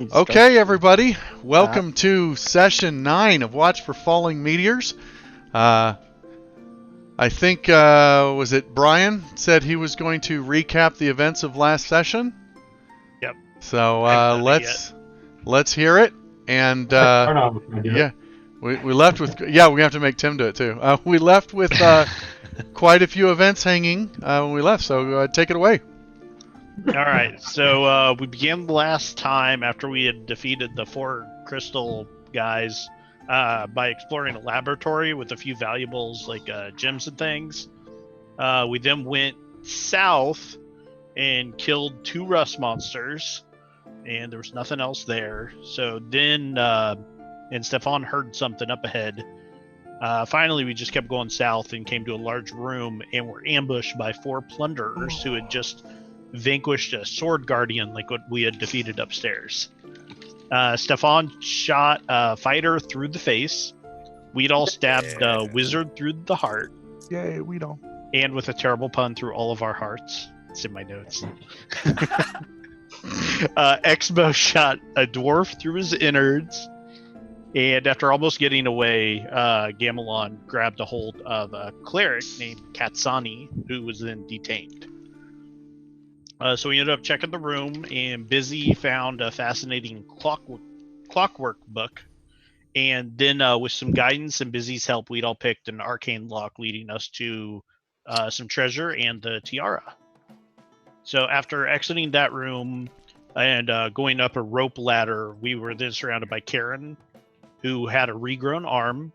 Okay, everybody, welcome to session 9 of Watch for Falling Meteors. I think, was it Brian said he was going to recap the events of last session? Yep. So let's hear it. And yeah, we left with we have to make Tim do it too. We left with quite a few events hanging when we left. So take it away. All right, so we began the last time after we had defeated the 4 crystal guys by exploring a laboratory with a few valuables like gems and things. We then went south and killed 2 rust monsters, and there was nothing else there. So then, and Stefan heard something up ahead. Finally, we just kept going south and came to a large room and were ambushed by 4 plunderers who had just vanquished a sword guardian like what we had defeated upstairs. Stefan shot a fighter through the face. We'd all stabbed a wizard through the heart. Yay, we don't. And with a terrible pun through all of our hearts. It's in my notes. Expo shot a dwarf through his innards. And after almost getting away, Gamelon grabbed a hold of a cleric named Katsani, who was then detained. So we ended up checking the room, and Busy found a fascinating clockwork book. And then with some guidance and Busy's help, we'd all picked an arcane lock leading us to some treasure and the tiara. So after exiting that room and going up a rope ladder, we were then surrounded by Kaerin, who had a regrown arm,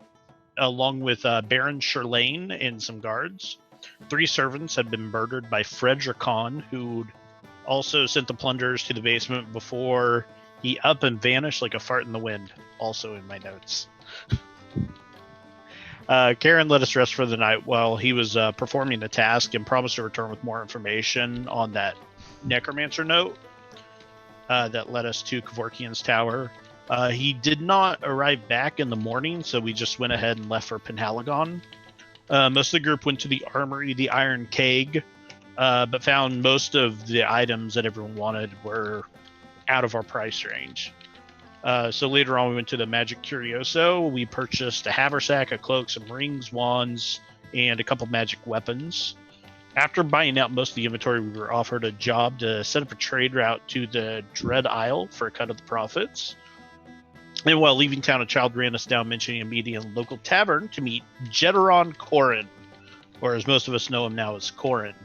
along with Baron Sherlane and some guards. 3 servants had been murdered by Frederick Khan, who'd also sent the plunderers to the basement before he up and vanished like a fart in the wind. Also in my notes. Kaerin let us rest for the night while he was performing the task and promised to return with more information on that necromancer note that led us to Kevorkian's tower. He did not arrive back in the morning, so we just went ahead and left for Penhaligon. Most of the group went to the armory, the Iron Keg, but found most of the items that everyone wanted were out of our price range. So later on, we went to the Magic Curioso. We purchased a haversack, a cloak, some rings, wands, and a couple magic weapons. After buying out most of the inventory, we were offered a job to set up a trade route to the Dread Isle for a cut of the profits. And while leaving town, a child ran us down, mentioning a meeting in a local tavern to meet Lord Kaerin, or as most of us know him now as Kaerin.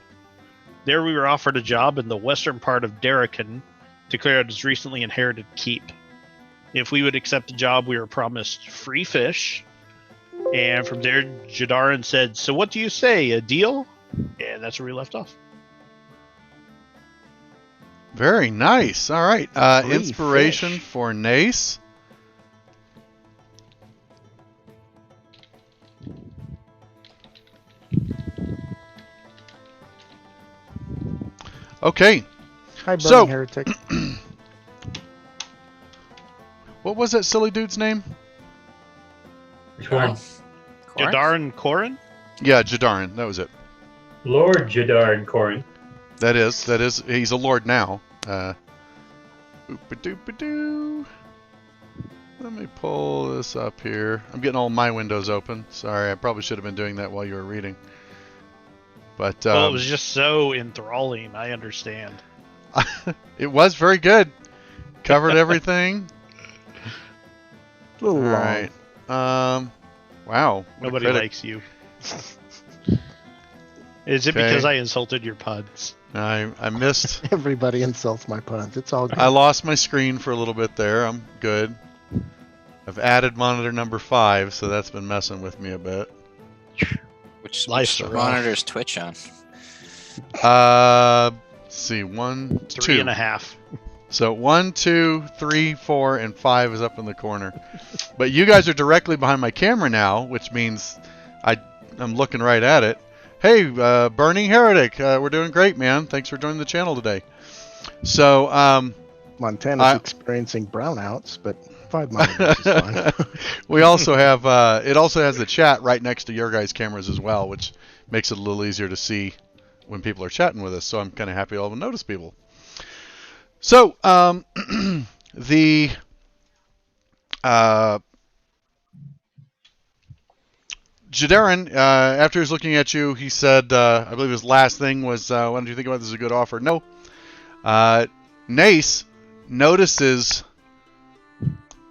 There we were offered a job in the western part of Darrican to clear out his recently inherited keep. If we would accept the job, we were promised free fish. And from there, Jadarin said, "So what do you say, a deal?" And that's where we left off. Very nice. All right. Inspiration fish. for Nace. Okay. Hi, So- Burning Heretic. What was that silly dude's name? Which one? Jadarin Kaerin? Yeah, Jadarin. That was it. Lord Jadarin Kaerin. That is. He's a lord now. Oop-a-doop-a-doo. Let me pull this up here. I'm getting all my windows open. Sorry, I probably should have been doing that while you were reading. But Well, it was just so enthralling. I understand. it was very good. Covered everything. A little All long. right. Wow. what a Nobody critic. likes you. Is it Okay. because I insulted your puns? I missed. Everybody insults my puns. It's all good. I lost my screen for a little bit there. I'm good. I've added monitor number 5, so that's been messing with me a bit. Which Life's rough. monitor's Twitch on? Let's see, 1, 2. 3.5. So 1, 2, 3, 4, and 5 is up in the corner. But you guys are directly behind my camera now, which means I'm looking right at it. Hey, Burning Heretic, we're doing great, man. Thanks for joining the channel today. So Montana's experiencing brownouts, but 5 monitors is fine. we also have it also has the chat right next to your guys' cameras as well, which makes it a little easier to see when people are chatting with us. So I'm kind of happy I'll notice people. So the Jaderin, after he was looking at you, he said, I believe his last thing was, why don't you think about this as a good offer? No. Nace notices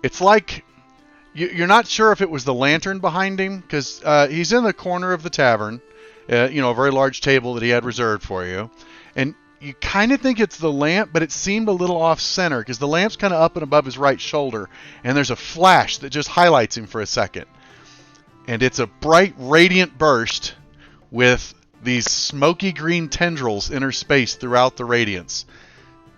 it's like you're not sure if it was the lantern behind him, because he's in the corner of the tavern, a very large table that he had reserved for you, and you kind of think it's the lamp, but it seemed a little off center because the lamp's kind of up and above his right shoulder, and there's a flash that just highlights him for a second. And it's a bright, radiant burst with these smoky green tendrils interspaced throughout the radiance.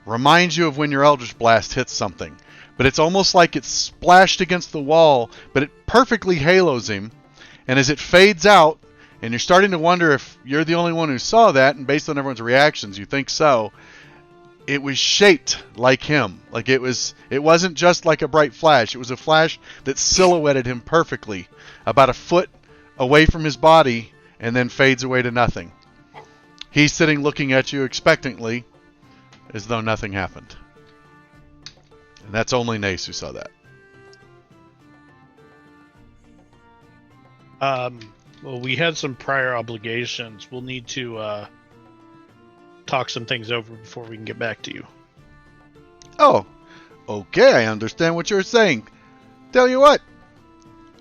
Reminds you of when your Eldritch Blast hits something. But it's almost like it's splashed against the wall, but it perfectly halos him. And as it fades out, and you're starting to wonder if you're the only one who saw that, and based on everyone's reactions, you think so, it was shaped like him. Like it wasn't just like a bright flash. It was a flash that silhouetted him perfectly, about a foot away from his body, and then fades away to nothing. He's sitting looking at you expectantly, as though nothing happened. And that's only Nace who saw that. Well, we had some prior obligations. We'll need to talk some things over before we can get back to you. Oh, okay, I understand what you're saying. Tell you what,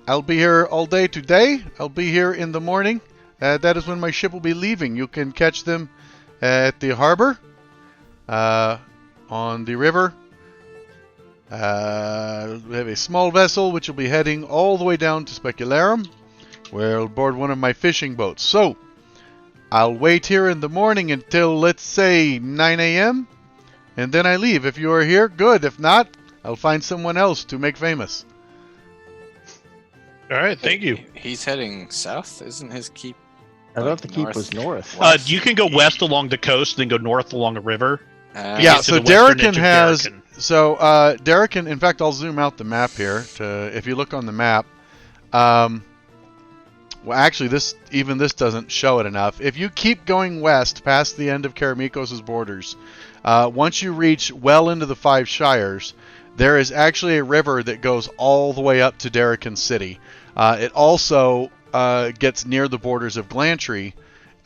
I'll be here all day today. I'll be here in the morning. That is when my ship will be leaving. You can catch them at the harbor, on the river. We have a small vessel which will be heading all the way down to Specularum, where I'll board one of my fishing boats. So, I'll wait here in the morning until, let's say, 9 a.m., and then I leave. If you are here, good. If not, I'll find someone else to make famous. All right, thank you. He's heading south, isn't his keep? I thought the keep north? was north. You can go west along the coast, then go north along a river. Yeah, to so the western edge Darrican of has... Darrican. So, Darrican, in fact, I'll zoom out the map here. If you look on the map... well, actually, this doesn't show it enough. If you keep going west past the end of Karamikos' borders, once you reach well into the Five Shires, there is actually a river that goes all the way up to Darrican City. It also gets near the borders of Glantry,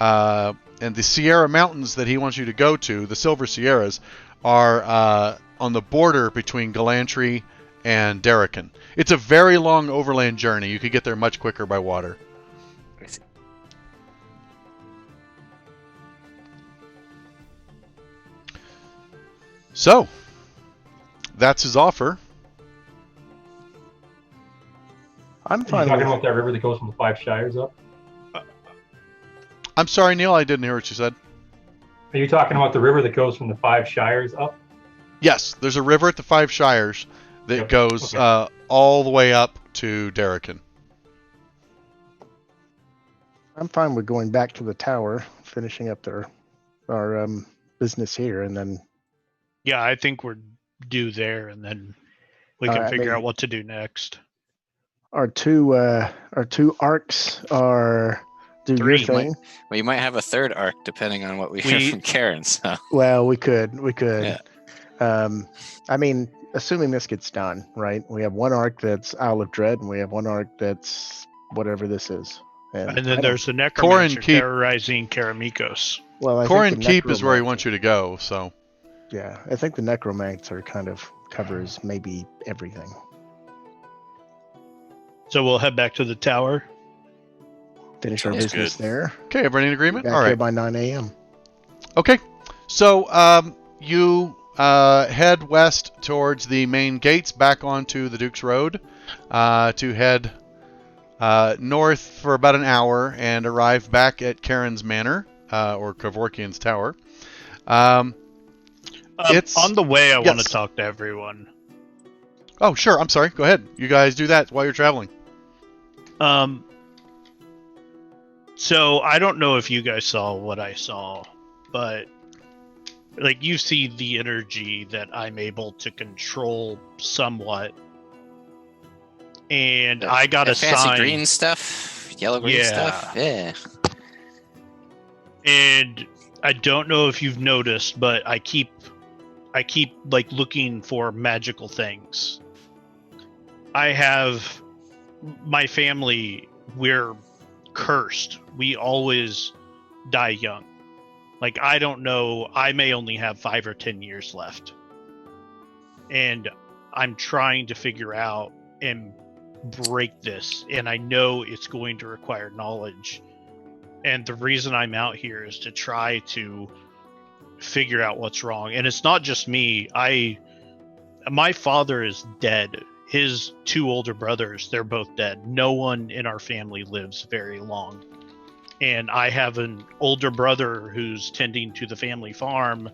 and the Sierra Mountains that he wants you to go to, the Silver Sierras, are on the border between Glantry and Darrican. It's a very long overland journey. You could get there much quicker by water. So, that's his offer. I'm Are you fine talking with about that river that goes from the Five Shires up? I'm sorry, Neil, I didn't hear what you said. Are you talking about the river that goes from the Five Shires up? Yes, there's a river at the Five Shires that Yep. goes Okay. all the way up to Darrican. I'm fine with going back to the tower, finishing up our business here, and then Yeah, I think we're due there, and then we can Alright, figure maybe- out what to do next. our two arcs are do Three. your thing. Well, you might have a third arc depending on what we hear We- from Kaerin. So Well, we could. Yeah. I mean, assuming this gets done, right? We have one arc that's Isle of Dread, and we have one arc that's whatever this is. And I then don't- there's the necromancer Keep. terrorizing Karamikos. well, I Corin think the Keep is where he necromancer- wants you to go, so... Yeah, I think the necromancer kind of covers maybe everything. So we'll head back to the tower. Finish our Sounds business good. there. Okay, everybody in agreement? Back All here right. by 9 a.m. Okay, so you head west towards the main gates, back onto the Duke's Road, to head north for about an hour and arrive back at Karen's Manor, or Kevorkian's Tower. It's- On the way, I want yes. to talk to everyone. Oh, sure, I'm sorry. Go ahead. You guys do that while you're traveling. So I don't know if you guys saw what I saw, but like you see the energy that I'm able to control somewhat. And I got The a fancy sign. green stuff, yellow green Yeah. stuff. Yeah. And I don't know if you've noticed, but I keep I keep like looking for magical things. I have my family, we're cursed. We always die young. Like, I don't know, I may only have 5 or 10 years left. And I'm trying to figure out and break this. And I know it's going to require knowledge. And the reason I'm out here is to try to figure out what's wrong. And it's not just me. My father is dead. His 2 older brothers, they're both dead. No one in our family lives very long. And I have an older brother who's tending to the family farm.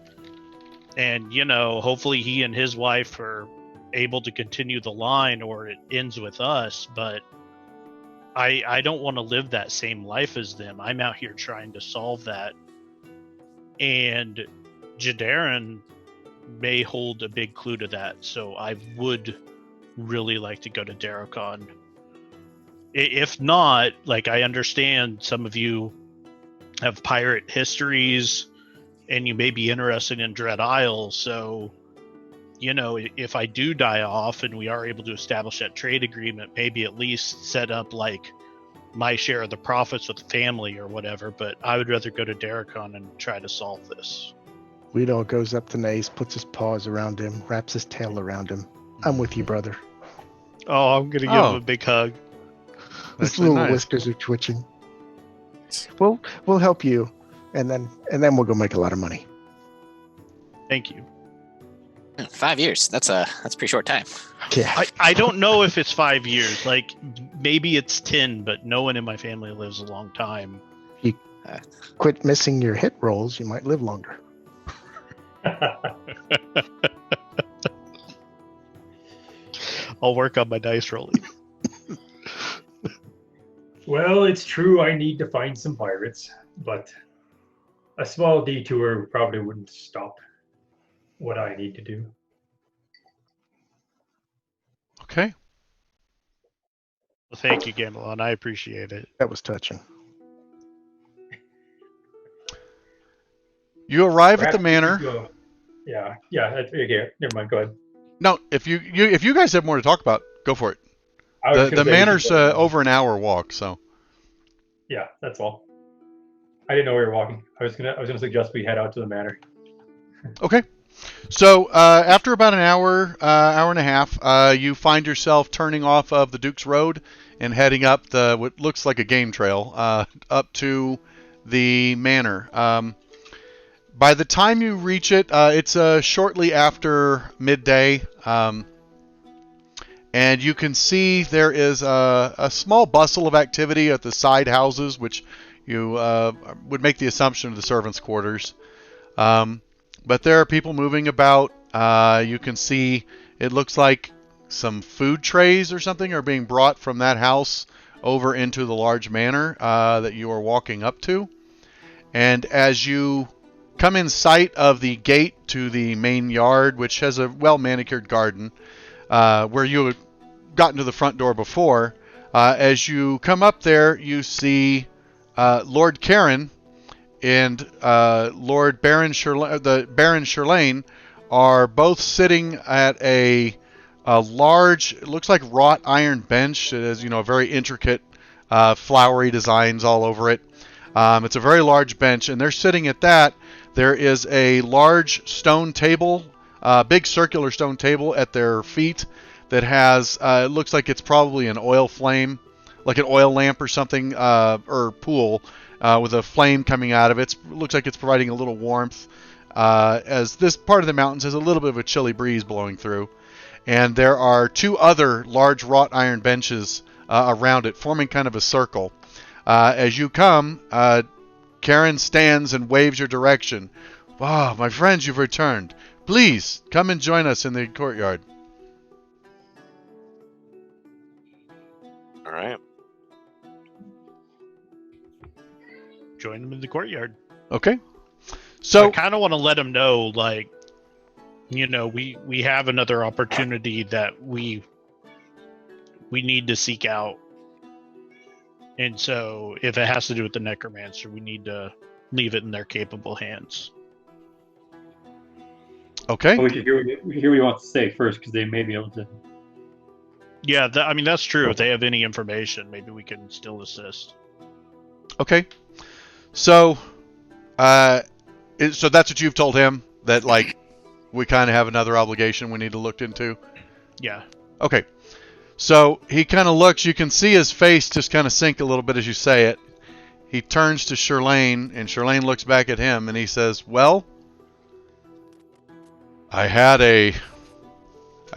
And, you know, hopefully he and his wife are able to continue the line, or it ends with us. But I don't want to live that same life as them. I'm out here trying to solve that. And Jadarin may hold a big clue to that. So I would really like to go to Daracon. If not, like, I understand some of you have pirate histories and you may be interested in Dread Isle. So, you know, if I do die off and we are able to establish that trade agreement, maybe at least set up like my share of the profits with the family or whatever. But I would rather go to Daracon and try to solve this. Guido goes up to Nace, puts his paws around him, wraps his tail around him. I'm with you, brother. Oh, I'm going to give him a big hug. His Actually, little nice. whiskers are twitching. We'll help you, and then we'll go make a lot of money. Thank you. 5 years. That's a pretty short time. Yeah. I don't know if it's 5 years. Like, maybe it's 10, but no one in my family lives a long time. Quit missing your hit rolls, you might live longer. I'll work on my dice rolling. Well, it's true I need to find some pirates, but a small detour probably wouldn't stop what I need to do. Okay. Well, thank you, Gamelon. I appreciate it. That was touching. You arrive at the Perhaps we manor. could go- Yeah, okay, never mind, go ahead. No, if you guys have more to talk about, go for it. I was The gonna say we manor's should go- over an hour walk, so. Yeah, that's all. I didn't know we were walking. I was gonna suggest we head out to the manor. Okay. So after about an hour, hour and a half, you find yourself turning off of the Duke's Road and heading up what looks like a game trail up to the manor. By the time you reach it, it's shortly after midday, and you can see there is a small bustle of activity at the side houses, which you would make the assumption of the servants' quarters. But there are people moving about. You can see it looks like some food trays or something are being brought from that house over into the large manor that you are walking up to. And as you come in sight of the gate to the main yard, which has a well-manicured garden, where you had gotten to the front door before, as you come up there, you see Lord Kaerin and Lord Baron Sherlane are both sitting at a large, it looks like wrought iron bench. It has, very intricate flowery designs all over it. It's a very large bench, and they're sitting at that. There is a large stone table, big circular stone table at their feet that has, it looks like it's probably an oil flame, like an oil lamp or something, or pool, with a flame coming out of it. It looks like it's providing a little warmth, as this part of the mountains has a little bit of a chilly breeze blowing through. And there are 2 other large wrought iron benches around it, forming kind of a circle. As you come, Kaerin stands and waves your direction. Wow, my friends, you've returned. Please, come and join us in the courtyard. All right. Join them in the courtyard. Okay. So I kind of want to let them know, like, we have another opportunity that we need to seek out. And so if it has to do with the necromancer, we need to leave it in their capable hands. Okay. But we should hear what he wants to say first, because they may be able to. Yeah, I mean, that's true. If they have any information, maybe we can still assist. Okay. So, so that's what you've told him, that like we kind of have another obligation we need to look into. Yeah. Okay. So he kind of looks. You can see his face just kind of sink a little bit as you say it. He turns to Shirlane, and Shirlane looks back at him, and he says, "Well, I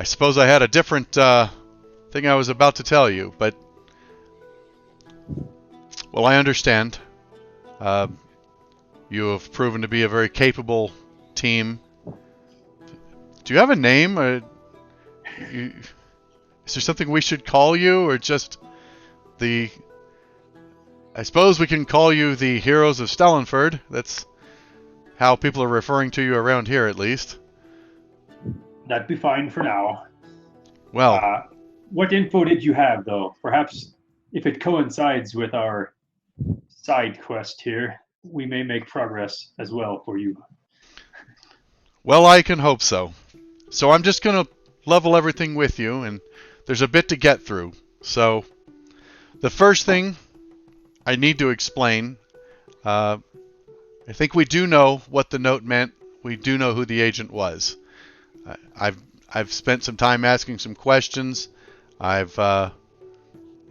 suppose I had a different thing I was about to tell you, but well, I understand. You have proven to be a very capable team. Do you have a name? Is there something we should call you, or just the... I suppose we can call you the Heroes of Stellenford. That's how people are referring to you around here, at least." That'd be fine for now. Well, What info did you have, though? Perhaps if it coincides with our side quest here, we may make progress as well for you. well, I can hope so. So I'm just going to level everything with you, and there's a bit to get through. So the first thing I need to explain, I think we do know what the note meant. We do know who the agent was. I've spent some time asking some questions. I've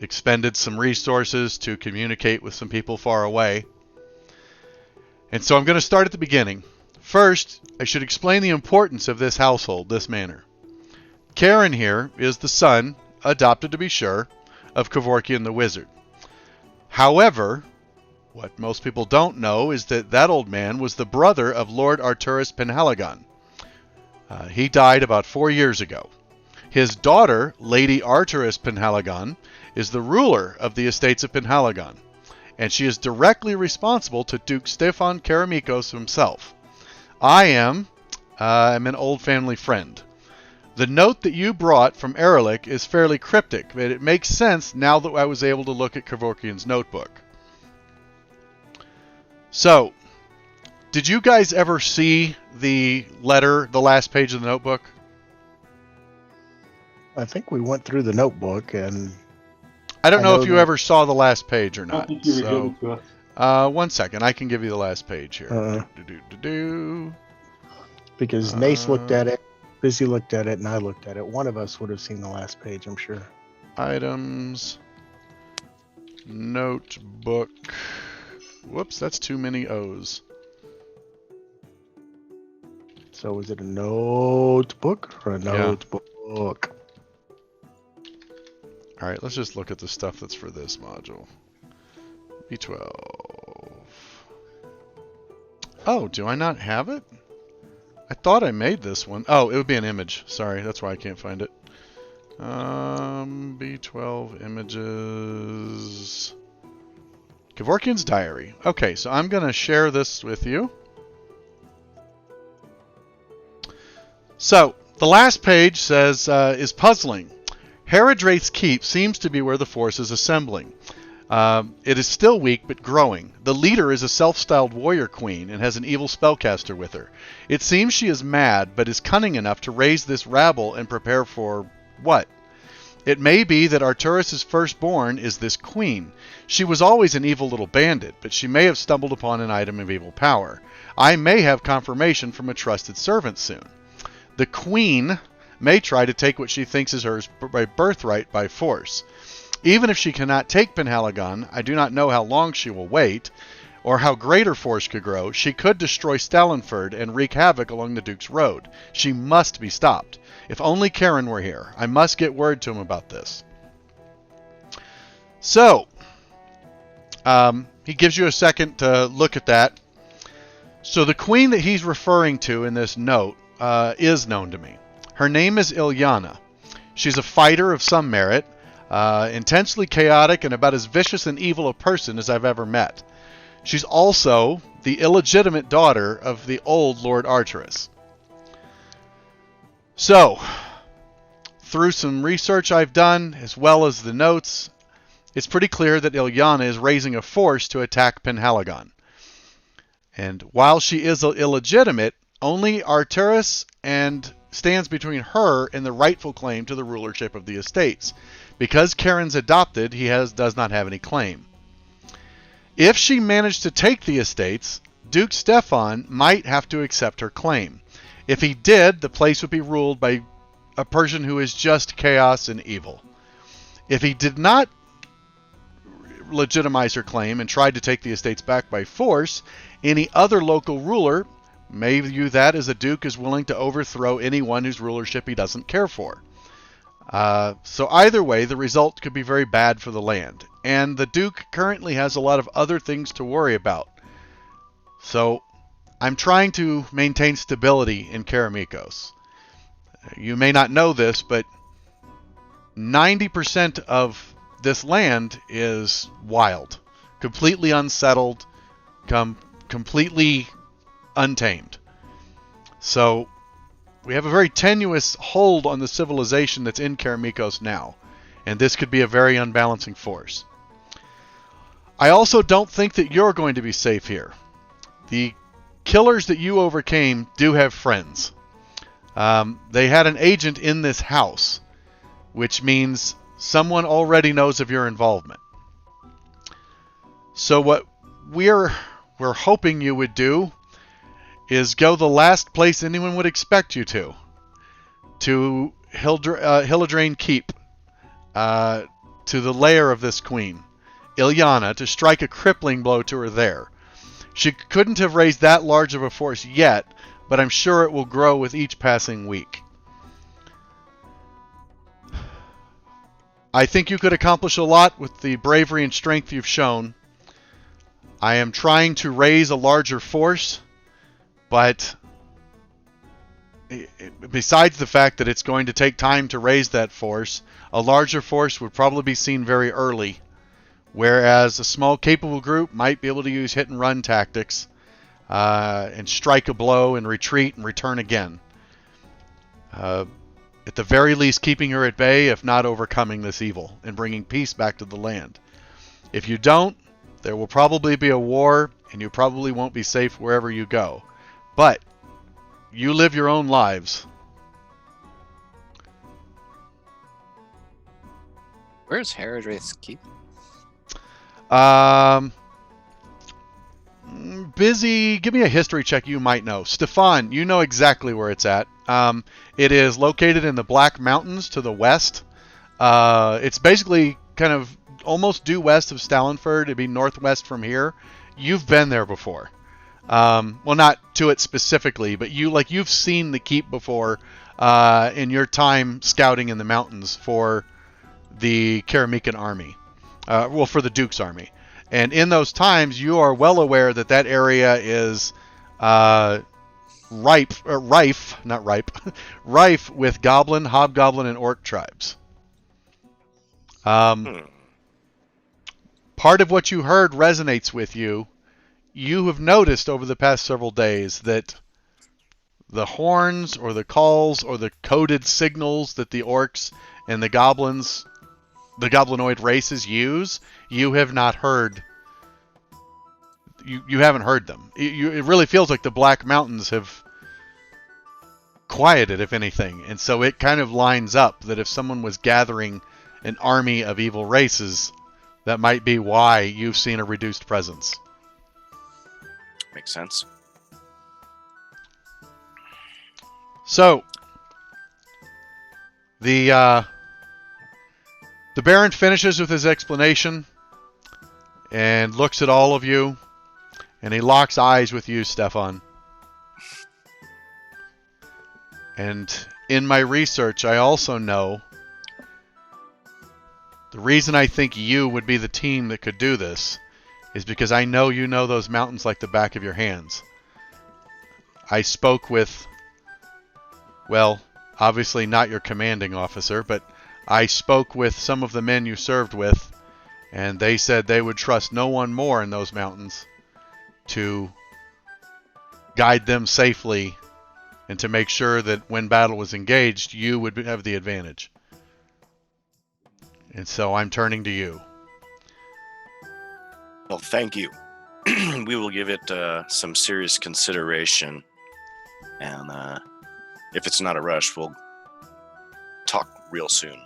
expended some resources to communicate with some people far away. And so I'm going to start at the beginning. First, I should explain the importance of this household, this manor. Kaerin here is the son, adopted to be sure, of Kevorkian the Wizard. However, what most people don't know is that that old man was the brother of Lord Arturus Penhaligon. He died about 4 years ago. His daughter, Lady Arturus Penhaligon, is the ruler of the Estates of Penhaligon, and she is directly responsible to Duke Stefan Karamikos himself. I am an old family friend. The note that you brought from Erlich is fairly cryptic, but it makes sense now that I was able to look at Kevorkian's notebook. So, did you guys ever see the letter, the last page of the notebook? I think we went through the notebook, and I don't know if you that- ever saw the last page or I don't not. think you revealed it to us. 1 second. I can give you the last page here. because Nace looked at it, Busy looked at it, and I looked at it. One of us would have seen the last page, I'm sure. Items. Notebook. Whoops, that's too many O's. So is it a notebook or a Yeah. notebook? Alright, let's just look at the stuff that's for this module. B12. Oh, do I not have it? I thought I made this one. Oh, it would be an image. Sorry, that's why I can't find it. B12 images. Kevorkian's diary. Okay, so I'm going to share this with you. So, the last page says, is puzzling. Heradraith's Keep seems to be where the force is assembling. It is still weak, but growing. The leader is a self-styled warrior queen and has an evil spellcaster with her. It seems she is mad, but is cunning enough to raise this rabble and prepare for what? It may be that Arturus' firstborn is this queen. She was always an evil little bandit, but she may have stumbled upon an item of evil power. I may have confirmation from a trusted servant soon. The queen may try to take what she thinks is hers by birthright by force. Even if she cannot take Penhaligon, I do not know how long she will wait, or how great her force could grow. She could destroy Stellenford and wreak havoc along the Duke's road. She must be stopped. If only Kaerin were here. I must get word to him about this. So, he gives you a second to look at that. So the queen that he's referring to in this note is known to me. Her name is Ilyana. She's a fighter of some merit, intensely chaotic and about as vicious and evil a person as I've ever met. She's also the illegitimate daughter of the old Lord Arturus. So, through some research I've done, as well as the notes, it's pretty clear that Ilyana is raising a force to attack Penhaligon. And while she is illegitimate, Only Arturus and stands between her and the rightful claim to the rulership of the estates. Because Kaerin's adopted, he does not have any claim. If she managed to take the estates, Duke Stefan might have to accept her claim. If he did, the place would be ruled by a person who is just chaos and evil. If he did not legitimize her claim and tried to take the estates back by force, any other local ruler may view that as a duke is willing to overthrow anyone whose rulership he doesn't care for. So either way, the result could be very bad for the land. And the duke currently has a lot of other things to worry about. So I'm trying to maintain stability in Keramikos. You may not know this, but 90% of this land is wild, completely unsettled, completely untamed. So we have a very tenuous hold on the civilization that's in Keramikos now, and this could be a very unbalancing force. I also don't think that you're going to be safe here. The killers that you overcame do have friends. They had an agent in this house, which means someone already knows of your involvement. So what we're hoping you would do is go the last place anyone would expect you to Hillidrane Keep, to the lair of this queen, Ilyana, to strike a crippling blow to her there. She couldn't have raised that large of a force yet, but I'm sure it will grow with each passing week. I think you could accomplish a lot with the bravery and strength you've shown. I am trying to raise a larger force, but besides the fact that it's going to take time to raise that force, a larger force would probably be seen very early, whereas a small capable group might be able to use hit and run tactics and strike a blow and retreat and return again. At the very least, keeping her at bay, if not overcoming this evil and bringing peace back to the land. If you don't, there will probably be a war, and you probably won't be safe wherever you go. But you live your own lives. Where's Herodrith's Keep? Busy. Give me a history check. You might know. Stefan, you know exactly where it's at. It is located in the Black Mountains to the west. It's basically kind of almost due west of Stalinford. It'd be northwest from here. You've been there before. Well, not to it specifically, but you've seen the keep before in your time scouting in the mountains for the Keramican army. For the Duke's army. And in those times, you are well aware that that area is rife with goblin, hobgoblin, and orc tribes. Part of what you heard resonates with you. You have noticed over the past several days that the horns or the calls or the coded signals that the orcs and the goblins, the goblinoid races use, you have not heard. You haven't heard them. It really feels like the Black Mountains have quieted, if anything. And so it kind of lines up that if someone was gathering an army of evil races, that might be why you've seen a reduced presence. Makes sense. So, the Baron finishes with his explanation and looks at all of you, and he locks eyes with you, Stefan. And in my research, I also know the reason I think you would be the team that could do this is because I know you know those mountains like the back of your hands. I spoke with, well, obviously not your commanding officer, but I spoke with some of the men you served with, and they said they would trust no one more in those mountains to guide them safely and to make sure that when battle was engaged, you would have the advantage. And so I'm turning to you. Well, thank you. We will give it some serious consideration. And if it's not a rush, we'll talk real soon.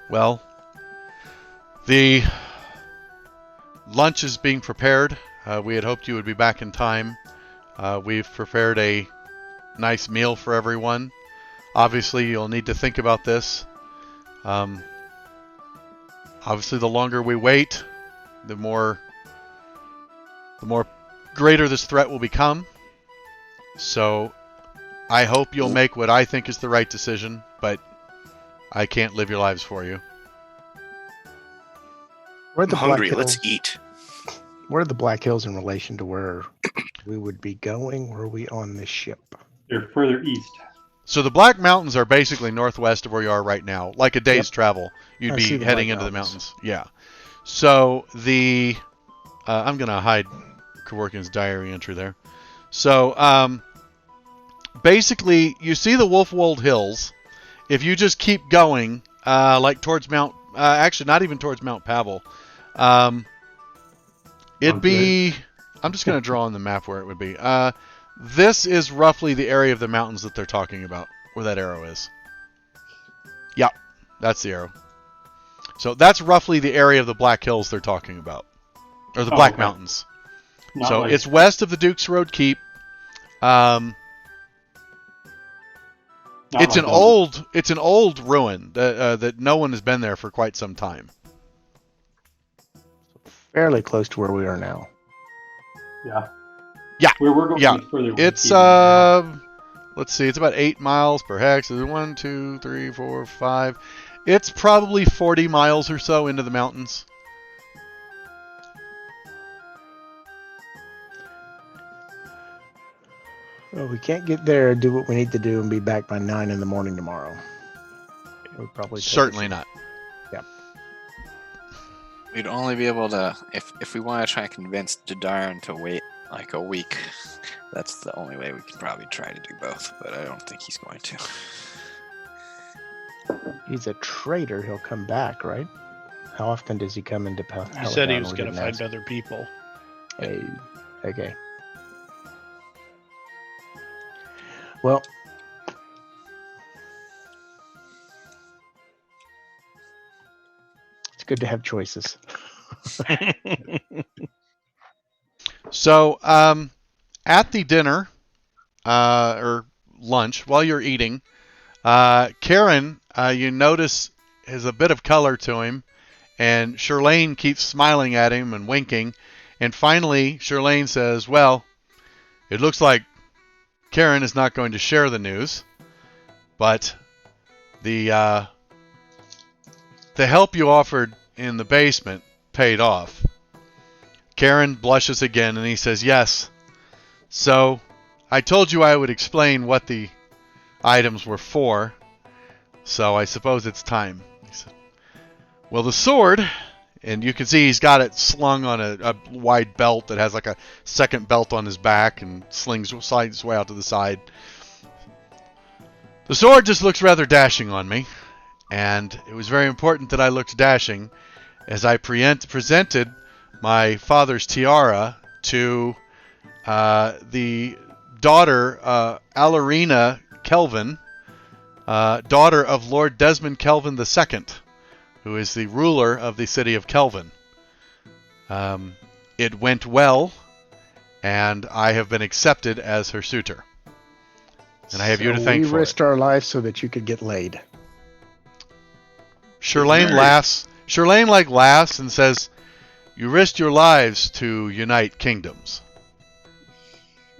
Well, the lunch is being prepared. We had hoped you would be back in time. We've prepared a nice meal for everyone. Obviously, you'll need to think about this. Obviously, the longer we wait, the more greater this threat will become. So, I hope you'll make what I think is the right decision, but I can't live your lives for you. Where are I'm the hungry. Black Let's Hills? eat. Where are the Black Hills in relation to where we would be going? Where are we on this ship? They're further east. So the Black Mountains are basically northwest of where you are right now, like a day's travel. You'd I see be the heading Black into the Mountains. mountains. Yeah. So the I'm gonna hide Kevorkian's diary entry there. So basically, you see the Wolfwold Hills. If you just keep going, like towards Mount, actually not even towards Mount Pavel, it'd be. I'm just gonna draw on the map where it would be. This is roughly the area of the mountains that they're talking about, where that arrow is. Yeah, that's the arrow. So that's roughly the area of the Black Hills they're talking about, or the Black Okay. Mountains. Not So like- it's west of the Duke's Road Keep. not It's like an old ruin that no one has been there for quite some time. Fairly close to where we are now. Yeah. Yeah. Where we're going Yeah. is further west. It's even. let's see, it's about 8 miles per hex. 1, 2, 3, 4, 5. It's probably 40 miles or so into the mountains. Well, we can't get there, do what we need to do, and be back by 9 in the morning tomorrow. We'd probably take Certainly us- not. We'd only be able to, if we want to try and convince Jadaran to wait like a week, that's the only way we can probably try to do both, but I don't think he's going to. He's a traitor. He'll come back, right? How often does he come into Penhaligon? He said he was We going to didn't find other people. ask. Hey, okay. Well, it's good to have choices. So, at the dinner or lunch, while you're eating, Kaerin, you notice, has a bit of color to him, and Shirlane keeps smiling at him and winking, and finally Shirlane says, "Well, it looks like Kaerin is not going to share the news, but the help you offered in the basement paid off." Kaerin blushes again and he says, "Yes. So, I told you I would explain what the items were for, so I suppose it's time." He said, "Well, the sword," and you can see he's got it slung on a wide belt that has like a second belt on his back and slides way out to the side. "The sword just looks rather dashing on me, and it was very important that I looked dashing as I presented my father's tiara to the daughter, Alarina Kelvin, daughter of Lord Desmond Kelvin II, who is the ruler of the city of Kelvin. It went well, and I have been accepted as her suitor. And I have you to thank we for risked it." our lives so that you could get laid. Shirlane laughs. Shirlane laughs and says, "You risked your lives to unite kingdoms."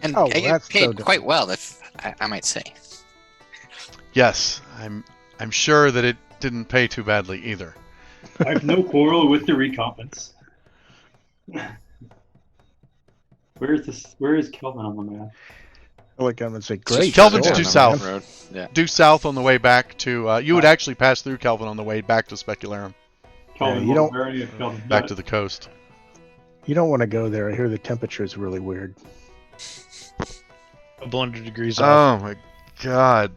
And Oh, I get that's paid so quite well, if I might say. Yes, I'm sure that it didn't pay too badly either. I have no quarrel with the recompense. Where is Kelvin on the map? Like I'm gonna say, It's great. just Kelvin's further due down south. the road. Yeah. Due south on the way back to. You would actually pass through Kelvin on the way back to Specularum, Kelvin you don't- Wolverine or Kelvin back Blood? to the coast. You don't want to go there. I hear the temperature is really weird. A 100 degrees off. Oh my god!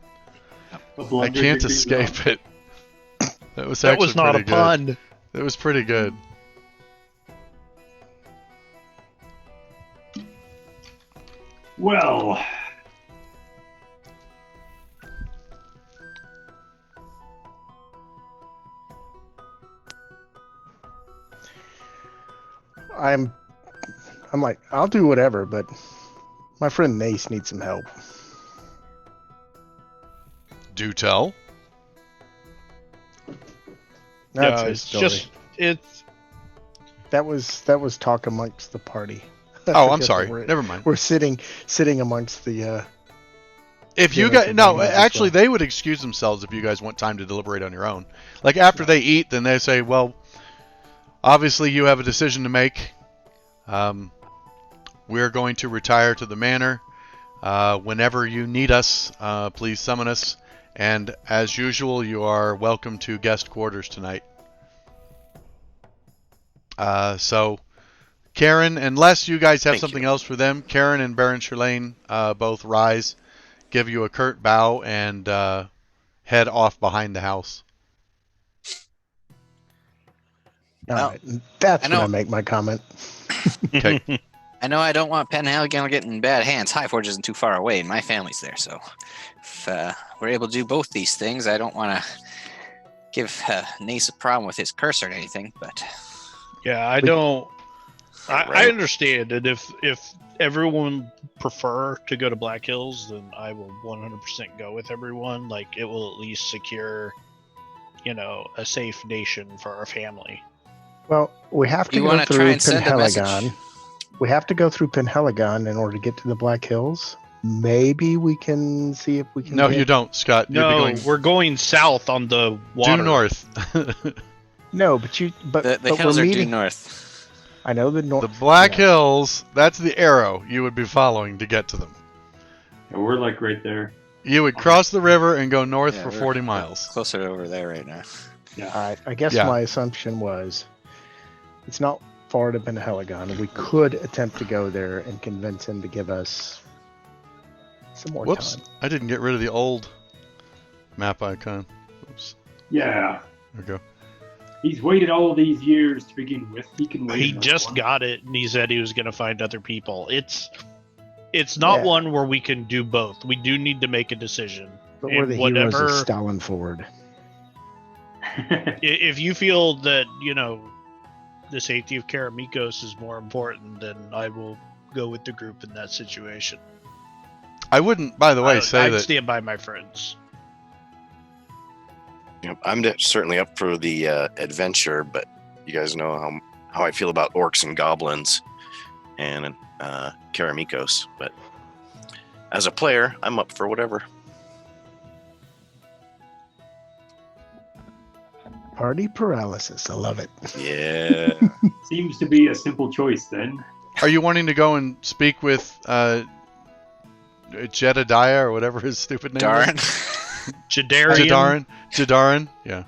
A I blunder can't degree escape off. it. That was That actually was not a pretty good. pun. That was pretty good. Well, I'm like, I'll do whatever, but my friend Nace needs some help. Do tell. That's No, his it's story. it's That was talk amongst the party. I Oh, I'm forget sorry. that We're, Never mind. we're sitting amongst the. If you Feelings guys, of no, enemies as actually, well. they would excuse themselves if you guys want time to deliberate on your own. Like after they eat, then they say, "Well, obviously you have a decision to make. We're going to retire to the manor. Whenever you need us, please summon us. And as usual, you are welcome to guest quarters tonight." So, Kaerin, unless you guys have Thank something you. else for them, Kaerin and Baron Sherlane both rise, give you a curt bow, and head off behind the house. All Well, right, that's I when know- I make my comment. Okay. I know I don't want Penhaligon to get in bad hands. Highforge isn't too far away, and my family's there. So, if we're able to do both these things, I don't want to give Nace a problem with his cursor or anything. But yeah. I We- don't. I Right. understand that if everyone prefer to go to Black Hills, then I will 100% go with everyone. Like it will at least secure, a safe nation for our family. Well, we have to You go wanna try through and send a message? Penhaligon. We have to go through Penhaligon in order to get to the Black Hills. Maybe we can see if we can. No, get... you don't, Scott. You'd be No, going we're going south on the water. due north. No, but the but hills we're are meeting. due north. I know the north. The Black yeah. Hills, that's the arrow you would be following to get to them. Yeah, we're like right there. You would cross the river and go north Yeah, for we're- 40 we're miles. Closer to over there right now. Yeah. All right. I guess Yeah. my assumption was it's not far to Penhaligon. We could attempt to go there and convince him to give us some more Whoops. time. I didn't get rid of the old map icon. Oops. Yeah. There we go. He's waited all these years to begin with. He can wait. He another just one. got it, and he said he was going to find other people. It's not Yeah. one where we can do both. We do need to make a decision. But we're And the heroes whatever- of Stalin Ford. If you feel that the safety of Karamikos is more important, then I will go with the group in that situation. I wouldn't, by the way, say I'd that. stand by my friends. I'm certainly up for the adventure, but you guys know how I feel about orcs and goblins and Karamikos. But as a player, I'm up for whatever. Party paralysis. I love it. Yeah. Seems to be a simple choice then. Are you wanting to go and speak with Jedediah or whatever his stupid name Darn. is? Jadarian Jadarin? Yeah.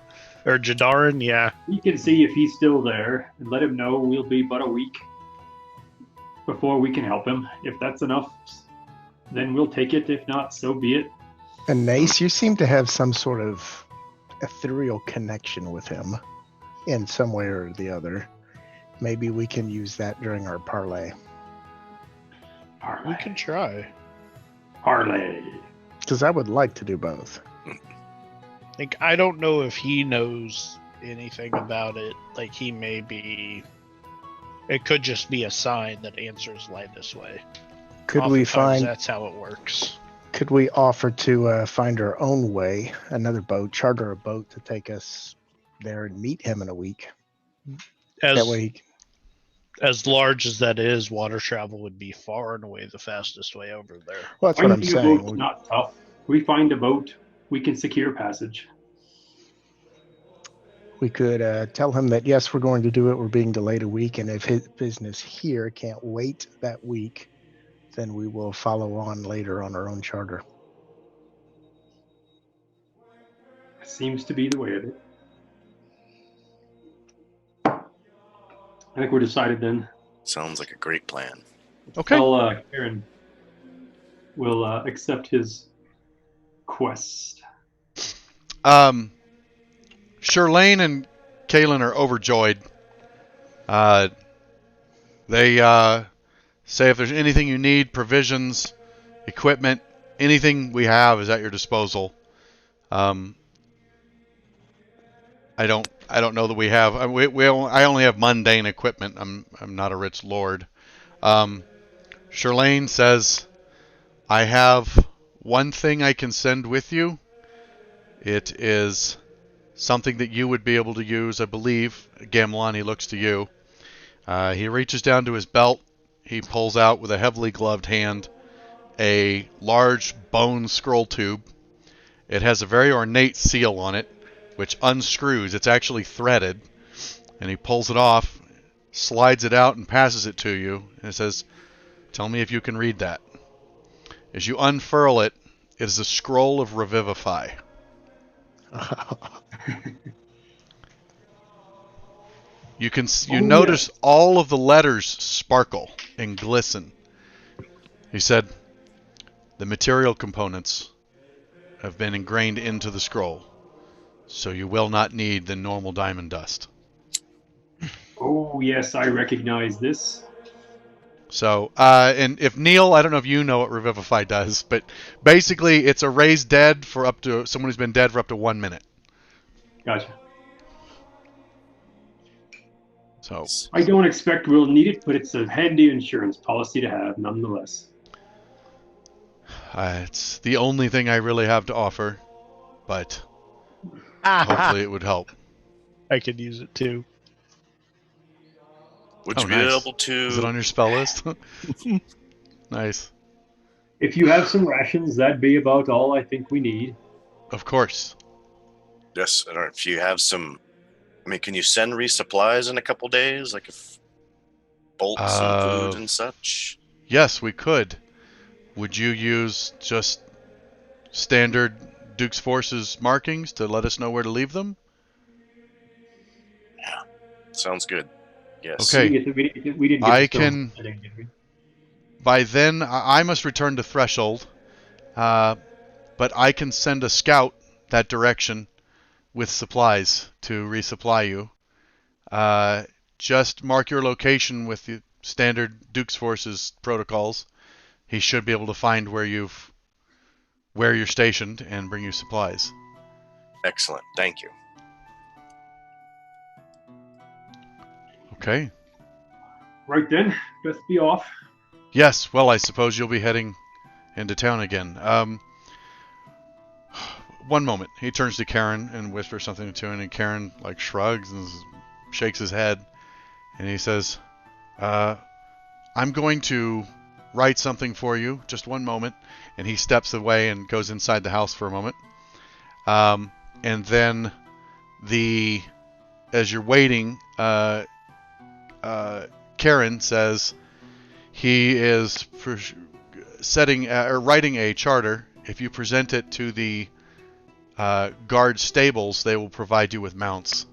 or Jadarin, yeah. We can see if he's still there and let him know we'll be but a week before we can help him. If that's enough, then we'll take it. If not, so be it. And Nace, you seem to have some sort of ethereal connection with him in some way or the other. Maybe we can use that during our parlay. We can try. Parlay. Because I would like to do both. Like, I don't know if he knows anything about it. Like, he may be. It could just be a sign that answers lie this way. Could we Oftentimes, find? That's how it works. Could we offer to find our own way, another boat, charter a boat to take us there and meet him in a week? As That way, as large as that is, water travel would be far and away the fastest way over there. well, that's what I'm Finding a saying. boat's not tough. We find a boat, we can secure passage. We could tell him that yes, we're going to do it. We're being delayed a week, and if his business here can't wait that week, then we will follow on later on our own charter. Seems to be the way of it. I think we're decided then. Sounds like a great plan. Okay. Tell Karen will accept his quest. Sherlane and Kaylin are overjoyed. They say if there's anything you need, provisions, equipment, anything we have is at your disposal. I I don't know that we have. I only have mundane equipment. I'm not a rich lord. Sherlane says, I have one thing I can send with you. It is something that you would be able to use, I believe. Gamelon, he looks to you. He reaches down to his belt. He pulls out with a heavily gloved hand a large bone scroll tube. It has a very ornate seal on it, which unscrews. It's actually threaded. And he pulls it off, slides it out, and passes it to you. And it says, tell me if you can read that. As you unfurl it, it is a scroll of Revivify. You notice all of the letters sparkle and glisten. He said, the material components have been ingrained into the scroll, so you will not need the normal diamond dust. Oh, yes, I recognize this. So, and if Neil, I don't know if you know what Revivify does, but basically it's a raise dead for up to someone who's been dead for up to 1 minute. Gotcha. So I don't expect we'll need it, but it's a handy insurance policy to have nonetheless. it's the only thing I really have to offer, but hopefully it would help. I could use it too. Would you be nice. able to? Is it on your spell list? Nice. If you have some rations, that'd be about all I think we need. Of course. Yes, I don't know if you have some. I mean, can you send resupplies in a couple days, like if bolts and food and such? Yes, we could. Would you use just standard Duke's Forces markings to let us know where to leave them? Yeah, sounds good. Yes. Okay. We didn't get I the stone, can. did we? By then, I must return to Threshold, but I can send a scout that direction with supplies to resupply you. Just mark your location with the standard Duke's Forces protocols. He should be able to find where you're stationed and bring you supplies. Excellent. Thank you. Okay. Right then, best be off. Yes, well, I suppose you'll be heading into town again. One moment. He turns to Kaerin and whispers something to him, and Kaerin shrugs and shakes his head, and he says, I'm going to write something for you. Just one moment. And he steps away and goes inside the house for a moment. And then as you're waiting, Kaerin says he is writing a charter. If you present it to the guard stables, they will provide you with mounts.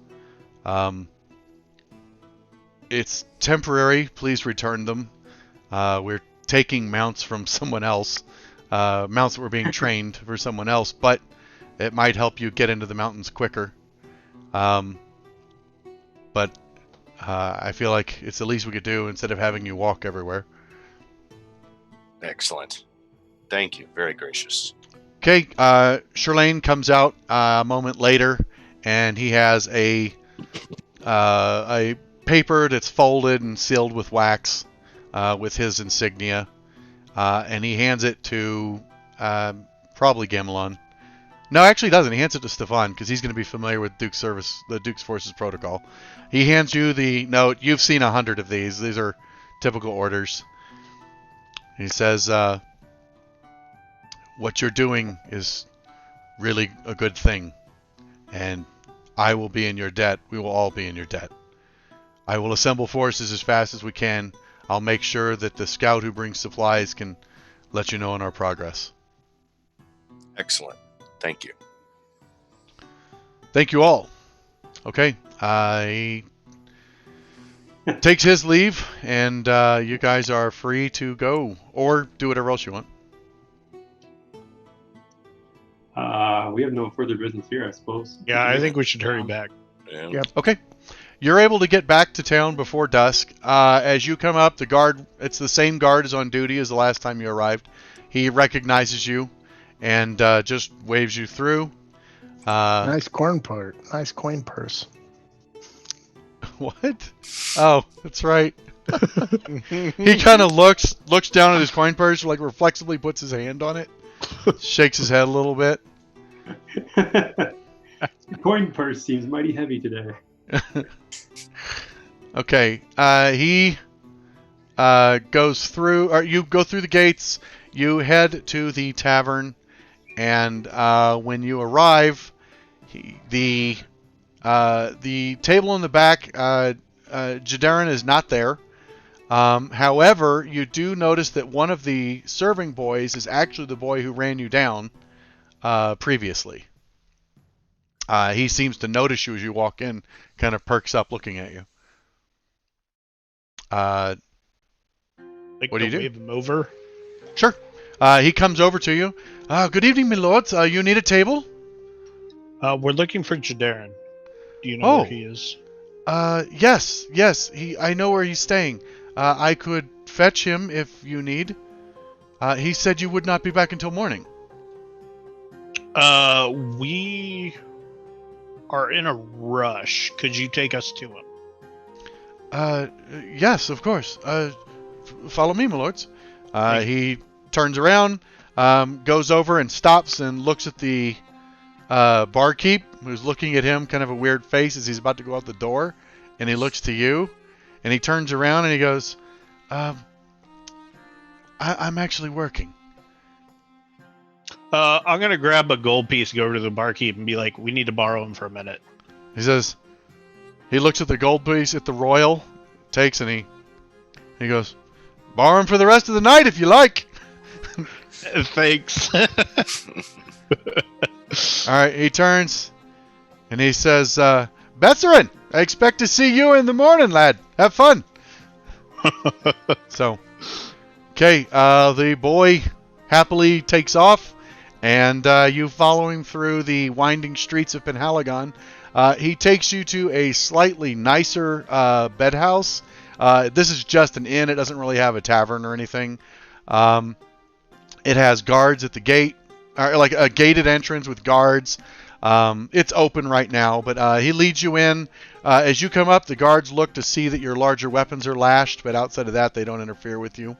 It's temporary. Please return them. We're taking mounts from someone else. Mounts that were being trained for someone else, but it might help you get into the mountains quicker. But I feel like it's the least we could do instead of having you walk everywhere. Excellent. Thank you. Very gracious. Okay, Sherlane comes out a moment later, and he has a paper that's folded and sealed with wax with his insignia, and he hands it to probably Gamelon. No, actually he doesn't. He hands it to Stefan because he's going to be familiar with the Duke's Forces protocol. He hands you the note. You've seen 100 of these. These are typical orders. He says, what you're doing is really a good thing, and I will be in your debt. We will all be in your debt. I will assemble forces as fast as we can. I'll make sure that the scout who brings supplies can let you know on our progress. Excellent. Thank you. Thank you all. Okay. He takes his leave, and you guys are free to go or do whatever else you want. We have no further business here, I suppose. Yeah, I think we should hurry back. Yeah. Yep. Okay. You're able to get back to town before dusk. As you come up, the guard, it's the same guard is on duty as the last time you arrived. He recognizes you and just waves you through. Nice coin purse. What? Oh, that's right. He kind of looks down at his coin purse, like reflexively puts his hand on it, shakes his head a little bit. The coin purse seems mighty heavy today. Okay, he goes through, or you go through the gates, you head to the tavern, and when you arrive, the table in the back, Jadarin is not there. However, you do notice that one of the serving boys is actually the boy who ran you down previously. He seems to notice you as you walk in, kind of perks up looking at you. What do you do? Wave him over. Sure. He comes over to you. Good evening, my lords. You need a table? We're looking for Jadarin. Do you know where he is? Yes. I know where he's staying. I could fetch him if you need. He said you would not be back until morning. We are in a rush. Could you take us to him? Yes, of course. Follow me, my lords. He turns around, goes over and stops and looks at the barkeep, who's looking at him, kind of a weird face as he's about to go out the door, and he looks to you, and he turns around and he goes, I'm actually working. I'm going to grab a gold piece, go over to the barkeep, and be like, we need to borrow him for a minute. He says, he looks at the gold piece at the royal, takes, and he goes, borrow him for the rest of the night if you like. Thanks. All right, he turns, and he says, Betzerin, I expect to see you in the morning, lad. Have fun. So, okay, the boy happily takes off, and you follow him through the winding streets of Penhaligon. He takes you to a slightly nicer bed house. This is just an inn. It doesn't really have a tavern or anything. It has guards at the gate, or like a gated entrance with guards. It's open right now, but he leads you in. As you come up, the guards look to see that your larger weapons are lashed, but outside of that, they don't interfere with you.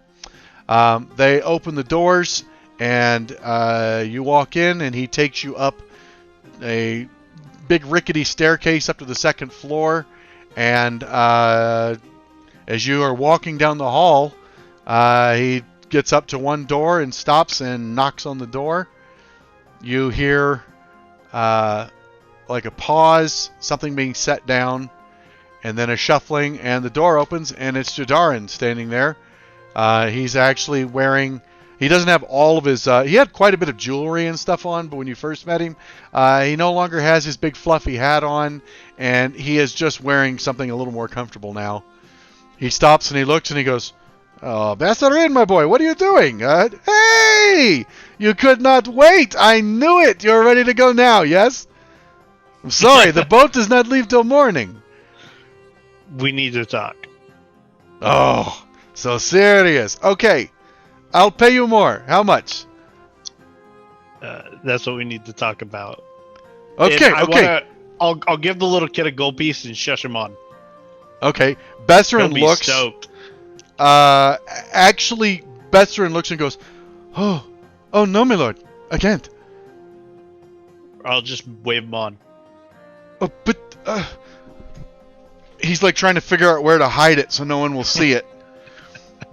They open the doors, and you walk in, and he takes you up a big rickety staircase up to the second floor, and as you are walking down the hall, he gets up to one door and stops and knocks on the door. You hear like a pause, something being set down, and then a shuffling, and the door opens, and it's Jadarin standing there. He's actually wearing... He doesn't have all of his... he had quite a bit of jewelry and stuff on, but when you first met him, he no longer has his big fluffy hat on, and he is just wearing something a little more comfortable now. He stops and he looks and he goes, "Oh, Betzerin, my boy, what are you doing? Hey! You could not wait! I knew it! You're ready to go now, yes? I'm sorry, the boat does not leave till morning." We need to talk. Oh, so serious. Okay, I'll pay you more. How much? That's what we need to talk about. Okay, okay. I'll give the little kid a gold piece and shush him on. Okay, Betzerin He'll be looks... stoked. Actually, Betzerin looks and goes, Oh, no, my lord, I can't. I'll just wave him on. Oh, but, he's like trying to figure out where to hide it so no one will see it.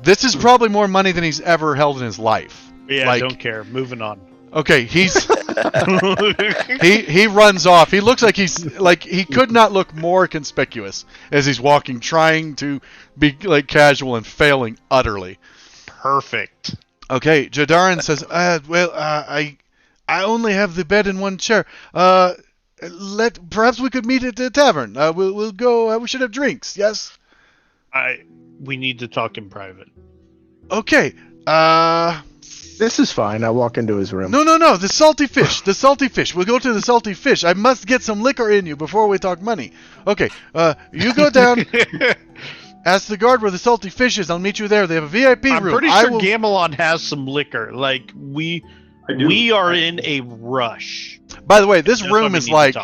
This is probably more money than he's ever held in his life. Yeah, like, don't care. Moving on. Okay, he runs off. He looks like he could not look more conspicuous as he's walking, trying to be like casual and failing utterly. Perfect. Okay, Jadarin says, I only have the bed and one chair. Perhaps we could meet at the tavern. We'll go. We should have drinks. Yes. We need to talk in private. Okay. This is fine. I walk into his room. No. The salty fish. The salty fish. We'll go to the salty fish. I must get some liquor in you before we talk money. Okay. You go down. Ask the guard where the salty fish is. I'll meet you there. They have a VIP room. I'm pretty sure Gamelon has some liquor. Like we are in a rush. By the way, this room's like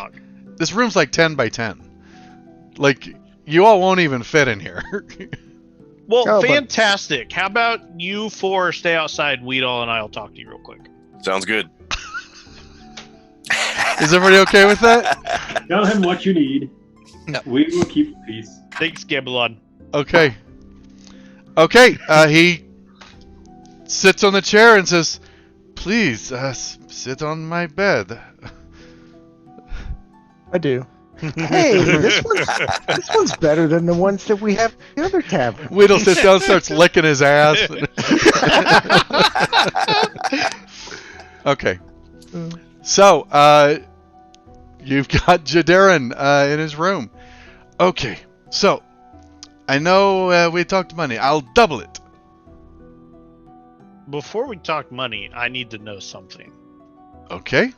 10 by 10. Like you all won't even fit in here. Well, Oh, but- fantastic. How about you four stay outside, Weedle, and I'll talk to you real quick. Sounds good. Is everybody okay with that? Tell him what you need. No. We will keep the peace. Thanks, Gabalon. Okay. Okay. He sits on the chair and says, "Please, sit on my bed." I do. Hey, this one's better than the ones that we have in the other tavern. Whittle sits down, starts licking his ass. Okay. So, you've got Jadarin in his room. Okay. So, I know we talked money. I'll double it. Before we talk money, I need to know something. Okay.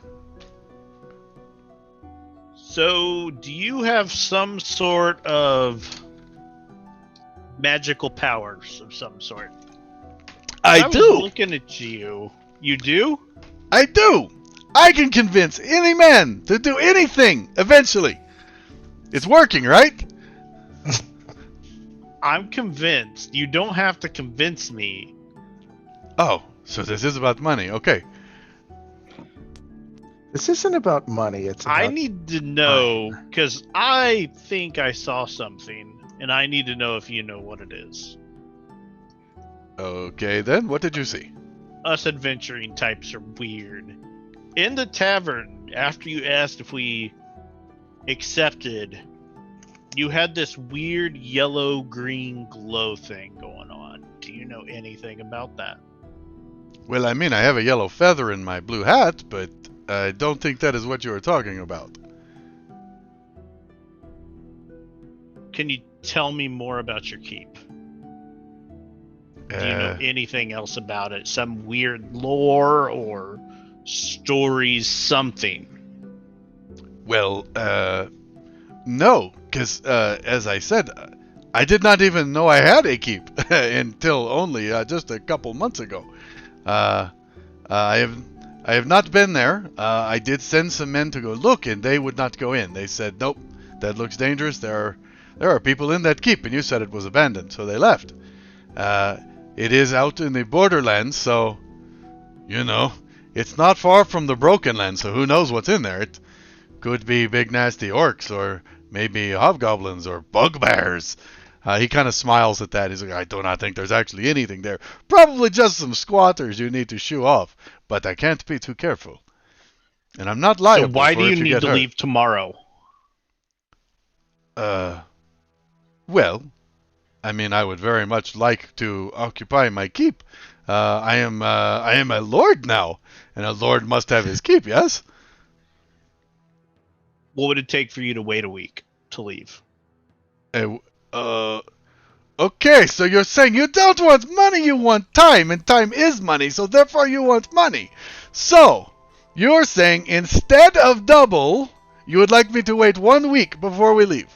So, do you have some sort of magical powers of some sort? I was do. Looking at you. You do? I do. I can convince any man to do anything eventually. It's working, right? I'm convinced. You don't have to convince me. Oh, so this is about money. Okay. This isn't about money. It's about I need to know, because I think I saw something, and I need to know if you know what it is. Okay, then. What did you see? Us adventuring types are weird. In the tavern, after you asked if we accepted, you had this weird yellow-green glow thing going on. Do you know anything about that? Well, I mean, I have a yellow feather in my blue hat, but I don't think that is what you were talking about. Can you tell me more about your keep? Do you know anything else about it? Some weird lore or stories, something? Well, no, because as I said, I did not even know I had a keep until only just a couple months ago. I have not been there. I did send some men to go look, and they would not go in. They said, "Nope, that looks dangerous. There are people in that keep," and you said it was abandoned, so they left. It is out in the borderlands, so you know it's not far from the Broken Land. So who knows what's in there? It could be big nasty orcs, or maybe hobgoblins, or bugbears. He kind of smiles at that. He's like, "I do not think there's actually anything there. Probably just some squatters you need to shoo off, but I can't be too careful. And I'm not liable." So why for do you if need get to hurt. leave tomorrow? Well, I mean, I would very much like to occupy my keep. I am a lord now, and a lord must have his keep, yes? What would it take for you to wait a week to leave? Okay, so you're saying you don't want money, you want time, and time is money, so therefore you want money. So, you're saying instead of double, you would like me to wait 1 week before we leave.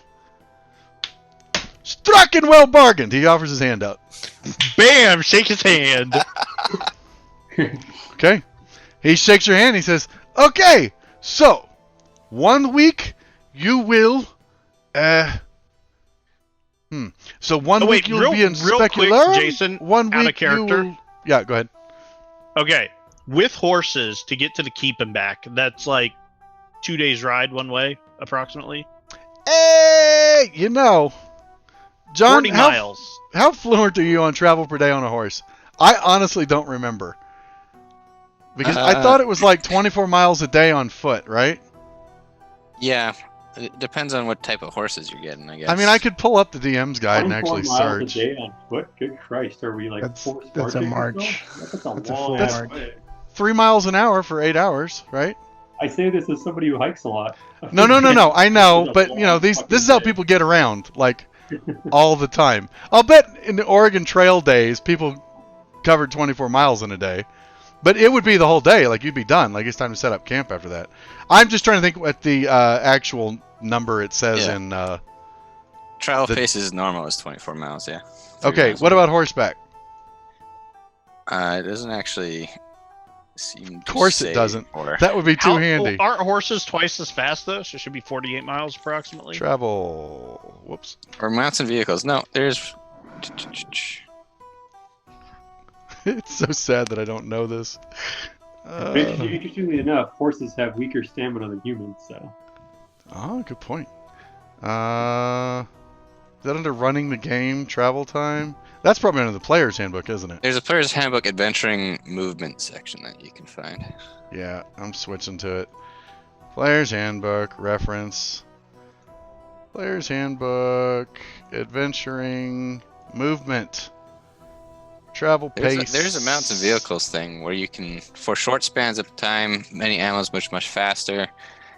Struck and well bargained. He offers his hand out. Bam! Shake his hand. Okay. He shakes your hand. He says, "Okay, so 1 week you will, So 1 week you'll be in real quick, Specularum? Jason, 1 out of week character. you will... Yeah, go ahead. Okay, with horses to get to the keep and back, that's like 2 days ride one way, approximately. Hey, you know, John, 40 miles. how fluent are you on travel per day on a horse? I honestly don't remember. Because I thought it was like 24 miles a day on foot, right? Yeah, it depends on what type of horses you're getting, I guess. I mean, I could pull up the DM's guide and 24 actually miles search. a day on foot? Good Christ, are we like That's forced a marching or march. so? That's a That's a long full ass march. way. 3 miles an hour for 8 hours, right? I say this as somebody who hikes a lot. No. I know, It's a but you know, long this fucking is how day. people get around, like all the time. I'll bet in the Oregon Trail days, people covered 24 miles in a day, but it would be the whole day. Like you'd be done. Like it's time to set up camp after that. I'm just trying to think what the actual number it says Yeah. in. Trial the- pace is normal is 24 miles, yeah. 3 Okay, miles a what week. about horseback? It doesn't actually seem to Of course it say, doesn't. or That would be too handy. Aren't horses twice as fast though? So it should be 48 miles approximately. Travel. Whoops. or mounts and vehicles. No, there's. It's so sad that I don't know this. Interestingly enough, horses have weaker stamina than humans, so. Oh, good point. Is that under running the game, travel time? That's probably under the player's handbook, isn't it? There's a player's handbook adventuring movement section that you can find. Yeah, I'm switching to it. Player's handbook, reference. Player's handbook, adventuring, movement, travel pace. There's a mounts and vehicles thing where you can, for short spans of time, many animals much faster.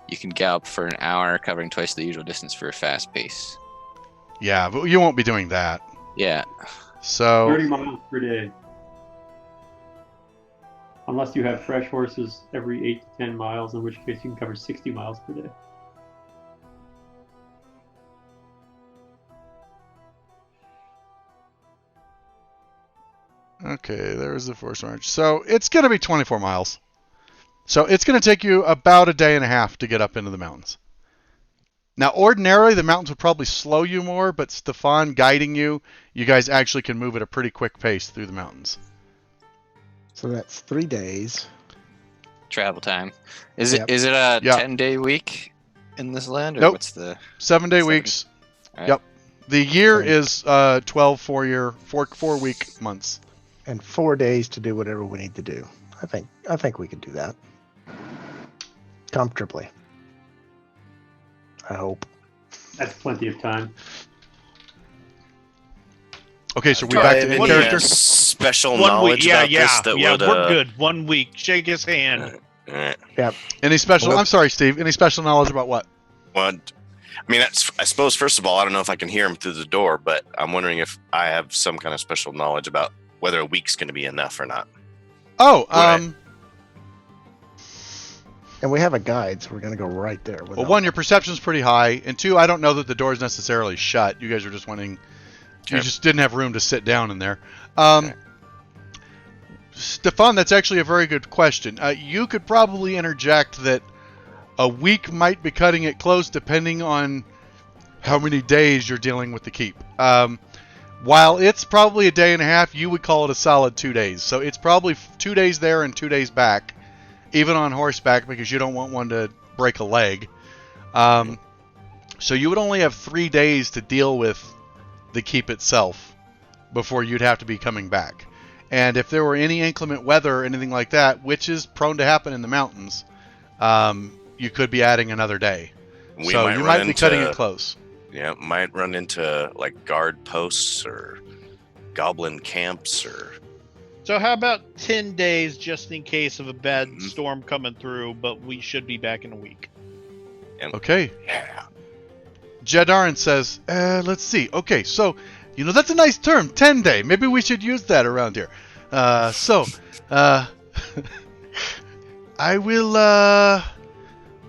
You can gallop for an hour, covering twice the usual distance for a fast pace. Yeah, but you won't be doing that. Yeah. So 30 miles per day. Unless you have fresh horses every 8 to 10 miles, in which case you can cover 60 miles per day. okay, there's the force march. So it's going to be 24 miles. So it's going to take you about a day and a half to get up into the mountains. Now, ordinarily, the mountains would probably slow you more, but Stefan guiding you, you guys actually can move at a pretty quick pace through the mountains. So that's 3 days. Travel time. Is Yep. it a Yeah. 10-day week in this land, or Nope. what's the? 7-day Seven. weeks. All right. Yep. The year Okay. is 12 4-week months. And 4 days to do whatever we need to do. I think we could do that. Comfortably. I hope. That's plenty of time. Okay, so we Do I back have to any, character. special 1 week. knowledge Yeah, about yeah, this that yeah. would. We're good. 1 week. Shake his hand. All right. Any special? Well, I'm sorry, Steve. Any special knowledge about what? Well, I mean, I suppose first of all, I don't know if I can hear him through the door, but I'm wondering if I have some kind of special knowledge about whether a week's going to be enough or not. Oh, Right. And we have a guide, so we're going to go right there. Well, one, your perception's pretty high, and two, I don't know that the door's necessarily shut. You guys are just wanting. You Okay. just didn't have room to sit down in there. Okay. Stefan, that's actually a very good question. You could probably interject that a week might be cutting it close, depending on how many days you're dealing with the keep. While it's probably a day and a half, you would call it a solid 2 days. So it's probably 2 days there and 2 days back, even on horseback, because you don't want one to break a leg. So you would only have 3 days to deal with the keep itself before you'd have to be coming back. And if there were any inclement weather or anything like that, which is prone to happen in the mountains, you could be adding another day. So you might be cutting it close. Yeah, might run into like guard posts or goblin camps or. So how about 10 days just in case of a bad Mhm. storm coming through, but we should be back in a week. Okay. Yeah. Jadarin says, let's see. Okay, so, that's a nice term, 10-day. Maybe we should use that around here. I will,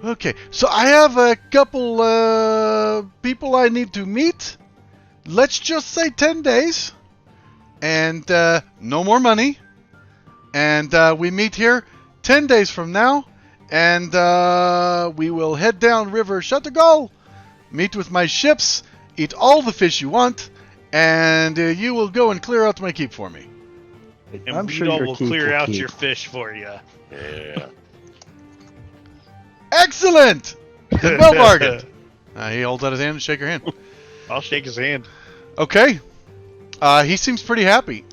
okay. So I have a couple, people I need to meet. Let's just say 10 days. And, no more money. And, we meet here 10 days from now. And, we will head down River Chateauguay. Meet with my ships, eat all the fish you want, and you will go and clear out my keep for me. And I'm we sure all your will keep clear will out keep. your fish for you. Yeah. Excellent! Then well bargained. He holds out his hand and shake your hand. I'll shake his hand. Okay. He seems pretty happy.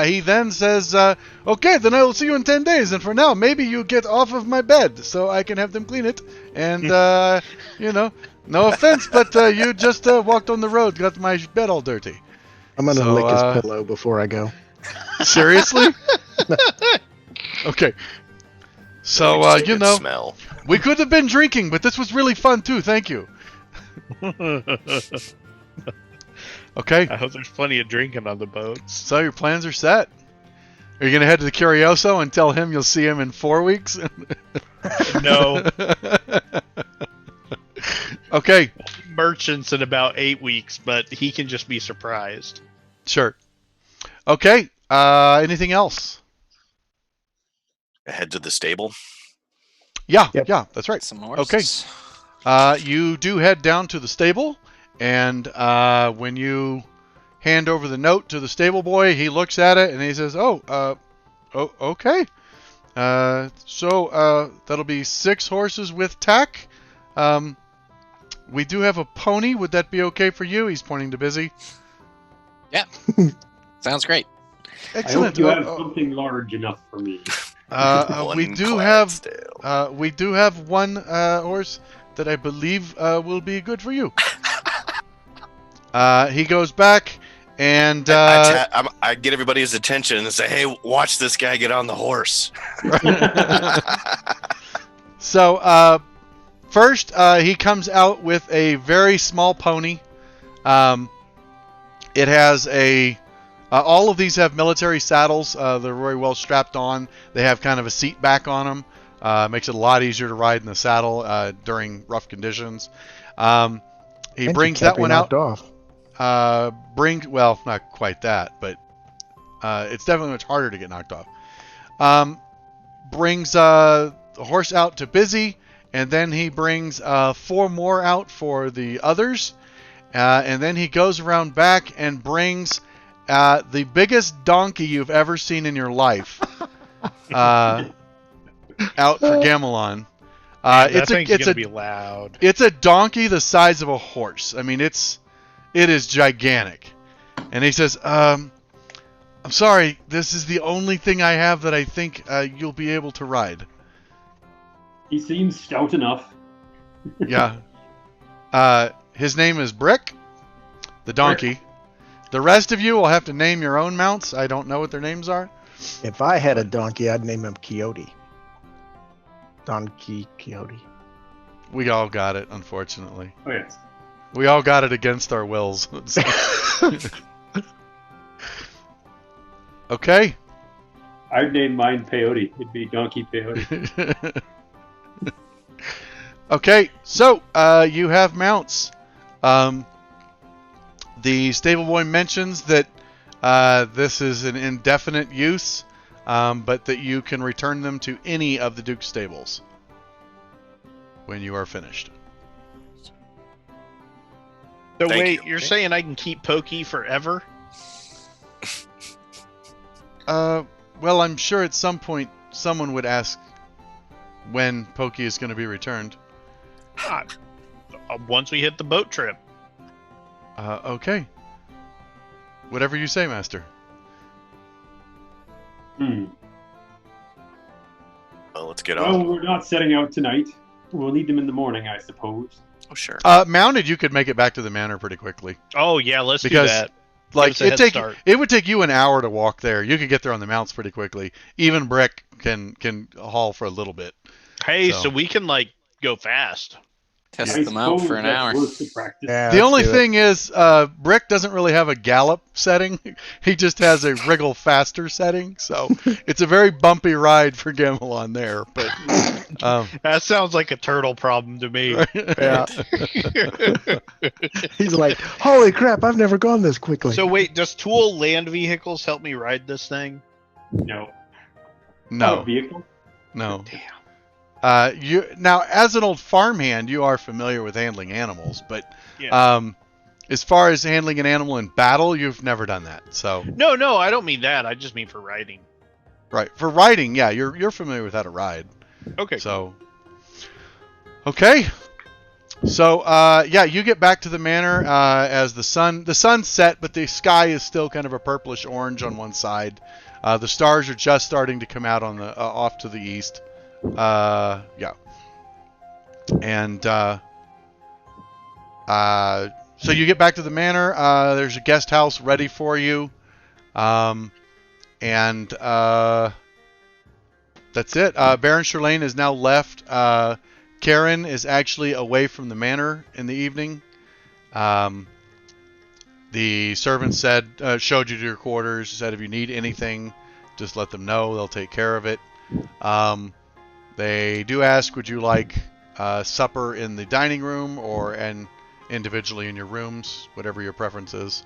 He then says, okay, then I will see you in 10 days, and for now, maybe you get off of my bed so I can have them clean it, and, no offense, but you just walked on the road, got my bed all dirty. I'm going to So, lick his pillow before I go. Seriously? Okay. So, Just a good smell. we could have been drinking, but this was really fun too. Thank you. Okay. I hope there's plenty of drinking on the boats. So your plans are set. Are you going to head to the Curioso and tell him you'll see him in 4 weeks? No. Okay. Merchants in about 8 weeks, but he can just be surprised. Sure. Okay. Anything else? head to the stable. Yeah, Yep. yeah, that's right. Some Okay. horses. You do head down to the stable, and when you hand over the note to the stable boy, he looks at it and he says, "Oh, okay. So that'll be 6 horses with tack. We do have a pony. Would that be okay for you?" He's pointing to Busy. Sounds great. I Excellent. hope you have something large enough for me. We One do have Clydesdale. we do have one horse that I believe will be good for you. He goes back and I get everybody's attention and say, "Hey, watch this guy get on the horse." so first he comes out with a very small pony. It has a all of these have military saddles. They're very well strapped on. They have kind of a seat back on them. Makes it a lot easier to ride in the saddle during rough conditions. He And brings you can't that be one knocked out. off. Well, not quite that, but it's definitely much harder to get knocked off. Brings the horse out to Busy, and then he brings 4 more out for the others, and then he goes around back and brings the biggest donkey you've ever seen in your life out for Gamelon. That thing's gonna be loud. It's a donkey the size of a horse. I mean, it is gigantic. And he says, "I'm sorry, this is the only thing I have that I think you'll be able to ride." He seems stout enough. Yeah. His name is Brick, the donkey. Brick. The rest of you will have to name your own mounts. I don't know what their names are. If I had a donkey, I'd name him Coyote. Donkey Coyote. We all got it, unfortunately. Oh yes. We all got it against our wills. Okay. I'd name mine Peyote. It'd be Donkey Peyote. Okay, so you have mounts. The stable boy mentions that this is an indefinite use, but that you can return them to any of the Duke's stables when you are finished. So Thank wait, you. you're saying I can keep Pokey forever? Well, I'm sure at some point someone would ask when Pokey is going to be returned. Once we hit the boat trip. Okay. Whatever you say, Master. Hmm. Well, let's get Well, on. we're not setting out tonight. We'll need them in the morning, I suppose. Oh, sure. Mounted, you could make it back to the manor pretty quickly. Oh yeah, let's Because, do that. Like us a head start. it would take you an hour to walk there. You could get there on the mounts pretty quickly. Even Brick can haul for a little bit. Hey, So- so we can like go fast. Test I them out for suppose an that's hour. worth the practice. Yeah, The let's only do it. thing is, Brick doesn't really have a gallop setting. He just has a wriggle faster setting. So it's a very bumpy ride for Gamelon there. But That sounds like a turtle problem to me. Yeah. He's like, holy crap, I've never gone this quickly. So wait, does Tool land vehicles help me ride this thing? No. Not a no, vehicle. no. Damn. You now, as an old farmhand, you are familiar with handling animals, but Yeah. as far as handling an animal in battle, you've never done that. So No, I don't mean that. I just mean for riding. right for riding, yeah, you're familiar with how to ride. Okay. So okay, so yeah, you get back to the manor as the sun's set, but the sky is still kind of a purplish orange on one side. The stars are just starting to come out on the off to the east. Yeah, and so you get back to the manor. There's a guest house ready for you, and that's it. Baron Sherlane is now left. Kaerin is actually away from the manor in the evening. The servant showed you to your quarters, said if you need anything, just let them know. They'll take care of it. They do ask, would you like supper in the dining room or individually in your rooms, whatever your preference is.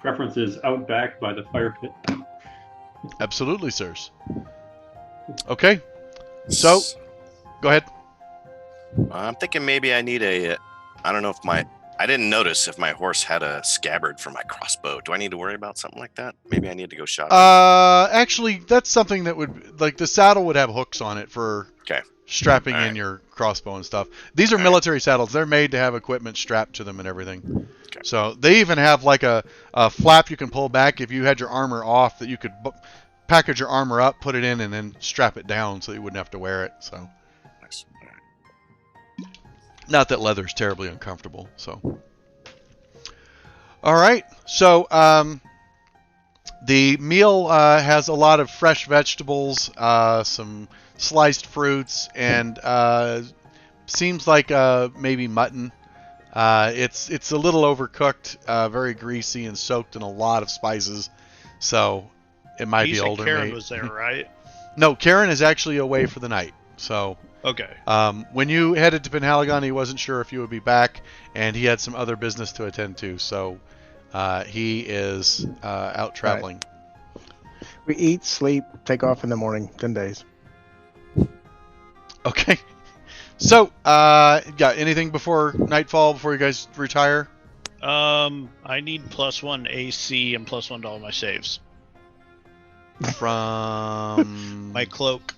Preference is out back by the fire pit. Absolutely, sirs. Okay. So, go ahead. I'm thinking maybe I need a. I don't know if I didn't notice if my horse had a scabbard for my crossbow. Do I need to worry about something like that? Maybe I need to go shotgun. Actually, that's something that would, like, the saddle would have hooks on it for strapping in your crossbow and stuff. These are military saddles. They're made to have equipment strapped to them and everything. Okay. So they even have like a flap you can pull back if you had your armor off, that you could package your armor up, put it in, and then strap it down so you wouldn't have to wear it. So. Nice. All right. Not that leather's terribly uncomfortable. So. All right. So the meal has a lot of fresh vegetables, some sliced fruits, and seems like maybe mutton. It's a little overcooked, very greasy and soaked in a lot of spices, so it might be older Kaerin meat. was there, right? No, Kaerin is actually away for the night. So Okay. when you headed to Penhaligon, he wasn't sure if you would be back, and he had some other business to attend to. So he is out traveling. Right. We eat, sleep, take off in the morning. 10 days. Okay. So, yeah, anything before nightfall, before you guys retire? I need +1 AC and +1 to all my saves. From... My cloak.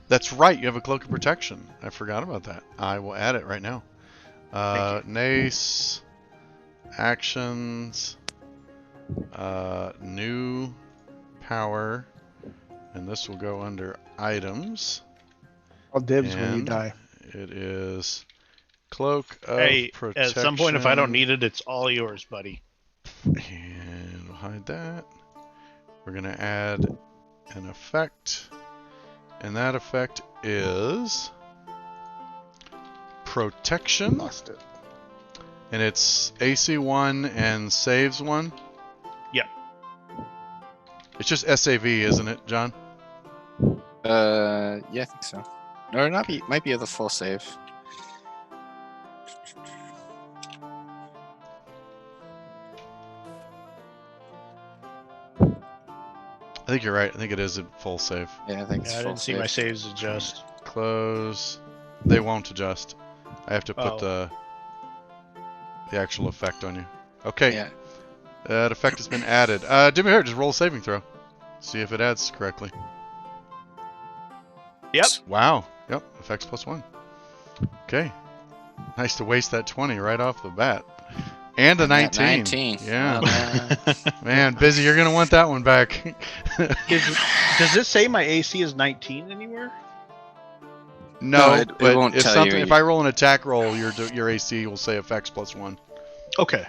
That's right, you have a cloak of protection. I forgot about that. I will add it right now. Nace, actions, new power, and this will go under items. I'll dibs when you die. It is cloak of protection. At some point, if I don't need it, it's all yours, buddy. And we'll hide that. We're going to add an effect. And that effect is protection. Lost it. And it's AC 1 and saves 1. Yep. It's just SAV, isn't it, John? Yeah, I think so. Or might be the full save. I think you're right. I think it is a full save. Yeah, I think it's I full didn't see save. my saves adjust. Close. They won't adjust. I have to put the actual effect on you. Okay. Yeah. That effect has been added. Do me a favor, just roll a saving throw. See if it adds correctly. Yep. Wow. Yep. Effects +1. Okay. Nice to waste that 20 right off the bat. And a 19. 19. Yeah. Man, busy. You're going to want that one back. Does it say my AC is 19 anywhere? No, it but won't if tell something, you. if I roll an attack roll, your AC will say effects +1. Okay.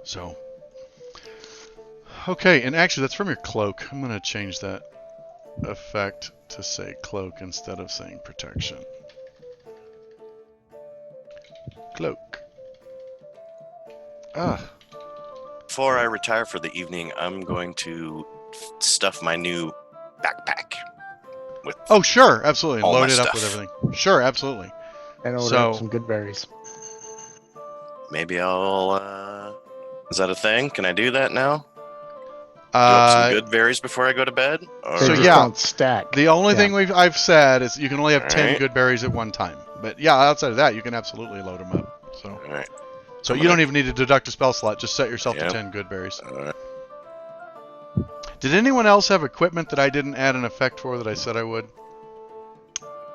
So. Okay, and actually that's from your cloak. I'm going to change that effect to say cloak instead of saying protection. Cloak. Before I retire for the evening, I'm going to stuff my new backpack with. Oh, sure, absolutely. all Load my it up stuff. with everything. Sure, absolutely. And order So- up some good berries. Maybe I'll. Is that a thing? Can I do that now? Do up some good berries before I go to bed? Or... So They just yeah, don't stack. The only Yeah. thing I've said is you can only have 10 Alright. good berries at one time. But yeah, outside of that, you can absolutely load them up. So, All right. so I'm you don't even need to deduct a spell slot. Just set yourself Yep. to 10 good berries. All right. Did anyone else have equipment that I didn't add an effect for that I said I would?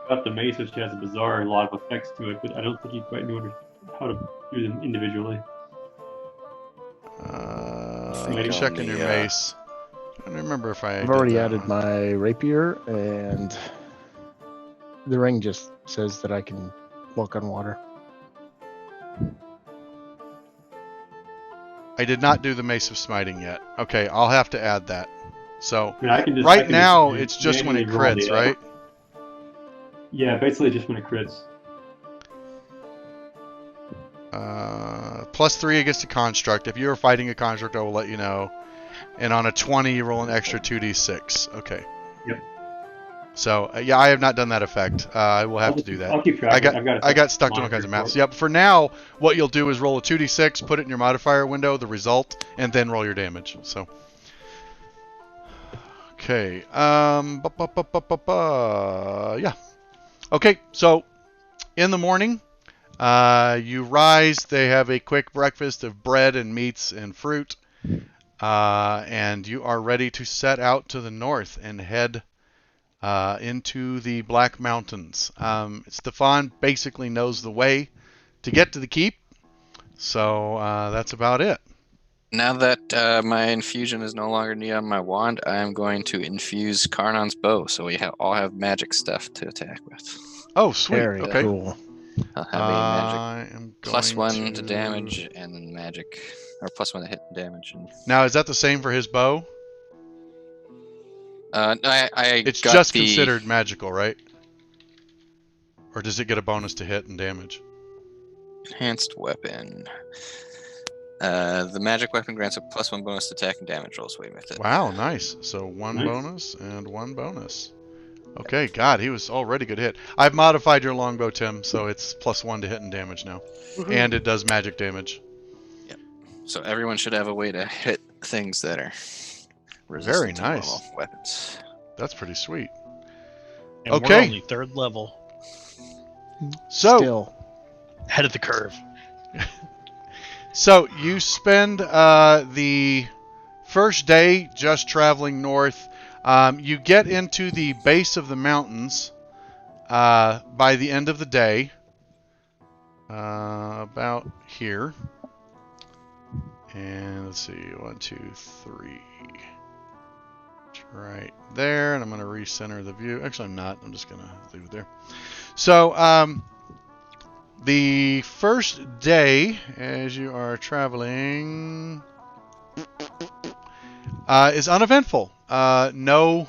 Got the mace, which has a bizarre lot of effects to it, but I don't think you quite knew how to do them individually. Let me on check in the, your mace. I don't remember if I. I've already added my rapier, and the ring just says that I can walk on water. I did not do the Mace of Smiting yet. Okay, I'll have to add that. So I mean, I can just, right now it's just when it manually crits, roll the, right? Yeah, basically just when it crits. +3 against a construct. If you're fighting a construct, I will let you know. And on a 20, you roll an extra 2d6. Okay. Yep. So yeah, I have not done that effect. I will have to do that. I'll keep track. I got stuck to all kinds of maps. Yep. For now, what you'll do is roll a 2d6, put it in your modifier window, the result, and then roll your damage. So. Okay. Yeah. Okay. So, in the morning, you rise. They have a quick breakfast of bread and meats and fruit, and you are ready to set out to the north and head into the Black Mountains. Stefan basically knows the way to get to the keep, so that's about it. Now that my infusion is no longer needed on my wand, I am going to infuse Karnon's bow, so we all have magic stuff to attack with. Oh, sweet. Very Okay. cool. I'll have a magic I am +1 to to damage and then magic, or +1 to hit and damage. And Now, is that the same for his bow? I It's got just the considered magical, right? Or does it get a bonus to hit and damage? enhanced weapon. The magic weapon grants a +1 bonus to attack and damage rolls with it. Wow, nice. So one Nice. bonus and one bonus. Okay, God, he was already good hit. I've modified your longbow, Tim, so it's +1 to hit and damage now. And it does magic damage. So everyone should have a way to hit things that are resistant Very to nice. normal weapons. That's pretty sweet. And Okay. we're only 3rd level. So, Still. Head of the curve. So you spend the first day just traveling north. You get into the base of the mountains by the end of the day, about here. And let's see, 1, 2, 3. It's right there, and I'm going to recenter the view. Actually, I'm not. I'm just going to leave it there. So, the first day, as you are traveling, is uneventful. No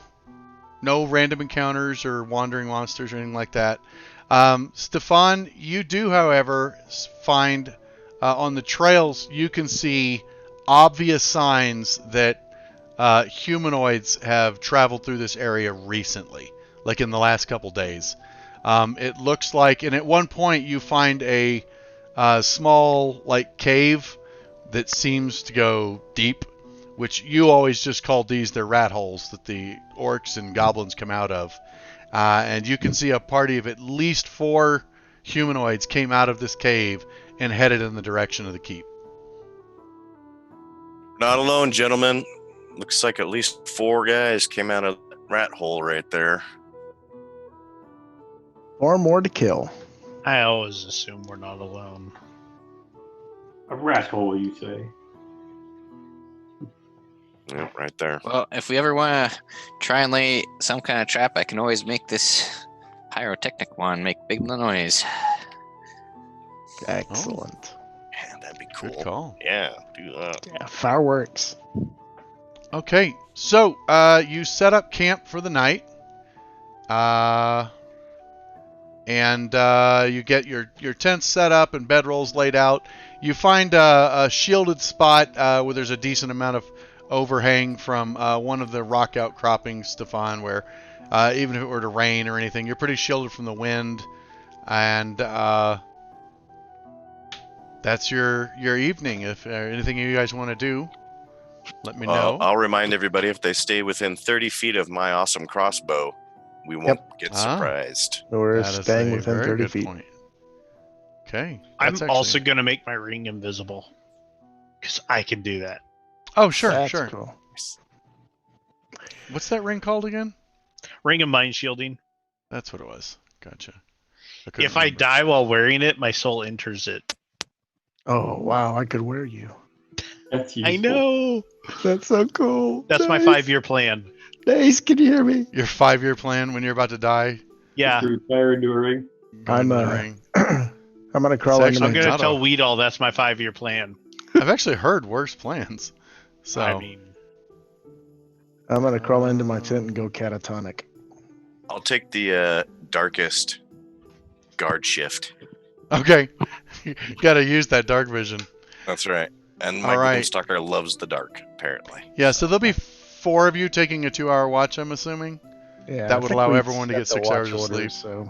random encounters or wandering monsters or anything like that. Stefan, you do, however, find on the trails you can see obvious signs that humanoids have traveled through this area recently, like in the last couple days. It looks like, and at one point you find a small like cave that seems to go deep, which you always just called these their rat holes that the orcs and goblins come out of. And you can see a party of at least 4 humanoids came out of this cave and headed in the direction of the keep. Not alone, gentlemen. Looks like at least 4 guys came out of that rat hole right there. 4 more to kill. I always assume we're not alone. A rat hole, you say? Yeah, right there. Well, if we ever want to try and lay some kind of trap, I can always make this pyrotechnic one make big noise. Excellent. Yeah, that'd be cool. Good call. Yeah, do that. Yeah, fireworks. Okay, so you set up camp for the night, and you get your tents set up and bedrolls laid out. You find a shielded spot where there's a decent amount of overhang from one of the rock outcroppings, Stefan, where even if it were to rain or anything, you're pretty shielded from the wind. And that's your evening. If anything you guys want to do, let me know. I'll remind everybody, if they stay within 30 feet of my awesome crossbow, we won't get surprised. We're That is staying a within very 30 good feet. point. Okay. I'm that's also actually- going to make my ring invisible. Because I can do that. Oh, sure, That's sure. cool. What's that ring called again? Ring of mind shielding. That's what it was. Gotcha. couldn't If I remember. die while wearing it, my soul enters it. Oh, wow. I could wear you. That's useful. I know. That's so cool. That's my 5-year plan. Nice. Can you hear me? Your 5-year plan when you're about to die. Yeah. To retire into a ring. Go I'm, into the ring. I'm going to crawl It's into I'm my actually going not to tell a- Weedall that's my 5-year plan. I've actually heard worse plans. So I mean, I'm going to crawl into my tent and go catatonic. I'll take the darkest guard shift. okay, you gotta use that dark vision. That's right. And my All right. Gloomstalker loves the dark, apparently. Yeah, so there'll be 4 of you taking a 2-hour watch. I'm assuming. Yeah, That I would think allow we've everyone to set get the 6 watch hours of order, sleep. So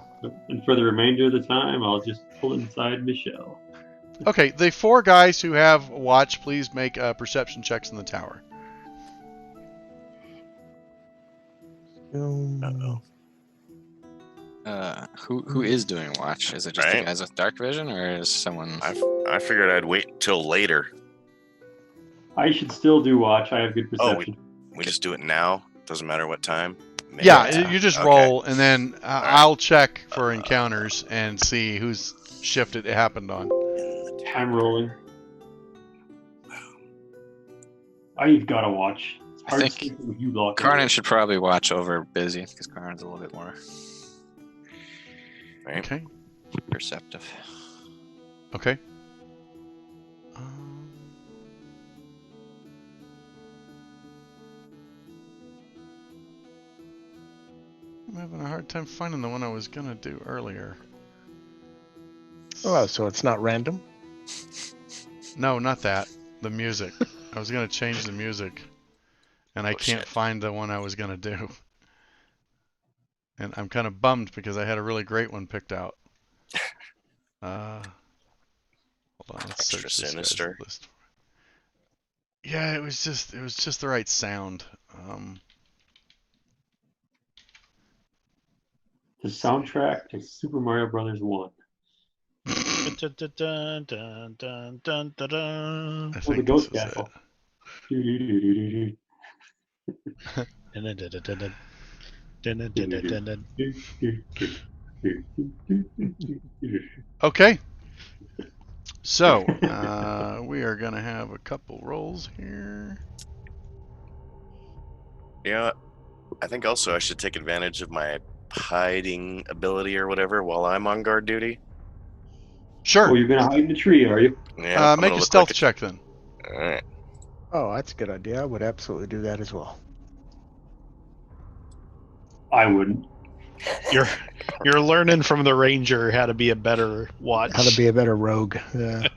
And for the remainder of the time, I'll just pull inside Michelle. Okay, the 4 guys who have watch, please make perception checks in the tower. Um, Who is doing watch? Is it just the Right. guys with dark vision, or is someone? I figured I'd wait until later. I should still do watch. I have good Oh, perception. we just do it now. Doesn't matter what time. Maybe. Yeah, Yeah. you just Okay. roll, and then right. I'll check for encounters and see whose shift it happened on. I'm rolling. I've got to watch. It's I hard think sleeping with you lot. Karnan should probably watch over Busy because Karnan's a little bit more Right. Okay. perceptive. Okay. I'm having a hard time finding the one I was gonna do earlier. Oh, so it's not random? No, not that. The music. I was gonna change the music, and I Oh, can't shit. find the one I was gonna do. And I'm kind of bummed because I had a really great one picked out. Hold on, let's Extra search this guy's sinister. list. Yeah, it was just the right sound. The soundtrack to Super Mario Brothers 1. Dun, dun, dun, dun, dun, dun, dun, dun. I Oh, the think Ghost this was it. Castle. Do-do-do-do-do-do. Dun, dun, dun, dun, dun. Dun, dun, dun, dun, dun, dun. Do-do-do-do-do-do-do-do-do. Okay. So, we are going to have a couple rolls here. Yeah. I think also I should take advantage of my hiding ability or whatever while I'm on guard duty. Sure. Oh, you're gonna hide in the tree, are you? Yeah. I'm Make gonna a look stealth like check then. All right. Oh, that's a good idea. I would absolutely do that as well. I wouldn't. You're learning from the ranger how to be a better watch. How to be a better rogue. Yeah.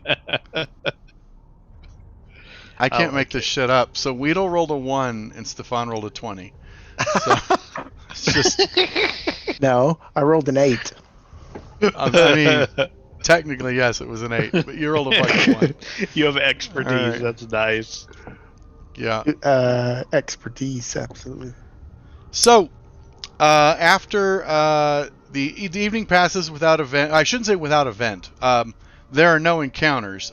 I can't make like this shit up. So Weedle rolled a 1 and Stefan rolled a 20. So it's just, No, I rolled an 8. I mean, technically, yes, it was an 8, but you rolled a fucking 1. You have expertise. All right. That's nice. Yeah. Expertise, absolutely. So, after the evening passes without event, I shouldn't say without event. There are no encounters.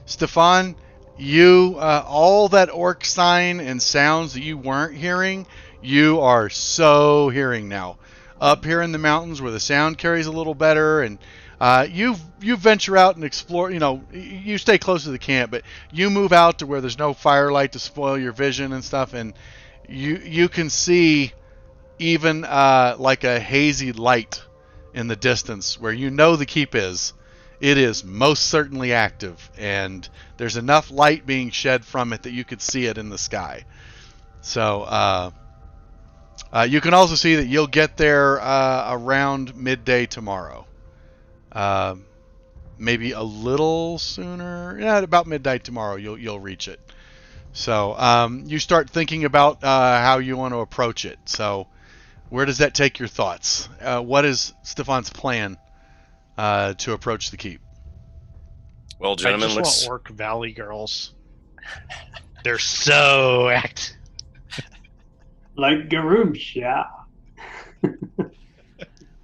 Stefan, you all that orc sign and sounds that you weren't hearing, you are so hearing now. Up here in the mountains where the sound carries a little better, and you venture out and explore. You know, you stay close to the camp, but you move out to where there's no firelight to spoil your vision and stuff, and you can see even like a hazy light in the distance where you know the keep is. It is most certainly active, and there's enough light being shed from it that you could see it in the sky. So you can also see that you'll get there around midday tomorrow. Maybe a little sooner. Yeah, about midnight tomorrow you'll reach it. So you start thinking about how you want to approach it. So where does that take your thoughts? What is Stefan's plan to approach the keep? Well, I gentlemen, just want Orc Valley girls. They're so active. Like Garumsha.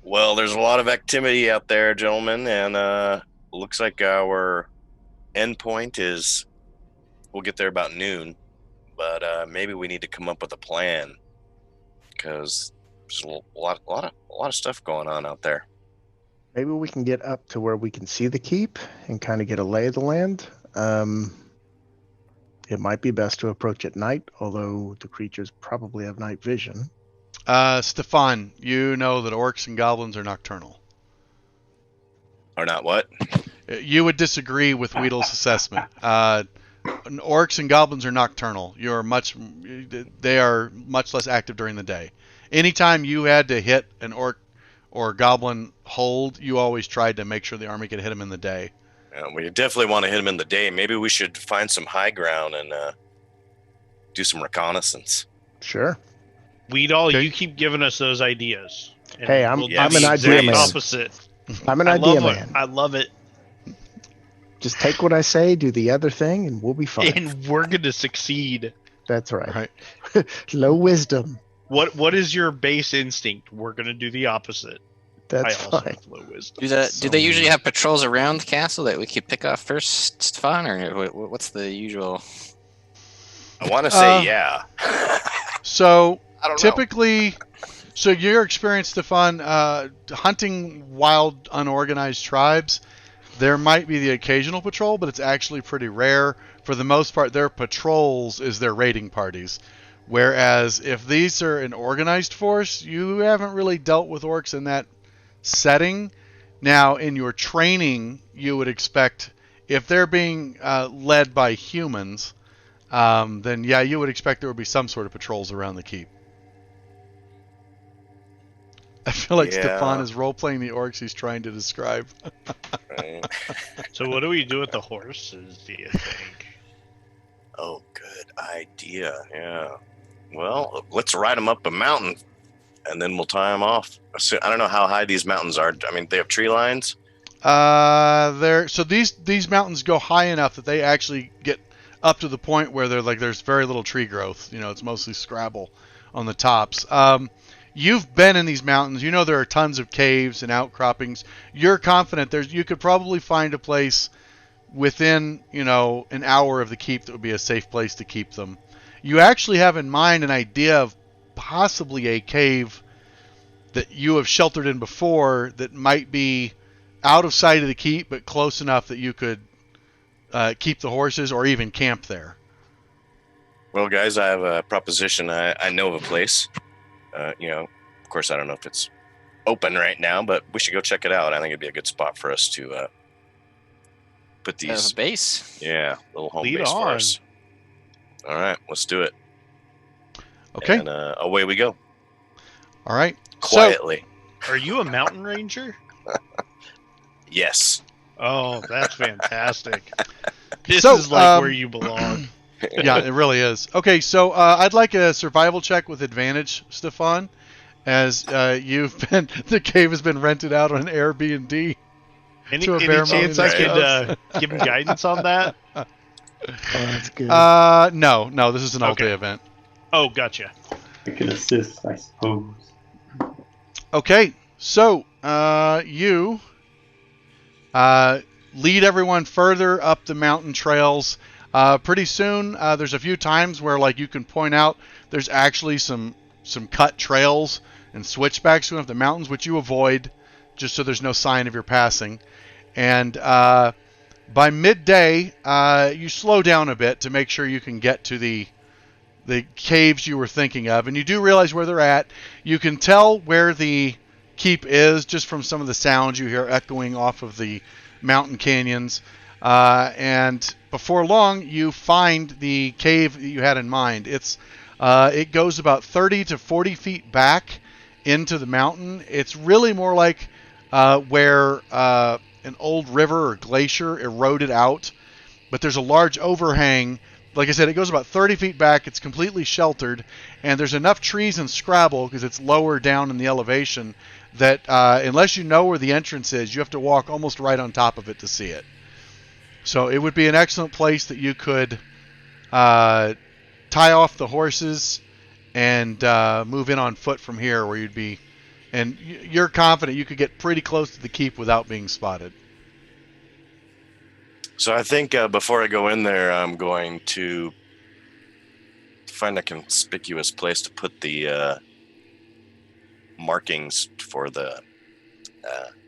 Well, there's a lot of activity out there, gentlemen, and looks like our endpoint is we'll get there about noon. But maybe we need to come up with a plan because there's a lot of stuff going on out there. Maybe we can get up to where we can see the keep and kind of get a lay of the land. It might be best to approach at night, although the creatures probably have night vision. Stefan, you know that orcs and goblins are nocturnal. Or not what? You would disagree with Weedle's assessment. Orcs and goblins are nocturnal. They are much less active during the day. Anytime you had to hit an orc or goblin hold, you always tried to make sure the army could hit them in the day. Yeah, we definitely want to hit them in the day. Maybe we should find some high ground and do some reconnaissance. Sure. Weedall, Okay. you keep giving us those ideas. And Hey, I'm we'll do an the idea exact man. Opposite. I'm an I idea love man. it. I love it. Just take what I say, do the other thing, and we'll be fine. And we're going to succeed. That's right. Right. Low wisdom. What is your base instinct? We're gonna do the opposite. That's I also fine. have low wisdom. Do they usually have patrols around the castle that we could pick off first, Stefan, or what's the usual? I want to say Uh, yeah. So I don't know. typically, so your experience, Stefan, hunting wild, unorganized tribes, there might be the occasional patrol, but it's actually pretty rare. For the most part, their patrols is their raiding parties. Whereas if these are an organized force, you haven't really dealt with orcs in that setting. Now, in your training, you would expect, if they're being led by humans, then yeah, you would expect there would be some sort of patrols around the keep. I feel like Stefan is role-playing the orcs he's trying to describe. Right. So what do we do with the horses, do you think? Oh, good idea. Yeah. Well, let's ride them up a mountain, and then we'll tie them off. So, I don't know how high these mountains are. I mean, they have tree lines. So these mountains go high enough that they actually get up to the point where they're like there's very little tree growth. You know, it's mostly scrabble on the tops. You've been in these mountains. You know there are tons of caves and outcroppings. You're confident you could probably find a place within, an hour of the keep that would be a safe place to keep them. You actually have in mind an idea of possibly a cave that you have sheltered in before that might be out of sight of the keep, but close enough that you could keep the horses or even camp there. Well, guys, I have a proposition. I know of a place. Of course, I don't know if it's open right now, but we should go check it out. I think it'd be a good spot for us to put these base. Yeah, little home Lead base for on. us. All right, let's do it. Okay. And away we go. All right. Quietly. Are you a mountain ranger? Yes. Oh, that's fantastic. This So, is like where you belong. Yeah, it really is. Okay, so I'd like a survival check with advantage, Stefan, as the cave has been rented out on Airbnb. Any To a bare chance I mountain could give him guidance on that? Oh, that's good. No, this is an all-day Okay. event. Oh, gotcha. I can assist, I suppose. Okay, so you lead everyone further up the mountain trails. Pretty soon, there's a few times where you can point out there's actually some cut trails and switchbacks going up the mountains, which you avoid just so there's no sign of your passing. And by midday, you slow down a bit to make sure you can get to the caves you were thinking of, and you do realize where they're at. You can tell where the keep is just from some of the sounds you hear echoing off of the mountain canyons. And before long, you find the cave that you had in mind. It goes about 30 to 40 feet back into the mountain. It's really more like where an old river or glacier eroded out, but there's a large overhang. Like I said, it goes about 30 feet back. It's completely sheltered, and there's enough trees and scrabble because it's lower down in the elevation that unless you know where the entrance is, you have to walk almost right on top of it to see it. So it would be an excellent place that you could tie off the horses and move in on foot from here, where you'd be, and you're confident you could get pretty close to the keep without being spotted. So I think before I go in there, I'm going to find a conspicuous place to put the markings for the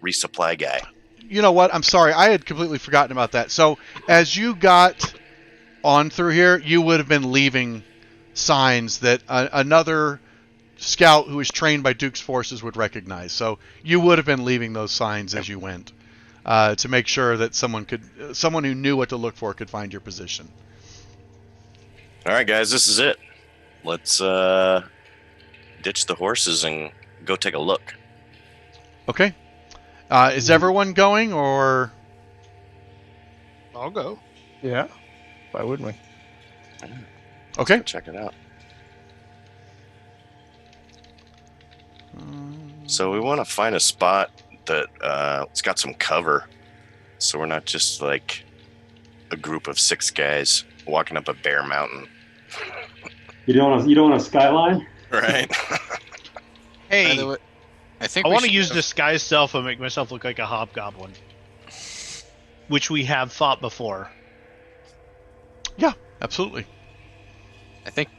resupply guy. You know what? I'm sorry. I had completely forgotten about that. So as you got on through here, you would have been leaving signs that another scout who was trained by Duke's forces would recognize. So you would have been leaving those signs as you went to make sure that someone who knew what to look for could find your position. All right, guys, this is it. Let's ditch the horses and go take a look. Okay. Is everyone going, or? I'll go. Yeah. Why wouldn't we? Okay. Go check it out. So we want to find a spot that it's got some cover, so we're not just like a group of 6 guys walking up a bare mountain. You don't want a skyline? Right. By Hey, the way, I think I we want to should use have- disguise self and make myself look like a hobgoblin, which we have fought before. Yeah, absolutely. I think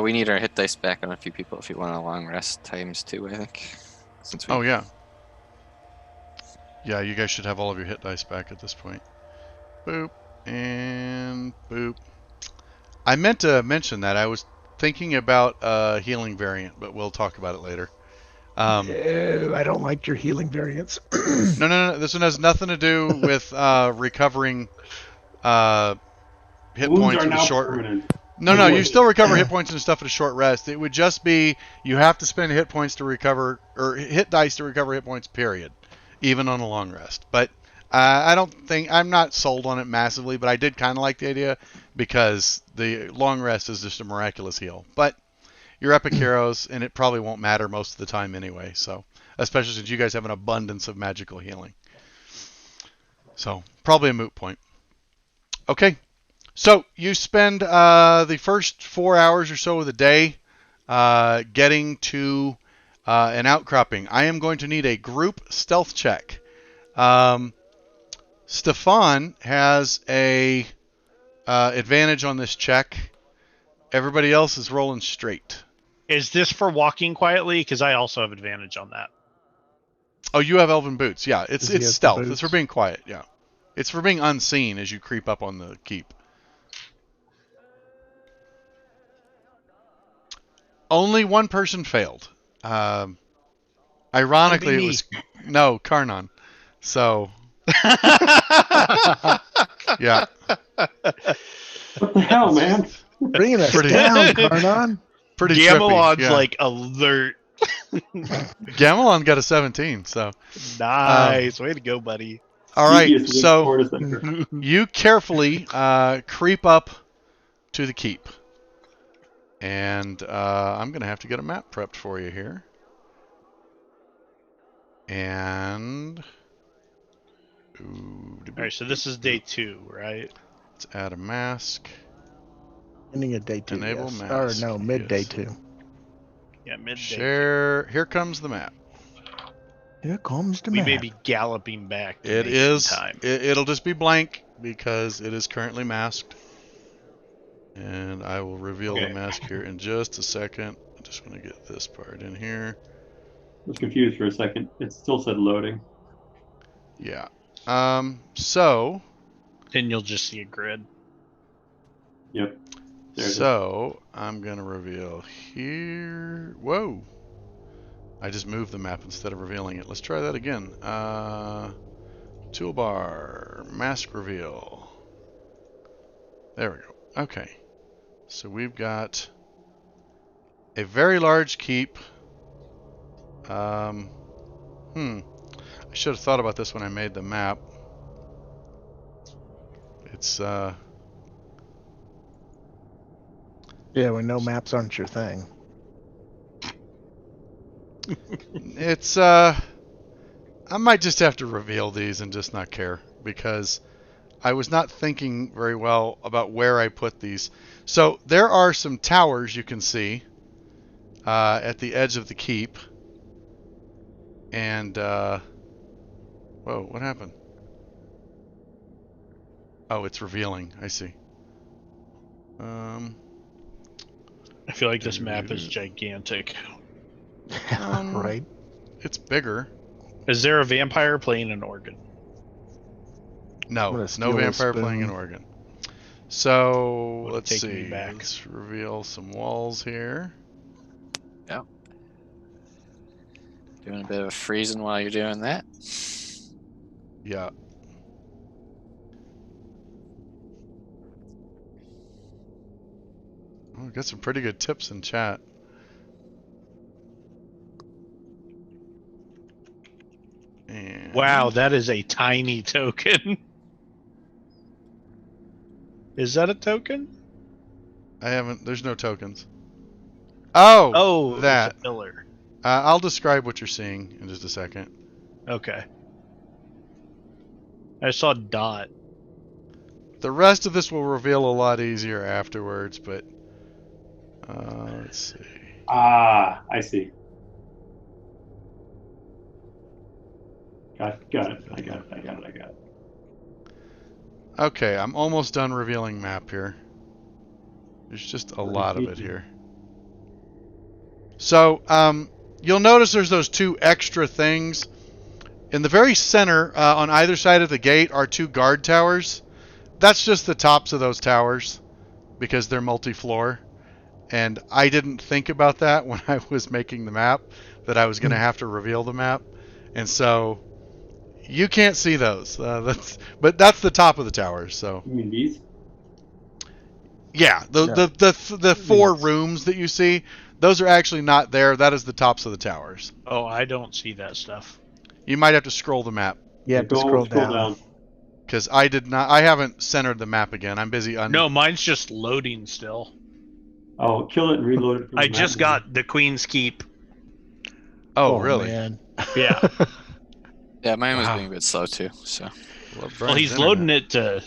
we need our hit dice back on a few people if you want a long rest times 2, I think. Since we Oh, yeah. Yeah, you guys should have all of your hit dice back at this point. Boop. And boop. I meant to mention that. I was thinking about a healing variant, but we'll talk about it later. Ew, I don't like your healing variants. No. This one has nothing to do with recovering hit Wounds points are with a now short. permanent. No. You still recover hit points and stuff at a short rest. It would just be you have to spend hit points to recover, or hit dice to recover hit points. Period, even on a long rest. But I'm not sold on it massively, but I did kind of like the idea because the long rest is just a miraculous heal. But you're epic heroes, and it probably won't matter most of the time anyway. So, especially since you guys have an abundance of magical healing. So, probably a moot point. Okay. So, you spend the first 4 hours or so of the day getting to an outcropping. I am going to need a group stealth check. Stefan has a advantage on this check. Everybody else is rolling straight. Is this for walking quietly? Because I also have advantage on that. Oh, you have elven boots. Yeah, Does he have the stealth. It's boots? for being quiet. Yeah, it's for being unseen as you creep up on the keep. Only one person failed. Ironically, That'd be it was Karnan. So yeah, What the hell, man? Bringing us Pretty- down, Karnan. pretty Gamelon's trippy. Yeah. like alert. Gamelon got a 17. So Nice. Way to go, buddy. all right. Sneakiest wing So forward center. you carefully creep up to the keep. And I'm going to have to get a map prepped for you here. And... Alright, so this is day 2, right? Let's add a mask. Ending of day 2. Enable Yes. mask, Or no, midday yes. 2. Yeah, midday. Share. Here comes the map. Here comes the We map. may be galloping back. To It make it is. time. It'll just be blank because it is currently masked. And I will reveal the Okay. mask here in just a second. I just want to get this part in here. I was confused for a second. It still said loading. Yeah. So. Then you'll just see a grid. Yep. There it is. So I'm gonna reveal here. Whoa! I just moved the map instead of revealing it. Let's try that again. Toolbar, mask reveal. There we go. Okay. So we've got a very large keep. I should have thought about this when I made the map. It's Yeah, we know maps aren't your thing. It's I might just have to reveal these and just not care because I was not thinking very well about where I put these. So there are some towers you can see at the edge of the keep. And whoa, what happened? Oh, it's revealing. I see. I feel like this map is gigantic. Right? It's bigger. Is there a vampire playing an organ? I'm No, gonna no steal a vampire playing an spoon. organ. So Would let's take see. me back. Let's reveal some walls here. doing a bit of freezing while you're doing that. Yeah. Oh, got some pretty good tips in chat. And Wow, that is a tiny token. Is that a token? I haven't. There's no tokens. Oh, Oh, that. It's a pillar. I'll describe what you're seeing in just a second. Okay. I saw dot. The rest of this will reveal a lot easier afterwards, but let's see. Ah, I see. Got it. I got it. Okay, I'm almost done revealing map here. There's just a lot of it here. So, you'll notice there's those two extra things. In the very center, on either side of the gate, are two guard towers. That's just the tops of those towers, because they're multi-floor. And I didn't think about that when I was making the map, that I was going to have to reveal the map. And so, you can't see those. But that's the top of the towers. So You mean these? yeah, the four rooms that you see, those are actually not there. That is the tops of the towers. Oh, I don't see that stuff. You might have to scroll the map, Yeah, to scroll down. because I did not. I haven't centered the map again. I'm busy. No, mine's just loading still. Oh, kill it and reload it. From I the just map. got the Queen's Keep. Oh, really? Man. Yeah. Yeah, mine was Wow. being a bit slow too. So Well, he's loading it to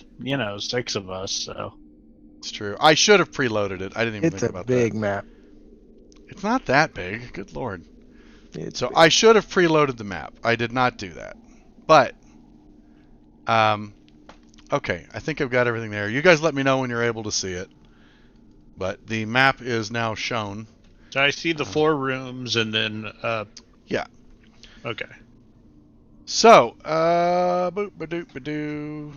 6 of us. So It's true. I should have preloaded it. I didn't even It's think a about big that. map. It's not that big. Good lord. It's So big. I should have preloaded the map. I did not do that. But, okay. I think I've got everything there. You guys let me know when you're able to see it. But the map is now shown. So I see the 4 rooms and then Yeah. Okay. So, boop ba doop ba doo.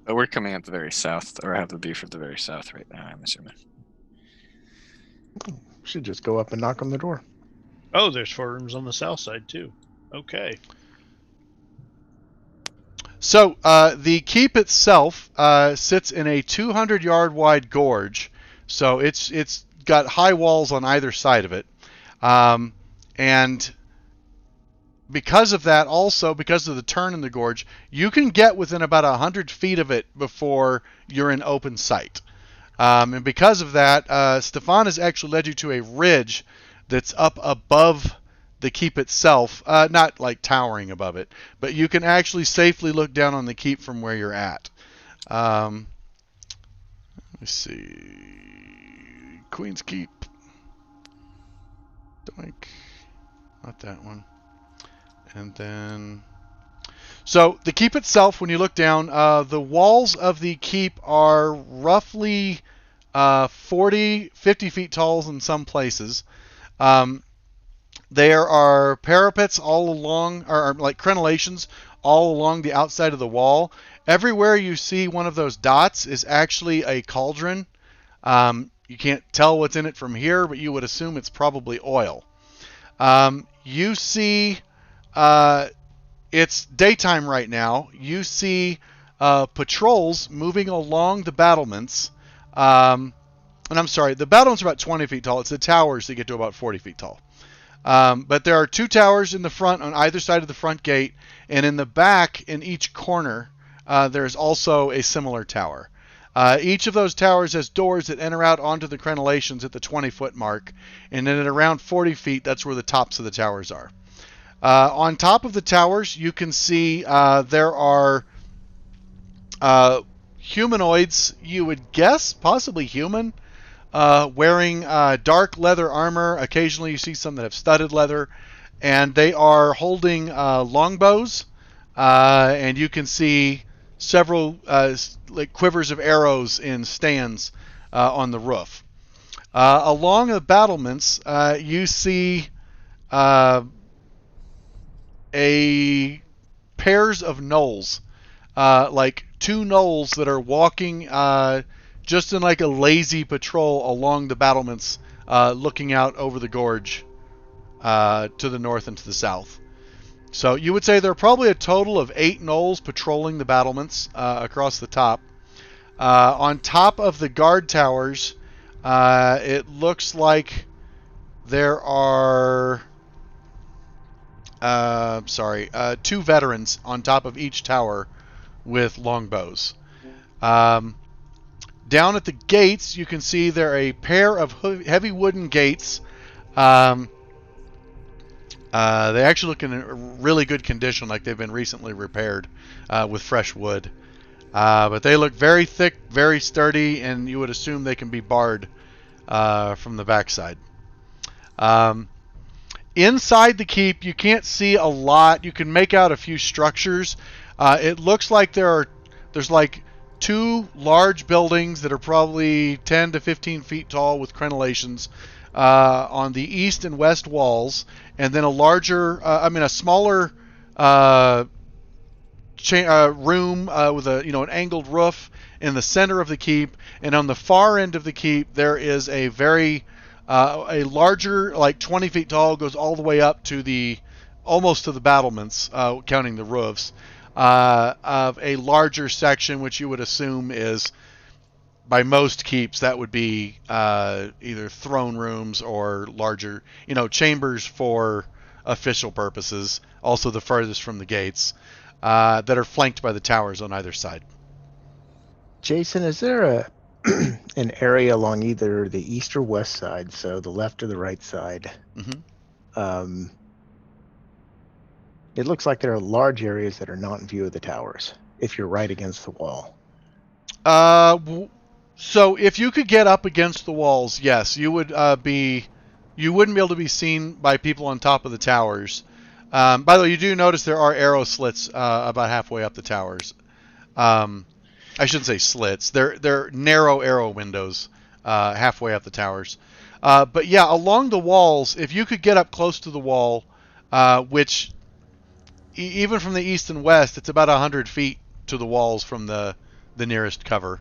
but we're coming at the very south, or have the view from the very south right now, I'm assuming. Should just go up and knock on the door. Oh, there's 4 rooms on the south side too. Okay. So, the keep itself sits in a 200-yard wide gorge. So it's got high walls on either side of it. And because of that, also because of the turn in the gorge, you can get within about 100 feet of it before you're in open sight. And because of that, Stefan has actually led you to a ridge that's up above the keep itself, not like towering above it, but you can actually safely look down on the keep from where you're at. Let me see. Queen's Keep. Doink. Not that one. And then... So, the keep itself, when you look down, the walls of the keep are roughly 50 feet tall in some places. There are parapets all along, or like crenellations all along the outside of the wall. Everywhere you see one of those dots is actually a cauldron. You can't tell what's in it from here, but you would assume it's probably oil. You see, it's daytime right now. You see patrols moving along the battlements. And I'm sorry, the battlements are about 20 feet tall. It's the towers that get to about 40 feet tall. But there are 2 towers in the front on either side of the front gate, and in the back, in each corner, there's also a similar tower. Each of those towers has doors that enter out onto the crenellations at the 20-foot mark, and then at around 40 feet, that's where the tops of the towers are. On top of the towers, you can see there are humanoids, you would guess, possibly human, wearing dark leather armor. Occasionally you see some that have studded leather, and they are holding longbows, and you can see several like quivers of arrows in stands on the roof. Along the battlements, you see a pairs of gnolls, like 2 gnolls that are walking just in like a lazy patrol along the battlements, looking out over the gorge to the north and to the south. So you would say there are probably a total of 8 gnolls patrolling the battlements across the top. On top of the guard towers, it looks like there are 2 veterans on top of each tower with longbows. Down at the gates, you can see there are a pair of heavy wooden gates. They actually look in really good condition, like they've been recently repaired with fresh wood. But they look very thick, very sturdy, and you would assume they can be barred from the backside. Inside the keep, you can't see a lot. You can make out a few structures. It looks like there's like 2 large buildings that are probably 10 to 15 feet tall with crenellations on the east and west walls, and then a smaller room with an angled roof in the center of the keep, and on the far end of the keep there is a larger, like 20 feet tall, goes all the way up to almost to the battlements, counting the roofs, of a larger section, which you would assume is, by most keeps, that would be either throne rooms or larger, chambers for official purposes, also the furthest from the gates, that are flanked by the towers on either side. Jason, is there an area along either the east or west side, so the left or the right side? Mm-hmm. It looks like there are large areas that are not in view of the towers, if you're right against the wall. So if you could get up against the walls, yes, you would you wouldn't be able to be seen by people on top of the towers. By the way, you do notice there are arrow slits about halfway up the towers. I shouldn't say slits. They're narrow arrow windows halfway up the towers. But yeah, along the walls, if you could get up close to the wall, which even from the east and west, it's about 100 feet to the walls from the nearest cover.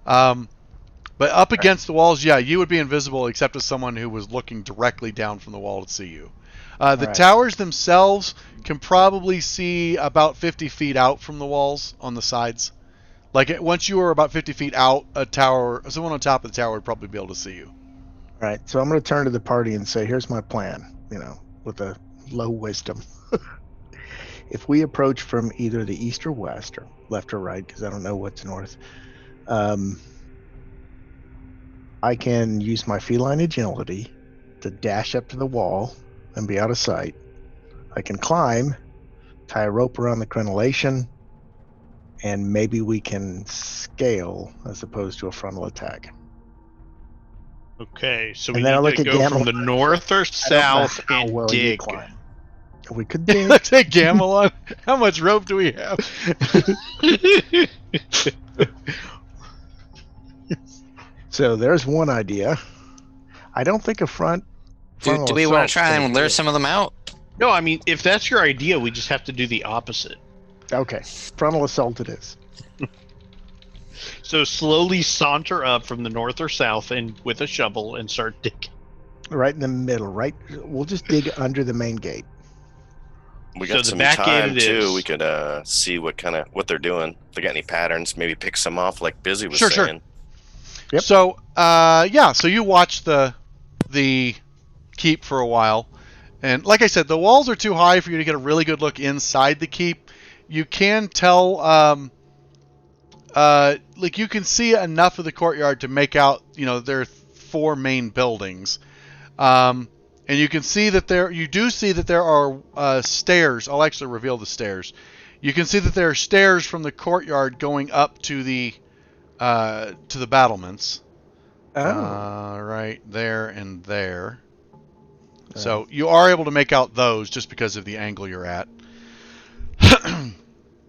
But up against the walls, yeah, you would be invisible except as someone who was looking directly down from the wall to see you. The towers themselves can probably see about 50 feet out from the walls on the sides. Like, once you were about 50 feet out, someone on top of the tower would probably be able to see you. All right, so I'm going to turn to the party and say, here's my plan, with a low wisdom. If we approach from either the east or west, or left or right, because I don't know what's north, I can use my feline agility to dash up to the wall and be out of sight. I can climb, tie a rope around the crenellation, and maybe we can scale as opposed to a frontal attack. Okay, so And we then I need look to at go Gamma. from the north or south how and well you dig. climb. We could dig. Let's take Gamelon. How much rope do we have? So there's one idea. I don't think a frontal Do we want assault's to try gonna and do lure it. some of them out? No, I mean, if that's your idea, we just have to do the opposite. Okay, frontal assault it is. So slowly saunter up from the north or south and with a shovel and start digging. Right in the middle, right? We'll just dig under the main gate. We So got the some back gate time it too. is. We could see what they're doing. If they got any patterns, maybe pick some off, like Busy was Sure. saying. Yep. So, so you watch the keep for a while, and like I said, the walls are too high for you to get a really good look inside the keep. You can tell, like you can see enough of the courtyard to make out, there are 4 main buildings, and you can see that there are stairs. I'll actually reveal the stairs. You can see that there are stairs from the courtyard going up to the battlements. Right there and there. So you are able to make out those just because of the angle you're at.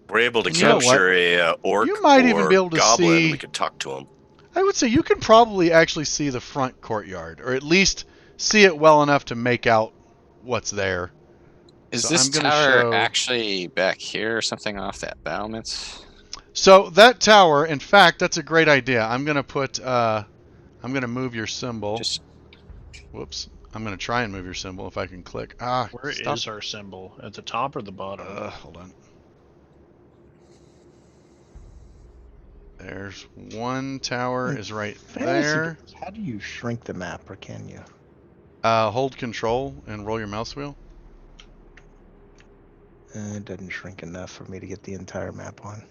We're able to You know capture a orc You might or even be able to goblin. see- We could talk to him. I would say you can probably actually see the front courtyard, or at least see it well enough to make out what's there. Is So this I'm gonna tower show- actually back here or something off that battlements? So that tower, in fact, that's a great idea. I'm gonna move your symbol. Just Whoops. I'm gonna try and move your symbol if I can click. Where is stop. our symbol? At the top or the bottom? Hold on. There's one tower is right there. How do you shrink the map, or can you? Hold control and roll your mouse wheel. It doesn't shrink enough for me to get the entire map on.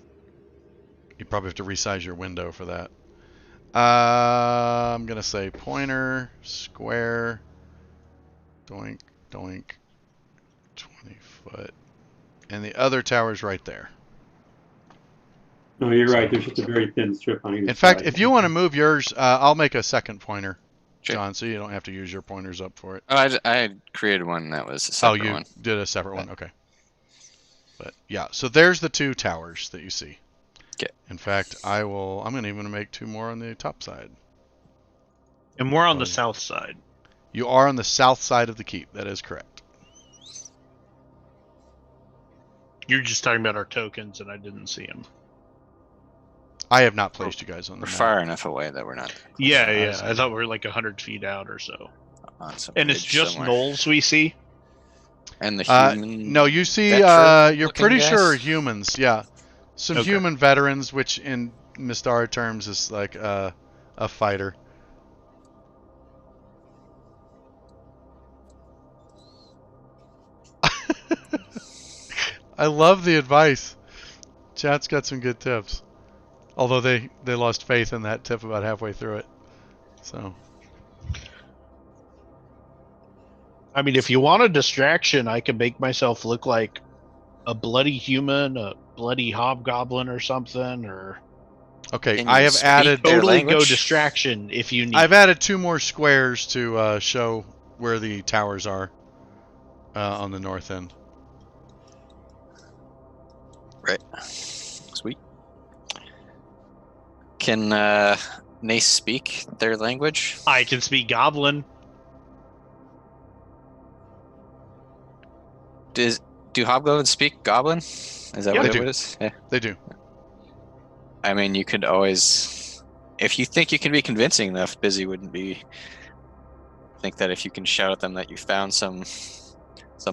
You probably have to resize your window for that. I'm gonna say pointer, square, doink, doink, 20 foot. And the other tower's right there. No, you're right. There's just a very thin strip on either In fact, side. if you want to move yours, I'll make a second pointer. Sure. John, so you don't have to use your pointers up for it. Oh, I had created one that was a separate you one. did a separate one? Okay. But yeah, so there's the 2 towers that you see. Okay. In fact, I'm going to even make 2 more on the top side. And we're on Oh, the yeah. south side. You are on the south side of the keep. That is correct. You're just talking about our tokens, and I didn't see them. I have not placed you guys on the We're map. far enough away that we're not Yeah. I thought we were like 100 feet out or so. on some And it's ridge just somewhere. gnolls we see. And the human. No, you see, veteran you're looking pretty guys? sure humans, yeah. Some Okay. human veterans, which in Mystara terms is like a fighter. I love the advice. Chat's got some good tips. Although they lost faith in that tip about halfway through it. So. I mean, if you want a distraction, I can make myself look like a bloody human, a bloody hobgoblin or something, or Okay, Can I you have speak added... their totally go language? distraction if you need. I've added 2 more squares to show where the towers are on the north end. Right. Sweet. Can Nace speak their language? I can speak goblin. Do hobgoblins speak goblin? Is that Yeah, what they it do. is? Yeah. They do. I mean, you could always, if you think you can be convincing enough, Busy wouldn't be. Think that if you can shout at them that you found some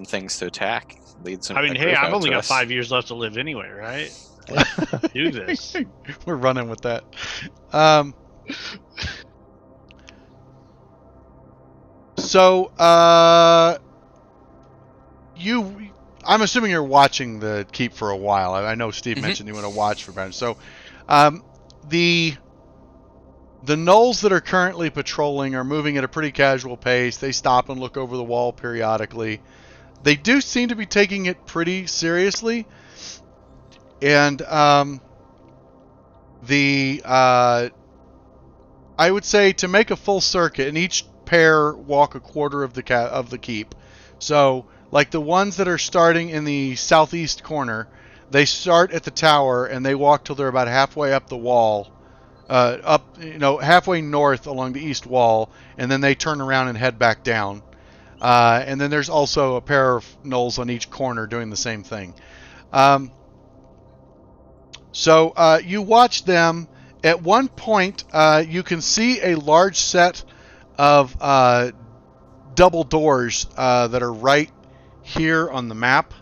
things to attack, leads them. I mean, hey, I've only got 5 years left to live anyway, right? Let's do this. We're running with that. So, I'm assuming you're watching the keep for a while. I know Steve Mhm. mentioned you want to watch for better. So, the gnolls that are currently patrolling are moving at a pretty casual pace. They stop and look over the wall periodically. They do seem to be taking it pretty seriously. And I would say to make a full circuit, and each pair walk a quarter of the keep. So, like the ones that are starting in the southeast corner, they start at the tower and they walk till they're about halfway up the wall, halfway north along the east wall, and then they turn around and head back down. And then there's also a pair of gnolls on each corner doing the same thing. So you watch them. At one point, you can see a large set of double doors that are right here on the map.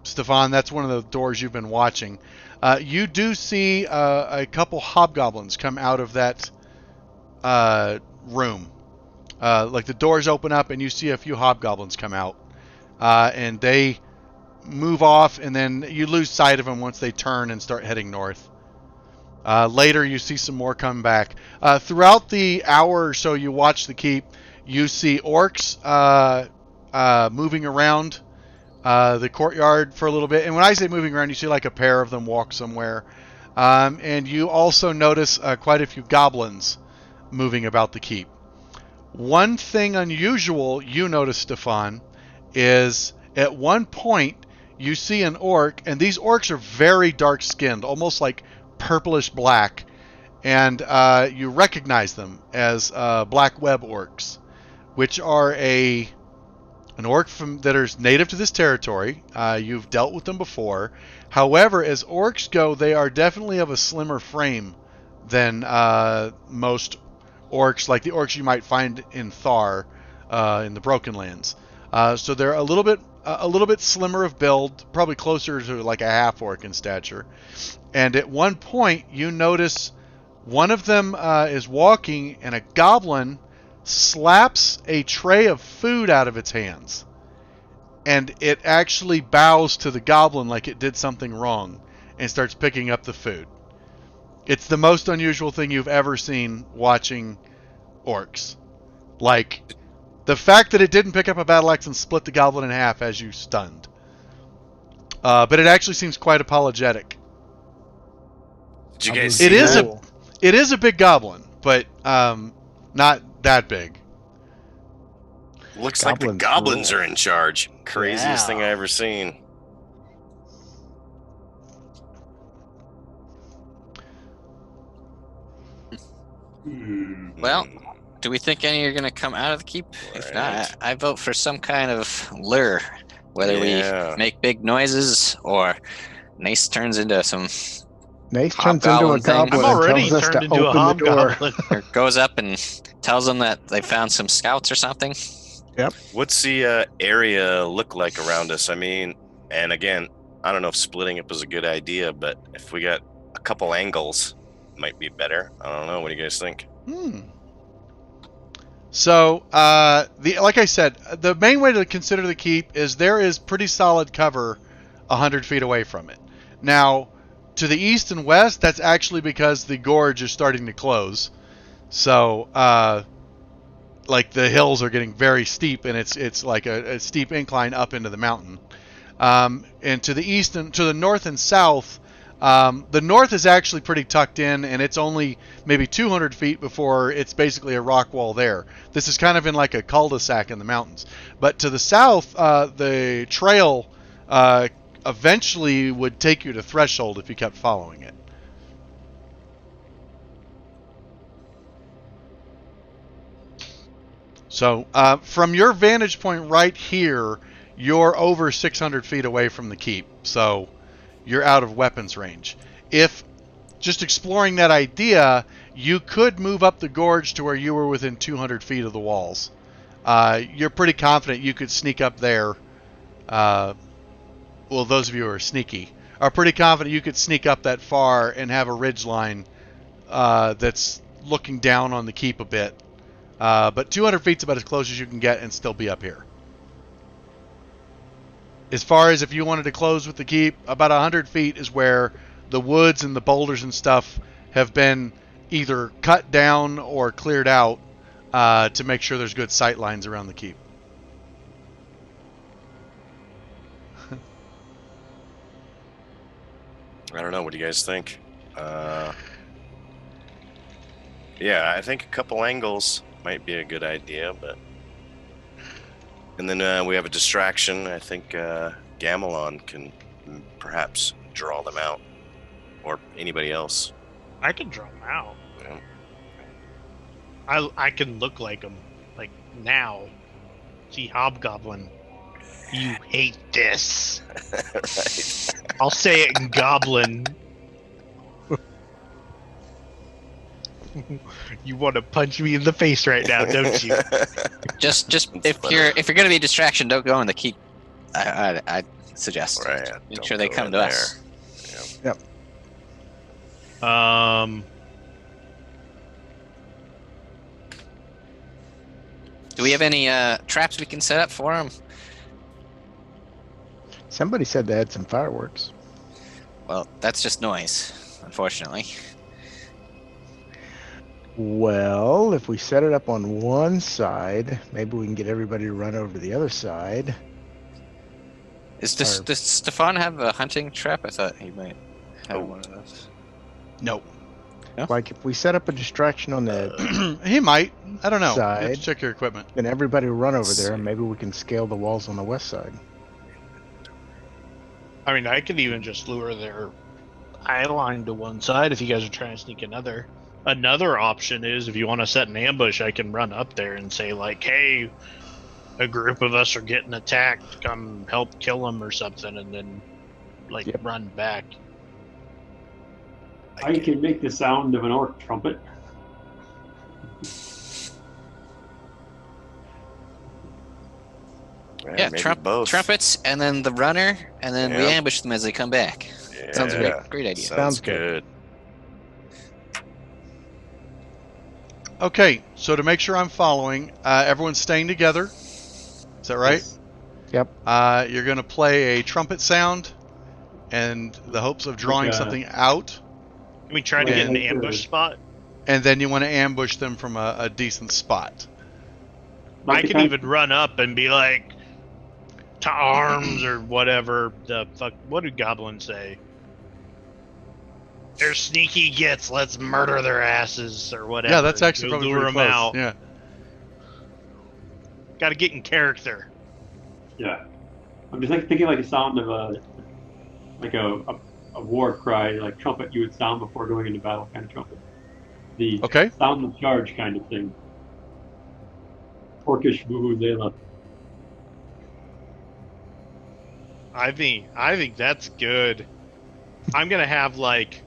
Stefan, that's one of the doors you've been watching. You do see a couple hobgoblins come out of that room. Like the doors open up and you see a few hobgoblins come out. And they move off, and then you lose sight of them once they turn and start heading north. Later, you see some more come back. Throughout the hour or so you watch the keep, you see orcs moving around the courtyard for a little bit. And when I say moving around, you see like a pair of them walk somewhere. And you also notice quite a few goblins moving about the keep. One thing unusual you notice, Stefan, is at one point you see an orc, and these orcs are very dark-skinned, almost like purplish black, and you recognize them as black web orcs, which are an orc that is native to this territory. You've dealt with them before. However, as orcs go, they are definitely of a slimmer frame than most orcs, like the orcs you might find in Thar in the Broken Lands. So they're a little bit slimmer of build, probably closer to like a half orc in stature. And at one point, you notice one of them is walking, and a goblin slaps a tray of food out of its hands. And it actually bows to the goblin like it did something wrong and starts picking up the food. It's the most unusual thing you've ever seen watching orcs. Like, the fact that it didn't pick up a battle axe and split the goblin in half has you stunned. But it actually seems quite apologetic. Did you guys It see is that? it is a big goblin, but Not that big. Looks like the Goblins goblins rule. are in charge. Craziest thing Yeah. I ever seen. Well, Hmm. do we think any are going to come out of the keep? If not, Right. I vote for some kind of lure. Whether Yeah. we make big noises or Nace turns into some Nace turns into a Hobgoblin thing. goblin I'm and already tells us turned to into a open the door. hobgoblin. or goes up and tells them that they found some scouts or something. What's the area look like around us? I mean, and again, I don't know if splitting up is a good idea, but if we got a couple angles, might be better. I don't know. What do you guys think? So, like I said, the main way to consider the keep is there is pretty solid cover 100 feet away from it. Now, to the east and west, that's actually because the gorge is starting to close. So, like the hills are getting very steep, and it's like a steep incline up into the mountain. And to the east and to the north and south, the north is actually pretty tucked in, and it's only maybe 200 feet before it's basically a rock wall there. This is kind of in like a cul-de-sac in the mountains. But to the south, the trail eventually would take you to Threshold if you kept following it. So from your vantage point right here, you're over 600 feet away from the keep. So you're out of weapons range. If just exploring that idea, you could move up the gorge to where you were within 200 feet of the walls. You're pretty confident you could sneak up there. Well, those of you who are sneaky are pretty confident you could sneak up that far and have a ridge line that's looking down on the keep a bit. But 200 feet's about as close as you can get and still be up here. As far as if you wanted to close with the keep, about 100 feet is where the woods and the boulders and stuff have been either cut down or cleared out to make sure there's good sight lines around the keep. I don't know. What do you guys think? Yeah, I think a couple angles might be a good idea, but and then we have a distraction. I think Gamelon can perhaps draw them out, or anybody else. I can draw them out. Yeah. I can look like them, like now. See, Hobgoblin, you hate this. Right. I'll say it in Goblin. You want to punch me in the face right now, don't you? Just That's if funny. you're going to be a distraction, don't go in the keep. I suggest. Right. Make Don't sure they go come in to there. us. Do we have any traps we can set up for them? Somebody said they had some fireworks. Well, that's just noise, unfortunately. Well, if we set it up on one side, maybe we can get everybody to run over to the other side. Does Stefan have a hunting trap? I thought he might have one of those. No. Like if we set up a distraction on the, He might. I don't know. You have to Side. check your equipment. then everybody will run over Let's there, and see. maybe we can scale the walls on the west side. I mean, I could even just lure their eye line to one side if you guys are trying to sneak another. Another option is if you want to set an ambush, I can run up there and say, like, hey, a group of us are getting attacked. Come help kill them or something, and then, like, Yep. run back. I can make the sound of an orc trumpet. Yeah, maybe both. trumpets, and then the runner, and then we Yeah. ambush them as they come back. Yeah. Sounds great. Great idea. Sounds Sounds good. good. Okay, so to make sure I'm following, everyone's staying together. Is that right? Yep. You're going to play a trumpet sound and the hopes of drawing Okay. something out, Can we try to get an Yeah. ambush spot? and then you want to ambush them from a decent spot. I the can kind- even run up and be like, to arms or whatever the fuck. What do goblins say? They're sneaky gits. Let's murder their asses or whatever. Yeah, that's actually We'll probably lure pretty them close. out. Yeah. Got to get in character. Yeah. I'm just thinking like a sound of a war cry, like trumpet you would sound before going into battle kind of trumpet. The Okay. sound of charge kind of thing. Orcish vuvuzela. I think that's good. I'm gonna have like.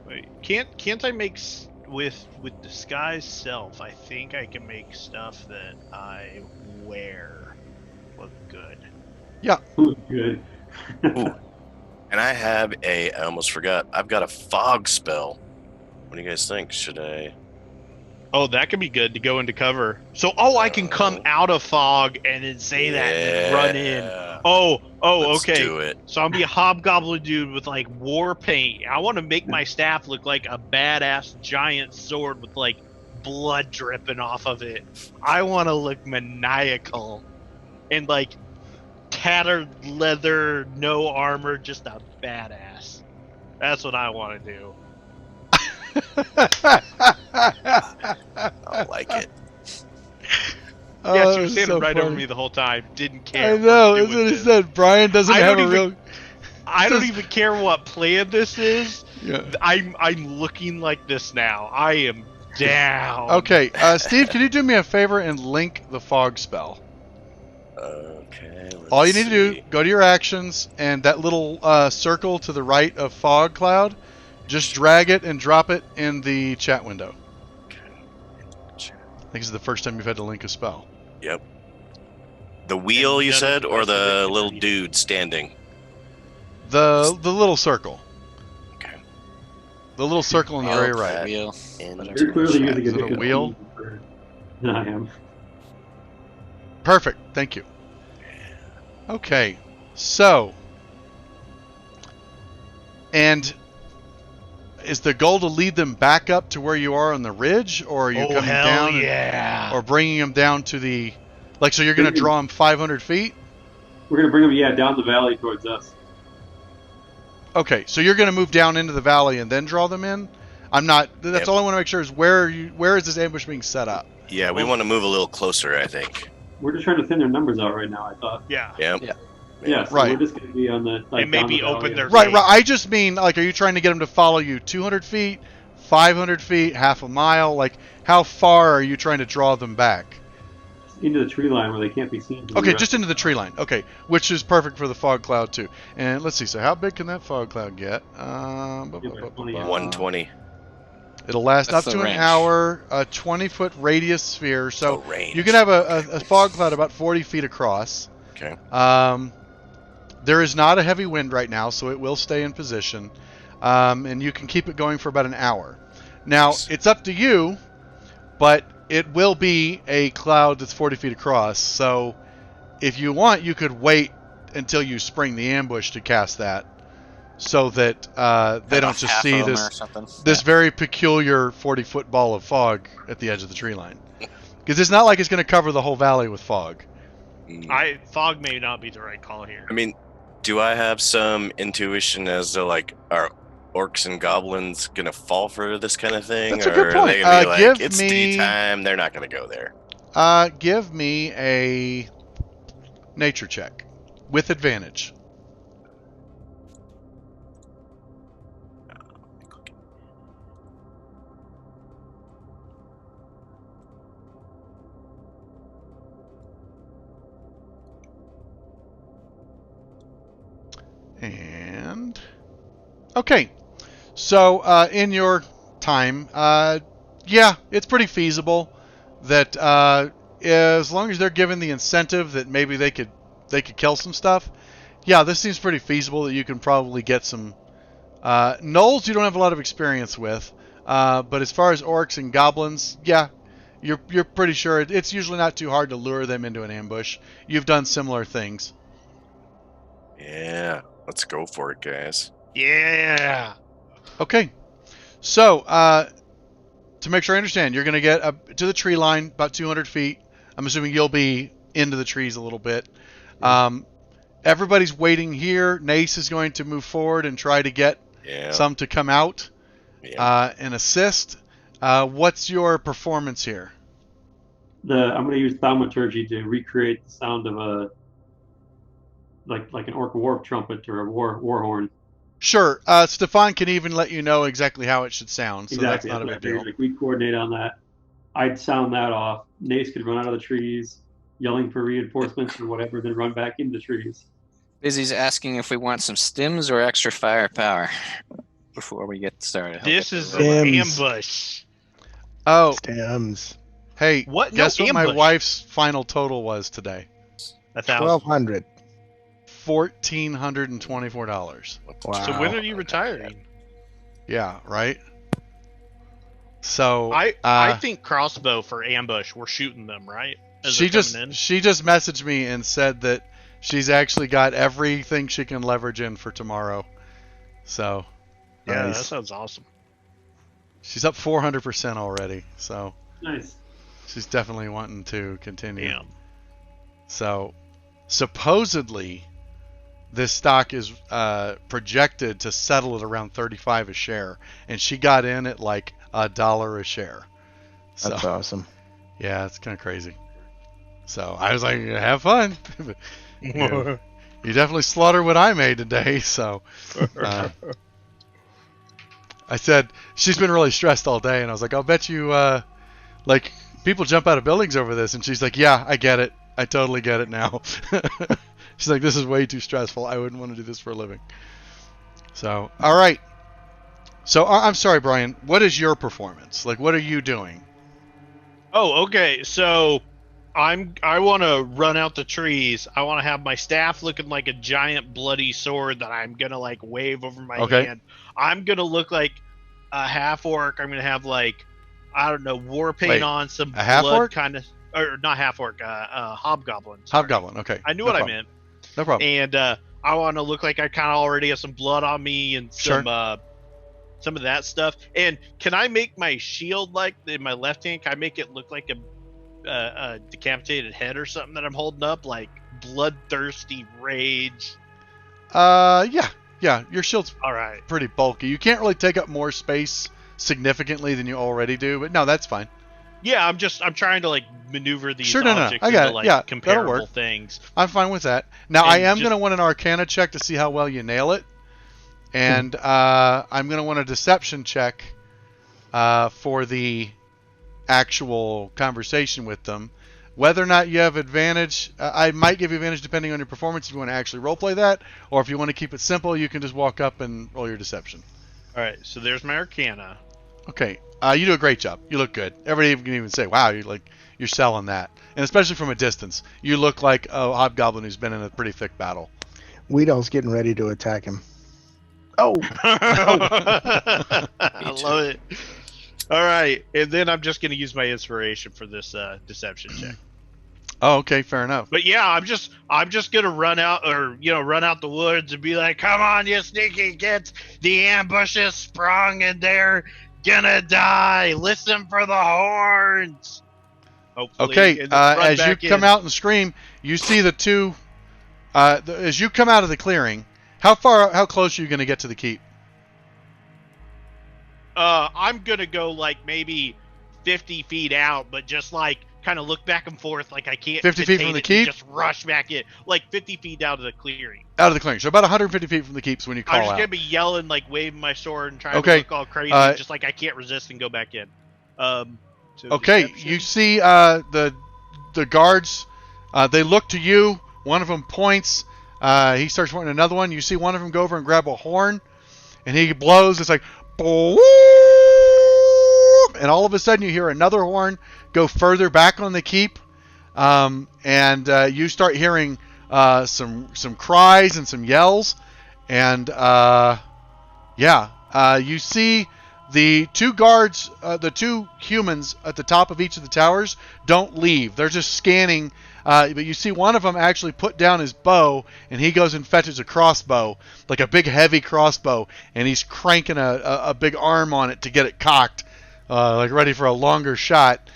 Wait, can't I make with disguise self? I think I can make stuff that I wear look good. Good. Ooh. And I have I almost forgot. I've got a fog spell. What do you guys think? Should I? Oh, that could be good to go into cover. So, I can come out of fog and then say that and then run in. Oh, Let's okay. do it. So I'm be a hobgoblin dude with like war paint. I want to make my staff look like a badass giant sword with like blood dripping off of it. I want to look maniacal and like tattered leather, no armor, just a badass. That's what I want to do. I like it. Yes, you were standing so right funny. over me the whole time. Didn't care. I know. We're That's doing what he this. said. Brian doesn't I have don't a even- real. I don't Just- even care what plan this is. Yeah. I'm looking like this now. I am down. Okay, Steve, can you do me a favor and link the fog spell? Okay. Let's All you need to do, see. go to your actions, and that little circle to the right of fog cloud, just drag it and drop it in the chat window. I think this is the first time you've had to link a spell. Yep. The wheel, you none of said, the or rest of the it little can dude standing? The little circle. Okay. The little circle on the very Okay. right. Wheel. And You're clearly using Is a it a different wheel? theme than I am. Perfect. Thank you. Okay. So. And is the goal to lead them back up to where you are on the ridge, or are you coming hell down yeah. or bringing them down to the, like, so you're going to draw them 500 feet? We're gonna bring them, down the valley towards us. Okay, so you're going to move down into the valley and then draw them in? I'm not, that's Yep. all I want to make sure is where is this ambush being set up? Yeah, we want to move a little closer, I think. We're just trying to thin their numbers out right now, I thought. Yeah. Yep. Yeah, so Right. we're just gonna be on the like And maybe down the open valley. their- Right, I just mean, like, are you trying to get them to follow you 200 feet, 500 feet, half a mile? Like, how far are you trying to draw them back? into the tree line where they can't be seen. from the Okay, rest. just into the tree line. Okay, which is perfect for the fog cloud, too. And let's see, so how big can that fog cloud get? 120. It'll last That's up the to an range. hour, a 20-foot radius sphere. So range. you can have a fog cloud about 40 feet across. Okay. There is not a heavy wind right now, so it will stay in position. And you can keep it going for about an hour. Now, it's up to you, but it will be a cloud that's 40 feet across. So if you want, you could wait until you spring the ambush to cast that, so that they don't just Half see of them this or something. this very peculiar 40-foot ball of fog at the edge of the tree line. Because it's not like it's going to cover the whole valley with fog. Fog may not be the right call here. I mean, do I have some intuition as to, like, are orcs and goblins gonna fall for this kind of thing? That's a good or point. Are they gonna be like, Give it's me- daytime, they're not gonna go there. Give me a nature check with advantage. And okay, so in your time, yeah, it's pretty feasible that as long as they're given the incentive that maybe they could kill some stuff. Yeah, this seems pretty feasible that you can probably get some gnolls. You don't have a lot of experience with, but as far as orcs and goblins, yeah, you're pretty sure it's usually not too hard to lure them into an ambush. You've done similar things. Yeah, let's go for it, guys. Yeah. Okay, so to make sure I understand, you're going to get up to the tree line about 200 feet. I'm assuming you'll be into the trees a little bit. everybody's waiting here. Nace is going to move forward and try to get some to come out and assist. What's your performance here? I'm going to use thaumaturgy to recreate the sound of a like an orc war trumpet or a war horn. Sure. Stefan can even let you know exactly how it should sound, so Exactly. that's not a big deal. Like, we'd coordinate on that. I'd sound that off. Nace could run out of the trees, yelling for reinforcements or whatever, then run back into the trees. Busy's asking if we want some stims or extra firepower before we get started. This is an Stims. ambush. Oh, Stems. hey, What? guess No what my ambush. wife's final total was today? 1,000. 1,200. $1,424. Wow. So when are you retiring? Yeah, right? So I think crossbow for ambush. We're shooting them, right? As she they're just coming in? messaged me and said that she's actually got everything she can leverage in for tomorrow. So Yeah, Nice. that sounds awesome. she's up 400% already. So Nice. she's definitely wanting to continue. Damn. So supposedly this stock is projected to settle at around 35 a share, and she got in at like $1 a share. So That's awesome. yeah, it's kind of crazy. So I was like, have fun. You definitely slaughtered what I made today. So I said, she's been really stressed all day, and I was like, I'll bet you like people jump out of buildings over this. And she's like, yeah, I get it. I totally get it now. She's like, this is way too stressful. I wouldn't want to do this for a living. So, all right. So I'm sorry, Brian. What is your performance? Like, what are you doing? Oh, okay. So I want to run out the trees. I want to have my staff looking like a giant bloody sword that I'm gonna like wave over my hand. I'm gonna look like a half orc. I'm gonna have like, I don't know, war paint Wait, on, some a half blood orc? kind of, or not half orc, hobgoblin. sorry. Hobgoblin. Okay. I knew No what problem. I meant. No problem. And I want to look like I kind of already have some blood on me and some of that stuff. And can I make my shield like in my left hand? Can I make it look like a decapitated head or something that I'm holding up, like bloodthirsty rage? Yeah. Your shield's All right. pretty bulky. You can't really take up more space significantly than you already do, but no, that's fine. Yeah, I'm trying to like maneuver these Sure, no, objects I got into it. like Yeah, that'll comparable work. things. I'm fine with that. Now, And I am just- going to want an Arcana check to see how well you nail it. And I'm going to want a Deception check for the actual conversation with them. Whether or not you have advantage, I might give you advantage depending on your performance if you want to actually roleplay that. Or if you want to keep it simple, you can just walk up and roll your Deception. All right, so there's my Arcana. Okay, you do a great job. You look good. Everybody can even say, "Wow, you're selling that," and especially from a distance, you look like a hobgoblin who's been in a pretty thick battle. Weedle's getting ready to attack him. Oh, I love it. All right, and then I'm just going to use my inspiration for this deception check. Oh, okay, fair enough. But yeah, I'm just gonna run out, or run out the woods and be like, "Come on, you sneaky kids! The ambush is sprung, and they're gonna die. Listen for the horns." Hopefully, Okay, and then run as you back come in. out and scream, you see the two. As you come out of the clearing, how close are you going to get to the keep? I'm gonna go like maybe 50 feet out, but just like kind of look back and forth, like I can't. 50 feet contain from the it and keep? Just rush back in, like 50 feet out of the clearing. Out of the clearing, so about 150 feet from the keeps when you I'm call just out. gonna be yelling, like waving my sword and trying Okay, to look all crazy, just like I can't resist and go back in. So Okay, deception. you see the guards. They look to you. One of them points. He starts pointing another one. You see one of them go over and grab a horn, and he blows. It's like, boom, and all of a sudden you hear another horn go further back on the keep, and you start hearing some cries and some yells, and you see the two guards, the two humans at the top of each of the towers don't leave. They're just scanning. But you see one of them actually put down his bow, and he goes and fetches a crossbow, like a big heavy crossbow, and he's cranking a big arm on it to get it cocked, like ready for a longer shot.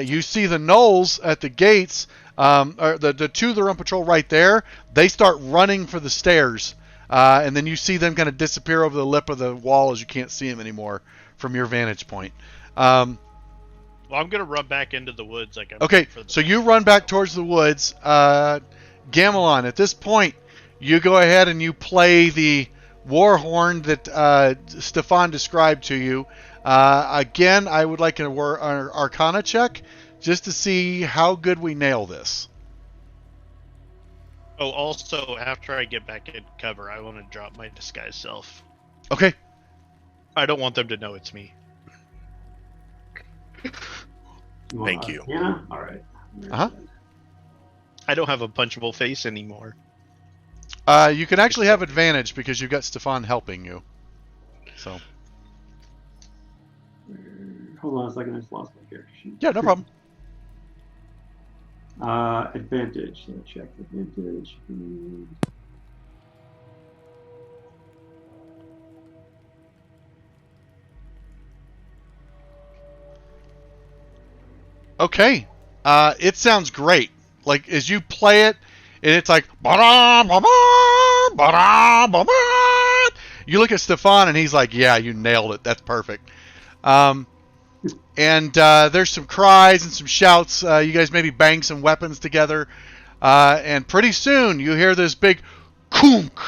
You see the gnolls at the gates or the two that are on patrol right there, they start running for the stairs. And then you see them kind of disappear over the lip of the wall as you can't see them anymore from your vantage point. Well, I'm gonna run back into the woods. Okay, so you run back towards the woods. Gamelon, at this point, you go ahead and you play the war horn that Stefan described to you. Again, I would like an Arcana check just to see how good we nail this. Oh, also, after I get back in cover, I want to drop my disguise self. Okay. I don't want them to know it's me. Thank you. Yeah. All right. Uh-huh. I don't have a punchable face anymore. You can actually have advantage because you've got Stefan helping you. So. Hold on a second. I just lost my character sheet. Yeah, no problem. Advantage. So check advantage. Okay. It sounds great. Like, as you play it, and it's like, ba-da, ba-ba, ba-da, ba-ba. You look at Stefan, and he's like, yeah, you nailed it. That's perfect. And there's some cries and some shouts. You guys maybe bang some weapons together. And pretty soon, you hear this big kunk,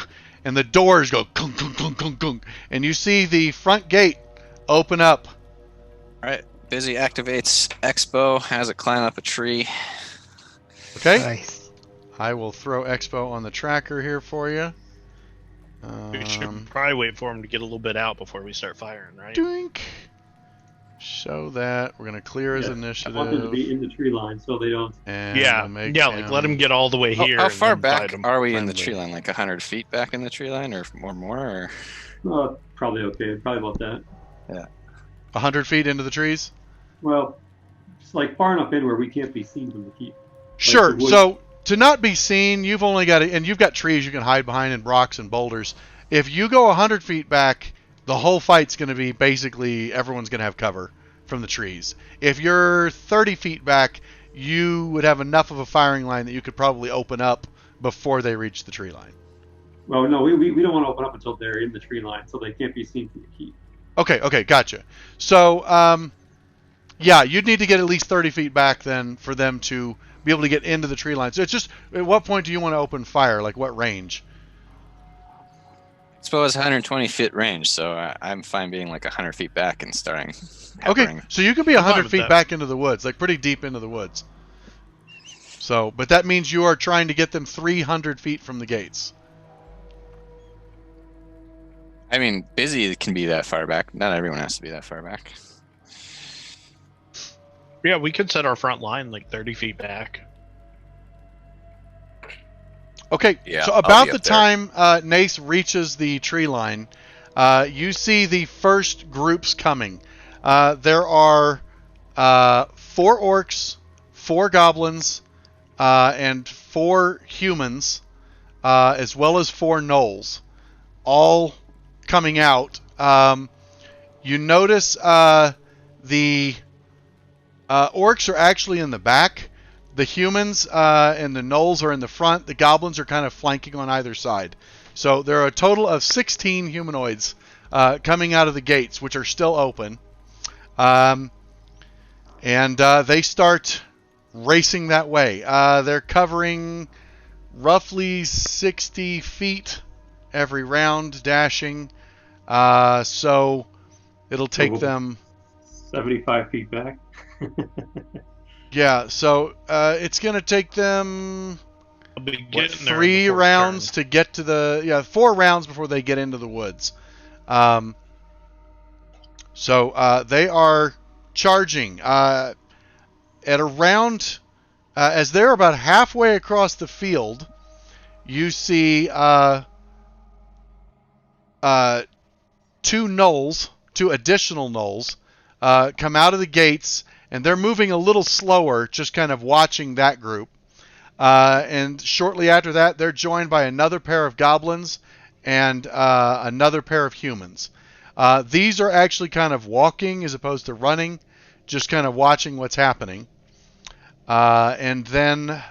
and the doors go kunk, kunk, kunk, kunk, kunk. And you see the front gate open up. All right. Busy activates Expo, has it climb up a tree. Okay. Nice. I will throw Expo on the tracker here for you. We should probably wait for him to get a little bit out before we start firing, right? Doink. Show that. We're going to clear his I initiative. want them to be in the tree line so they don't. And Yeah, we'll make like let him get all the way here. How and far then back fight him. are we in the friendly. tree line? Like 100 feet back in the tree line, or more? Or? Probably okay. Probably about that. 100 feet into the trees? Well, it's like far enough in where we can't be seen from the keep. Sure. the wood. So, to not be seen, you've only got and you've got trees you can hide behind and rocks and boulders. If you go 100 feet back, the whole fight's going to be basically everyone's going to have cover from the trees. If you're 30 feet back, you would have enough of a firing line that you could probably open up before they reach the tree line. Well, no, we don't want to open up until they're in the tree line, so they can't be seen from the keep. Okay, gotcha. So, yeah, you'd need to get at least 30 feet back then for them to be able to get into the tree line. So it's just, at what point do you want to open fire? Like what range? Expo has 120 feet range, so I'm fine being like 100 feet back and starting. Okay, peppering. so you could be I'm fine 100 with feet that. back into the woods, like pretty deep into the woods. So, but that means you are trying to get them 300 feet from the gates. I mean, busy can be that far back. Not everyone has to be that far back. Yeah, we could set our front line like 30 feet back. Okay, Yeah, so I'll about be the up there. time Nace reaches the tree line, you see the first groups coming. There are 4 orcs, 4 goblins, and 4 humans, as well as 4 gnolls, all coming out. You notice the orcs are actually in the back. The humans and the gnolls are in the front. The goblins are kind of flanking on either side. So there are a total of 16 humanoids coming out of the gates, which are still open. And they start racing that way. They're covering roughly 60 feet every round, dashing. So it'll take them... 75 feet back. Yeah, so it's going to take them... I'll be What, getting there 3 before rounds turn. to get to the 4 rounds before they get into the woods. So they are charging at around as they're about halfway across the field. You see 2 gnolls, 2 additional gnolls, come out of the gates, and they're moving a little slower, just kind of watching that group. And shortly after that, they're joined by another pair of goblins and another pair of humans. These are actually kind of walking as opposed to running, just kind of watching what's happening. And then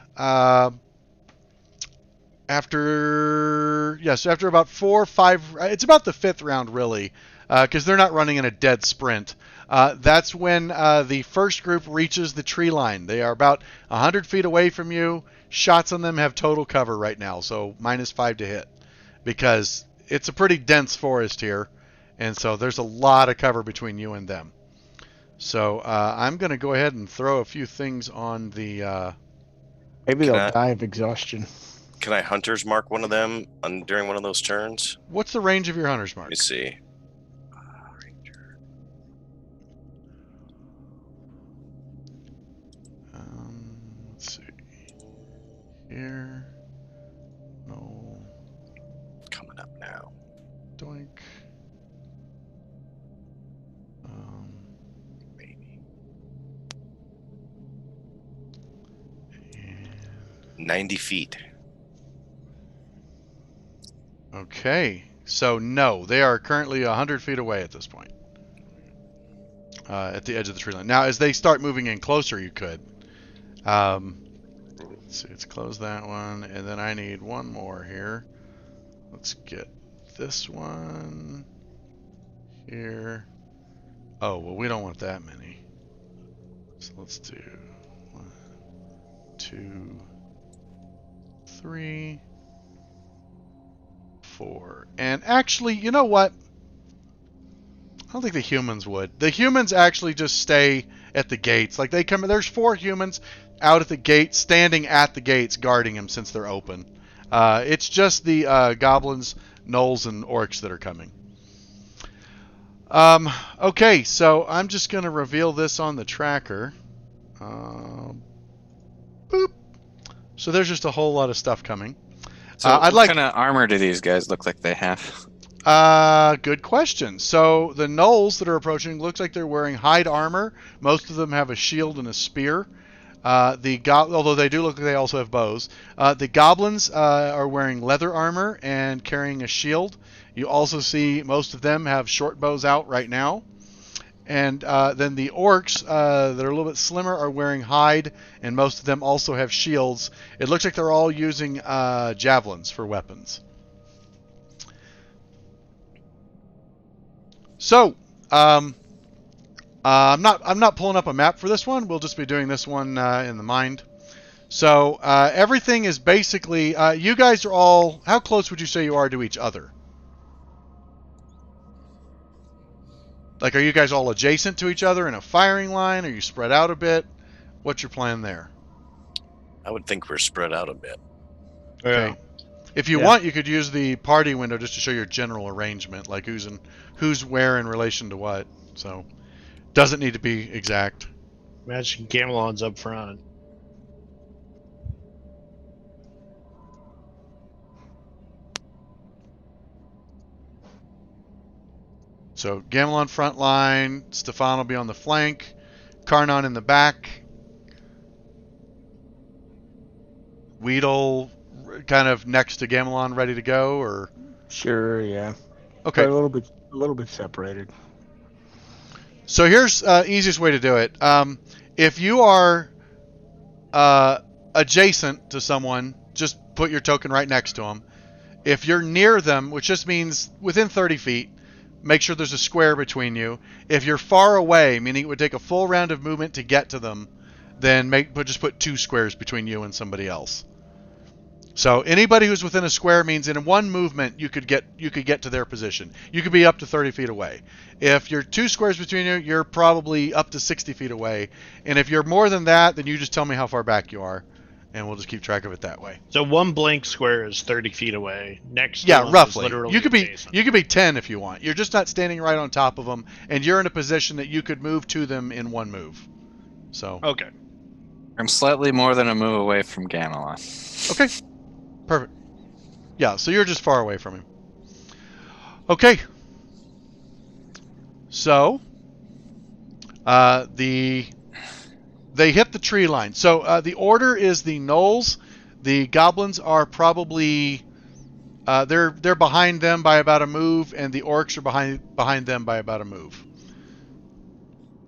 after about 4 or 5, it's about the 5th round really, because they're not running in a dead sprint. That's when the first group reaches the tree line. They are about 100 feet away from you. Shots on them have total cover right now, so -5 to hit, because it's a pretty dense forest here, and so there's a lot of cover between you and them. So I'm going to go ahead and throw a few things on the... Maybe Can they'll I- die of exhaustion. Can I hunter's mark one of them during one of those turns? What's the range of your hunter's mark? Let me see. Let's see. Here. No. Coming up now. Doink. Maybe. And 90 feet. okay. So, no. They are currently 100 feet away at this point. At the edge of the tree line. Now, as they start moving in closer, you could. Let's see. Let's close that one. And then I need one more here. Let's get this one here. Oh, well, we don't want that many. So let's do 1, 2, 3, 4. And actually, you know what? I don't think the humans would. The humans actually just stay at the gates. Like they come. There's 4 humans out at the gate, standing at the gates, guarding them since they're open. It's just the goblins, gnolls, and orcs that are coming. Okay, so I'm just going to reveal this on the tracker. Boop. So there's just a whole lot of stuff coming. So I'd what like. kind of armor do these guys look like they have? Good question. So the gnolls that are approaching looks like they're wearing hide armor. Most of them have a shield and a spear. Although they do look like they also have bows. The goblins are wearing leather armor and carrying a shield. You also see most of them have short bows out right now. And then the orcs that are a little bit slimmer are wearing hide, and most of them also have shields. It looks like they're all using javelins for weapons. So, I'm not pulling up a map for this one. We'll just be doing this one in the mind. So everything is basically. You guys are all. How close would you say you are to each other? Like, are you guys all adjacent to each other in a firing line? Are you spread out a bit? What's your plan there? I would think we're spread out a bit. Okay. If you want, you could use the party window just to show your general arrangement, like who's where in relation to what. So, doesn't need to be exact. Imagine Gamelon's up front. So, Gamelon front line, Stefan will be on the flank, Karnon in the back, Weedle kind of next to Gamelon, ready to go, or Sure, yeah. okay. But a little bit separated. So here's easiest way to do it. If you are adjacent to someone, just put your token right next to them. If you're near them, which just means within 30 feet, make sure there's a square between you. If you're far away, meaning it would take a full round of movement to get to them, then just put 2 squares between you and somebody else. So anybody who's within a square means in one movement you could get to their position. You could be up to 30 feet away. If you're 2 squares between you, you're probably up to 60 feet away. And if you're more than that, then you just tell me how far back you are, and we'll just keep track of it that way. So one blank square is 30 feet away. Next, Yeah, one is roughly. literally You could adjacent. be 10 if you want. You're just not standing right on top of them, and you're in a position that you could move to them in one move. So Okay. I'm slightly more than a move away from Gamelon. okay, perfect. Yeah, so you're just far away from him. Okay. So they hit the tree line. So the order is the gnolls. The goblins are probably they're behind them by about a move, and the orcs are behind them by about a move.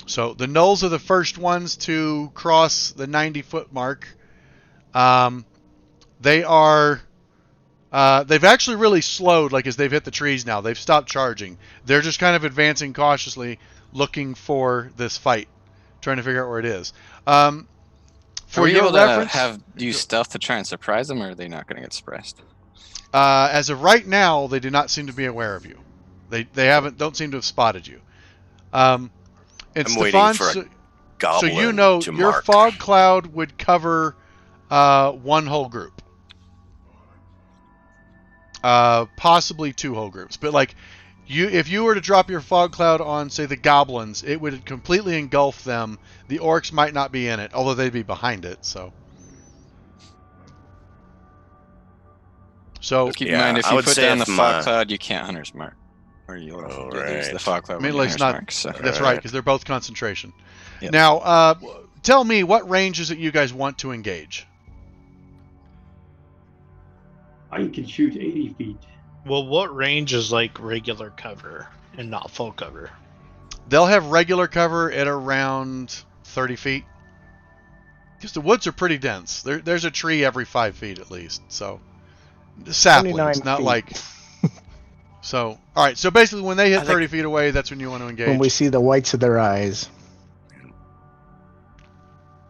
So the gnolls are the first ones to cross the 90-foot mark. They are. They've actually really slowed, like as they've hit the trees now. They've stopped charging. They're just kind of advancing cautiously, looking for this fight, trying to figure out where it is. For Are we your able reference, to use stealth to try and surprise them, or are they not going to get surprised? as of right now, they do not seem to be aware of you. They don't seem to have spotted you. And I'm Stefan, waiting for a so goblin you know to your mark. fog cloud would cover one whole group. Possibly two whole groups, but like if you were to drop your fog cloud on, say, the goblins, it would completely engulf them. The orcs might not be in it, although they'd be behind it. So Keep in mind, if I you would put say down the if fog my- cloud, you can't hunter's mark, or you'll lose the right. fog cloud. I mean, when you it's hunter's not. mark, so. That's right, because they're both concentration. Yep. Now, tell me what range is it you guys want to engage? I can shoot 80 feet. Well, what range is like regular cover and not full cover? They'll have regular cover at around 30 feet. Because the woods are pretty dense. There's a tree every 5 feet at least. So, saplings, 29 not feet. like... So, all right. So basically, when they hit I 30 feet away, that's when you want to engage. When we see the whites of their eyes.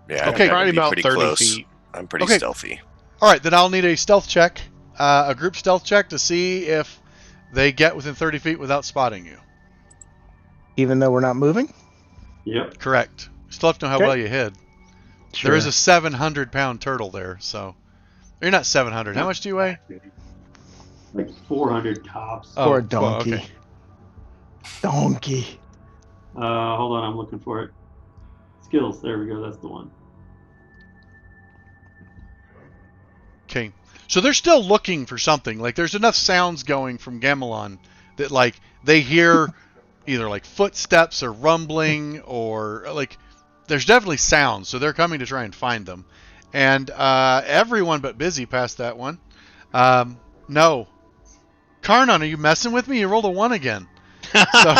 Yeah, Okay. I'm Probably be about pretty 30 close. feet. I'm pretty Okay. stealthy. All right, then I'll need a stealth check, a group stealth check to see if they get within 30 feet without spotting you. Even though we're not moving? Yep. Correct. Still have to know how Okay. well you hid. Sure. There is a 700-pound turtle there, so you're not 700. How much do you weigh? Like 400 tops. Oh, Or a well, donkey. okay. Donkey. Hold on, I'm looking for it. Skills. There we go. That's the one. Okay. So they're still looking for something. Like there's enough sounds going from Gamelon that like they hear either like footsteps or rumbling or like there's definitely sounds. So they're coming to try and find them. And everyone but Busy passed that one. No. Karnon, are you messing with me? You rolled a 1 again. So,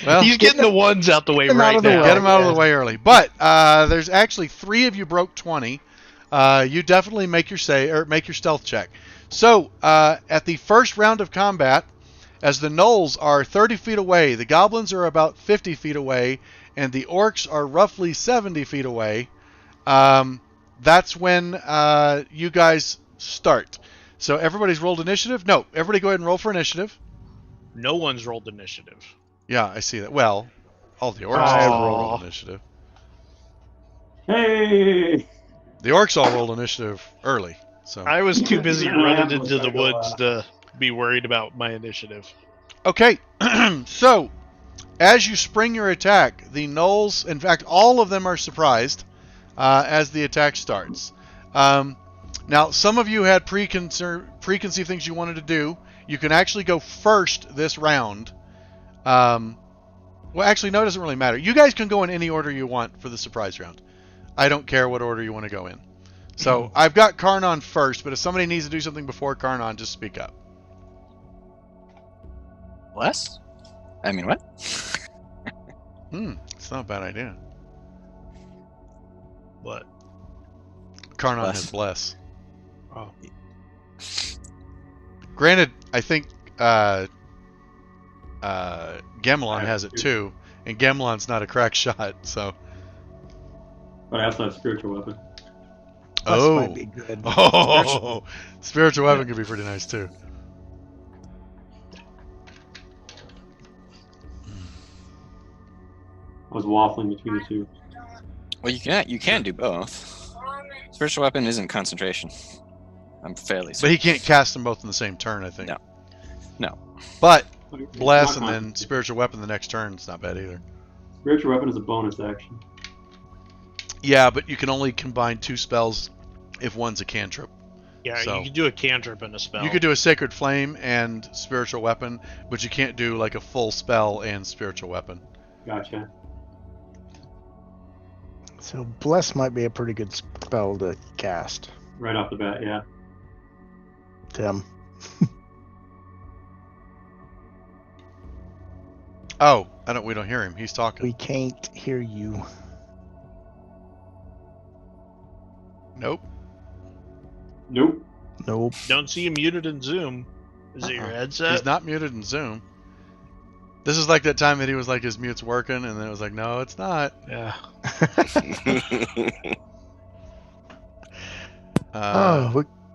well, He's getting the ones out the way Get 'em out right of the now. way. get them out of the way early. But there's actually 3 of you broke 20. You definitely make your stealth check. So at the first round of combat, as the gnolls are 30 feet away, the goblins are about 50 feet away, and the orcs are roughly 70 feet away. That's when you guys start. So everybody's rolled initiative? No, everybody go ahead and roll for initiative. No one's rolled initiative. Yeah, I see that. Well, all the orcs I rolled initiative. Hey! The orcs all rolled initiative early. So I was too busy Yeah, running that into was the like a woods lot. to be worried about my initiative. okay, so as you spring your attack, the gnolls, in fact, all of them are surprised as the attack starts. Now, some of you had preconceived things you wanted to do. You can actually go first this round. Well, actually, no, it doesn't really matter. You guys can go in any order you want for the surprise round. I don't care what order you want to go in. So I've got Karnon first, but if somebody needs to do something before Karnon, just speak up. Bless? I mean, what? It's not a bad idea. What? Karnon Bless. has bless. Oh. Granted, I think Gamelon has it too, and Gamelon's not a crack shot, so. But I also have spiritual weapon. Plus Oh. might be good. Oh, spiritual weapon could be pretty nice too. I was waffling between the two. Well, you can do both. Spiritual weapon isn't concentration. I'm fairly But certain. he can't cast them both in the same turn, I think. No. No. But It's bless not and then concentration. spiritual weapon the next turn. It's not bad either. Spiritual weapon is a bonus action. Yeah, but you can only combine 2 spells if one's a cantrip. Yeah, So- you can do a cantrip and a spell. You could do a sacred flame and spiritual weapon, but you can't do like a full spell and spiritual weapon. Gotcha. So bless might be a pretty good spell to cast. Right off the bat, yeah. Tim. Oh, we don't hear him. He's talking. We can't hear you. Nope. Nope. Nope. Don't see you muted in Zoom. Is it your headset? He's not muted in Zoom. This is like that time that he was like, his mute's working, and then it was like, no, it's not. Yeah.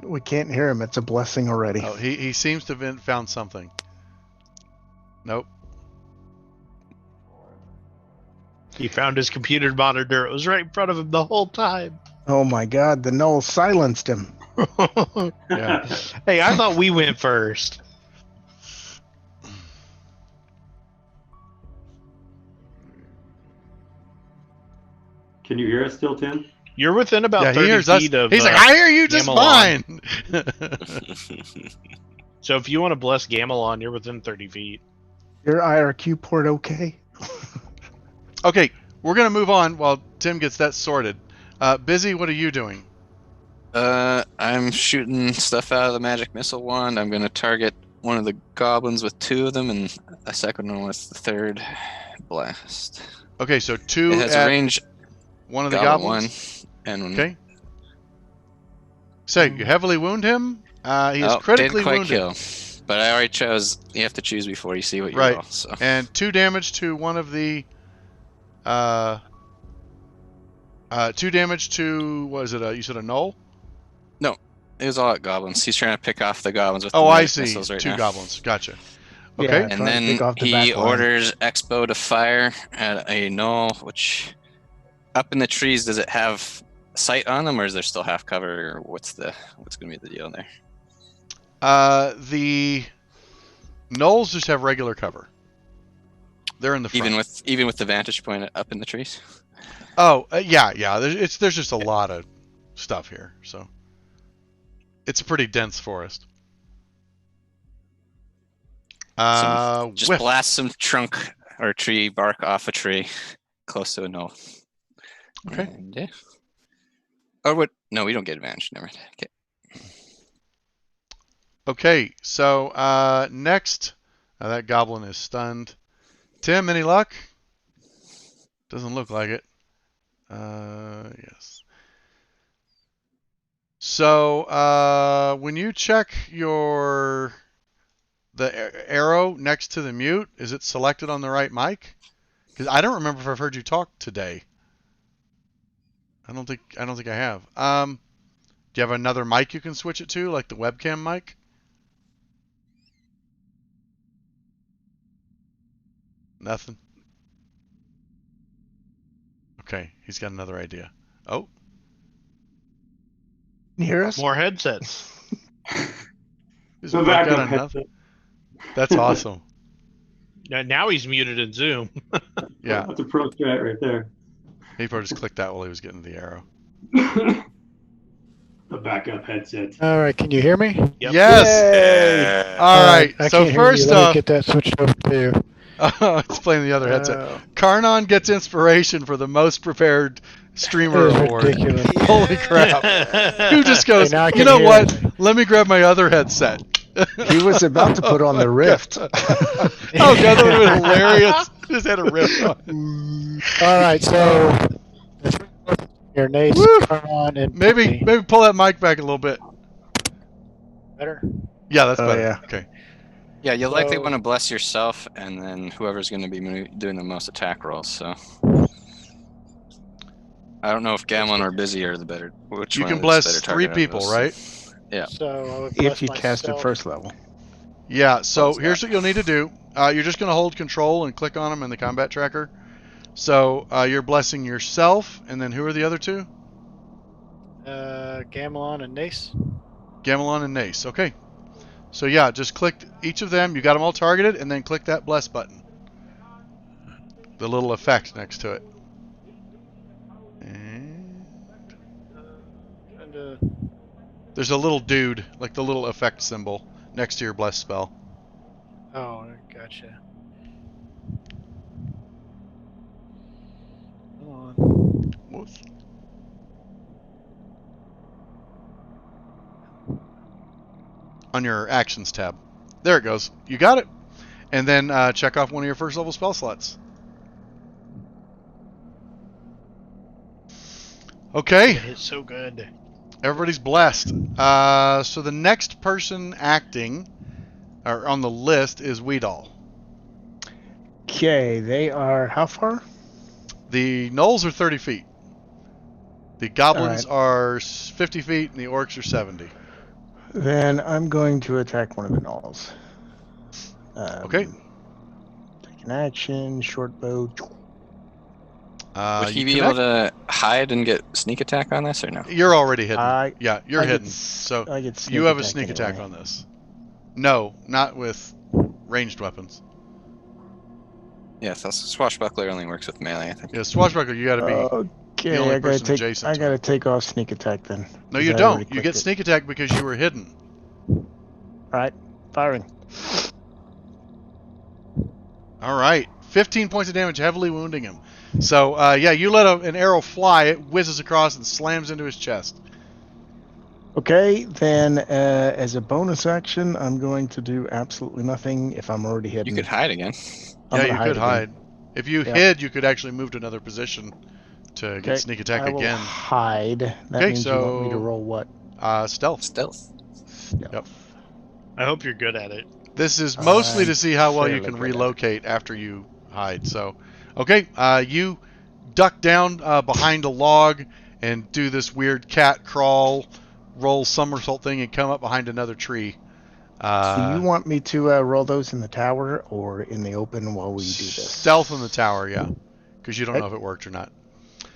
We can't hear him. It's a blessing already. Oh, he seems to have found something. Nope. He found his computer monitor. It was right in front of him the whole time. Oh my God, the null silenced him. Yeah. Hey, I thought we went first. Can you hear us still, Tim? You're within about Yeah, he 30 hears us. feet of. He's like, I hear you just Gamelon. fine. So if you want to bless Gamelon, you're within 30 feet. Your IRQ port okay? Okay, we're gonna move on while Tim gets that sorted. Busy, what are you doing? I'm shooting stuff out of the magic missile wand. I'm going to target one of the goblins with 2 of them and a second one with the 3rd blast. Okay, so 2 It has at a range one of the goblin goblins. 1 and 1. Okay. So you heavily wound him. He is Oh, critically didn't quite wounded. kill. But I already chose. You have to choose before you see what you Right. roll. So. And 2 damage to one of the. 2 damage to, what is it? You said a null? It was all at goblins. He's trying to pick off the goblins with the Oh, I magic see. missiles right 2 now. goblins. Gotcha. Yeah. Okay. Trying And to then pick off the he back line. orders Expo to fire at a null, which up in the trees, does it have sight on them, or is there still half cover, or what's going to be the deal there? The gnolls just have regular cover. They're in the front. Even with the vantage point up in the trees. Oh, yeah. There's just a lot of stuff here, so it's a pretty dense forest. Just whiff. blast some trunk or tree bark off a tree close to a null. Okay. And, yeah. Or what? No, we don't get advantage. Never mind. Okay. Okay, so next, that goblin is stunned. Tim, any luck? Doesn't look like it. Yes. So when you check the arrow next to the mute, is it selected on the right mic? Because I don't remember if I've heard you talk today. I don't think I have. Do you have another mic you can switch it to, like the webcam mic? Nothing. Okay, he's got another idea. Oh. Can you hear us? More headsets. He's So got backup enough. headset. That's awesome. Now he's muted in Zoom. Yeah, That's a pro strat right there. he probably just clicked that while he was getting the arrow. The backup headset. All right, can you hear me? Yep. Yes. All right. I So can't hear you. first Let me off, get that switched over to you. it's playing the other headset. Oh. Karnon gets inspiration for the most prepared streamer That is award. ridiculous. Holy crap! Who just goes? Hey, now I You can know hear what? you." Let me grab my other headset. He was about to put on the rift. Oh god, that would have been hilarious. Just had a riff on. All right, so the three of us here, Nace, Woo! Carmon, and Maybe pull that mic back a little bit. better. Yeah, that's Oh, better. yeah. Okay. Yeah, you'll likely So- want to bless yourself, and then whoever's going to be doing the most attack rolls. So I don't know if Gamlin or Busy are the better. Which You one can is bless better 3 target out of people, those? right? Yeah. So I would If bless you cast it myself. first level. Yeah, so Close here's that. what you'll need to do. You're just going to hold control and click on them in the combat tracker. So you're blessing yourself, and then who are the other 2? Gamelon and Nace. Gamelon and Nace. Okay. So yeah, just click each of them. You got them all targeted, and then click that bless button. The little effect next to it. And And, there's a little dude, like the little effect symbol, next to your bless spell. oh, gotcha. Hold on. Whoops. On your actions tab. There it goes. You got it. And then check off one of your first level spell slots. Okay. It's so good. Everybody's blessed. So the next person acting, or on the list, is Weedall. Okay, they are how far? The gnolls are 30 feet. The goblins are 50 feet, and the orcs are 70. Then I'm going to attack one of the gnolls. Okay. Take an action, short bow. Would he you be able to hide and get sneak attack on this, or no? You're already hidden. You're I hidden. get So I get you have a attack sneak anyway. attack on this. No, not with ranged weapons. Yes, that's swashbuckler only works with melee, I think. Yeah, swashbuckler, you got to be. Okay, only I gotta person adjacent to it. take off sneak attack then. No, 'cause you I don't. already You get clicked it. sneak attack because you were hidden. All right, firing. All right, 15 points of damage, heavily wounding him. So yeah, you let an arrow fly. It whizzes across and slams into his chest. Okay, then as a bonus action, I'm going to do absolutely nothing if I'm already hidden. You could hide again. I'm Yeah, gonna you could again. hide. If you Yep. hid, you could actually move to another position to Okay, get sneak attack I will again. hide. That Okay, means you want me to so- roll what? Stealth. Stealth. Yep. I hope you're good at it. This is mostly I'm to see how well you fairly can good at it. relocate after you hide. So, okay, you duck down behind a log and do this weird cat crawl, roll somersault thing, and come up behind another tree. Do you want me to roll those in the tower or in the open while we do this? Stealth in the tower, yeah, because you don't Okay. know if it worked or not.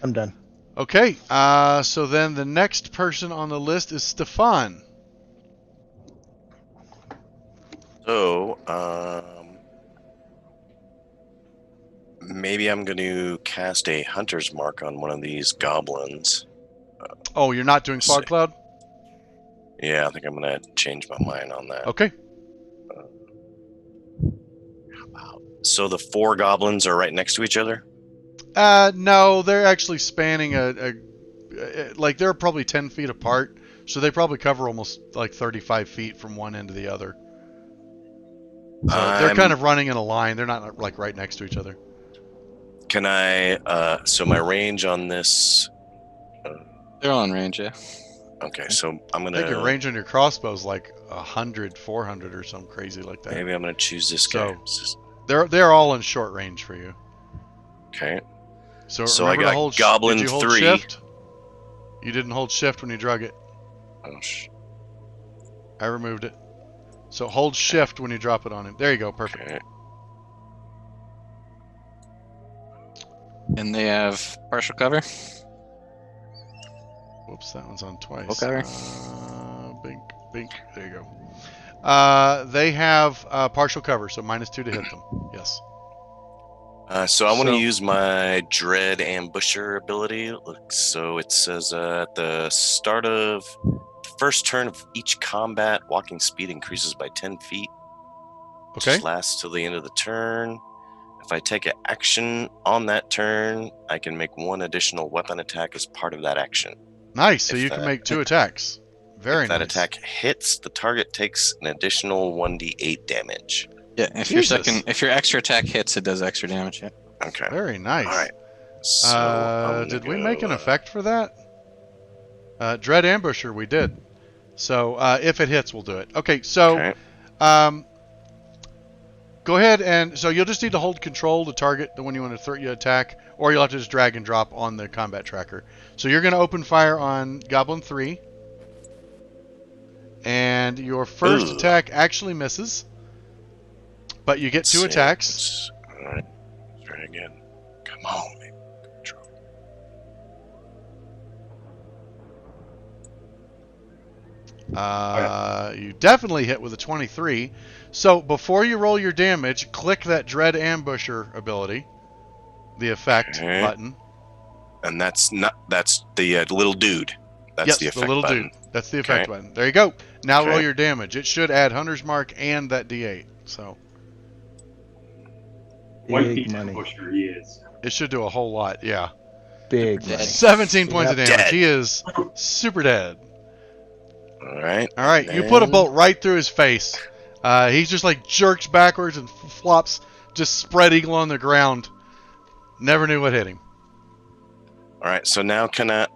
I'm done. Okay, so then the next person on the list is Stefan. So, maybe I'm going to cast a hunter's mark on one of these goblins. Oh, you're not doing fog cloud? Yeah, I think I'm going to change my mind on that. Okay. So the 4 goblins are right next to each other? No, they're actually spanning like they're probably 10 feet apart, so they probably cover almost like 35 feet from one end to the other. So they're kind of running in a line. They're not like right next to each other. Can I, so my range on this, They're all in range, yeah. okay, so I'm going I think your to, range on your crossbow is like 100, 400 or something crazy like that. maybe I'm going to choose this guy. They're all in short range for you. Okay. So So I remember got to hold Goblin did you hold 3. shift? You didn't hold shift when you drug it. Oh, I removed it. So hold shift when you drop it on him. There you go. Perfect. okay. And they have partial cover. Whoops, that one's on twice. Full cover. Bink, bink. There you go. They have partial cover, so -2 to hit them. Yes. So I want to So- use my Dread Ambusher ability. So it says at the start of the first turn of each combat, walking speed increases by 10 feet. Okay. Just lasts till the end of the turn. If I take an action on that turn, I can make 1 additional weapon attack as part of that action. Nice. So If you can that- make 2 attacks. Very If that nice. attack hits, the target takes an additional 1d8 damage. Yeah, if Jesus. if your extra attack hits, it does extra damage. Yeah. Okay. Very nice. All right. So I'm gonna did we go, make an effect for that? Dread Ambusher, we did. So if it hits, we'll do it. Okay, so Okay. go ahead and so you'll just need to hold control to target the one you want to you attack, or you'll have to just drag and drop on the combat tracker. So you're going to open fire on Goblin 3, and your first Ooh. attack actually misses, but you get 2 attacks. All right. Let's try it again. Come on, man. Control. You definitely hit with a 23. So before you roll your damage, click that Dread Ambusher ability, the effect Okay. button. And that's the little dude. That's Yes, the effect little button. dude. That's the effect Okay. button. There you go. Now roll Okay. your damage. It should add Hunter's Mark and that D8. So White Big Beach money. Ambusher he is. it should do a whole lot. Yeah. Big Dead. money. 17 points of Yep. damage. Dead. He is super dead. All right. All right. You put a Then- bolt right through his face. He's just like jerks backwards and flops, just spread eagle on the ground. Never knew what hit him. All right, so now can I...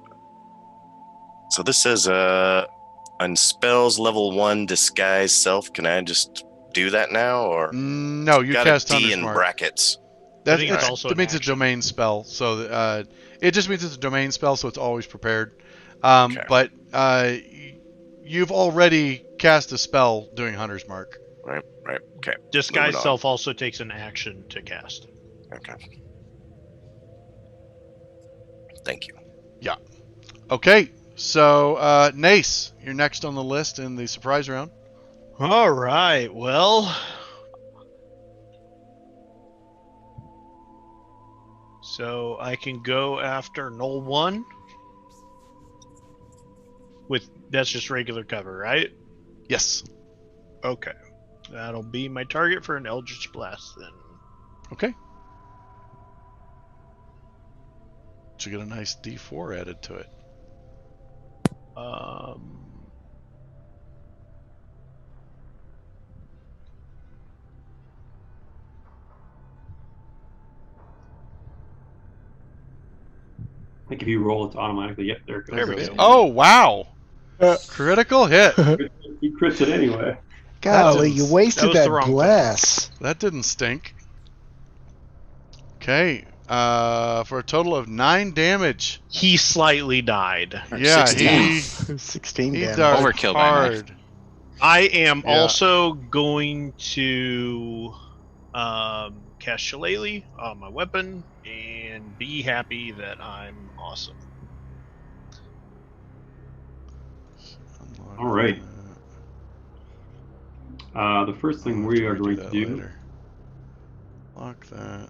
So this says on spells level 1 disguise self. Can I just do that now, or No, you got cast a D Hunter's in Mark. brackets? I think it's also it an means it's a action. domain spell, so it just means it's a domain spell, so it's always prepared. Okay. But you've already cast a spell doing Hunter's Mark. Right. Okay. Disguise Moving on. self also takes an action to cast. Okay. Thank you. Okay, so Nace, you're next on the list in the surprise round. All right. Well, so I can go after Null 1 with that's just regular cover, right? Yes. Okay. That'll be my target for an Eldritch Blast then. Okay. So you get a nice D4 added to it. I think if you roll, it's automatically. Yep, there it goes. There we There it go. is. Oh, wow. Uh, Critical hit. He crits it anyway. Golly, didn't- you that wasted was that the wrong thing. bless. That didn't stink. Okay. For a total of 9 damage. He slightly died. Or Yeah, 16. 16 he damage. died Overkill by hard. I am Yeah. also going to cast Shillelagh on my weapon and be happy that I'm awesome. All right. The first thing we are going to do. Later. Lock that.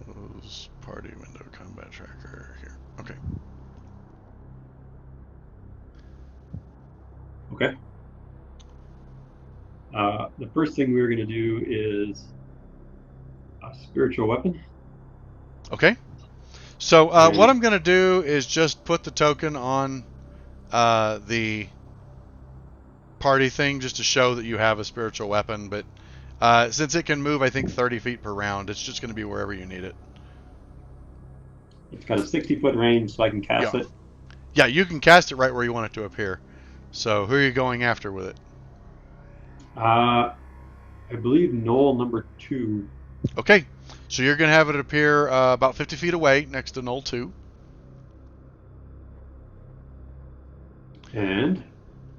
Close party window combat tracker here. Okay. Okay. The first thing we're going to do is a spiritual weapon. Okay. So what I'm going to do is just put the token on the party thing just to show that you have a spiritual weapon. But since it can move, I think 30 feet per round, it's just going to be wherever you need it. It's got a 60-foot range, so I can cast Yeah. it. Yeah, you can cast it right where you want it to appear. So who are you going after with it? I believe Knoll number 2. Okay. So you're going to have it appear about 50 feet away next to Knoll 2. And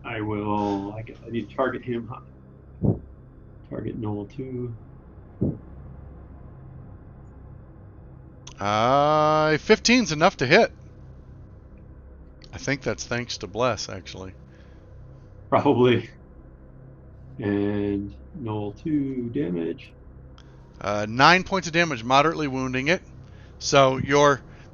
I will. I guess I need to target him. Target Knoll 2. 15's enough to hit. I think that's thanks to Bless, actually. Probably. And Knoll 2 damage. 9 points of damage, moderately wounding it. So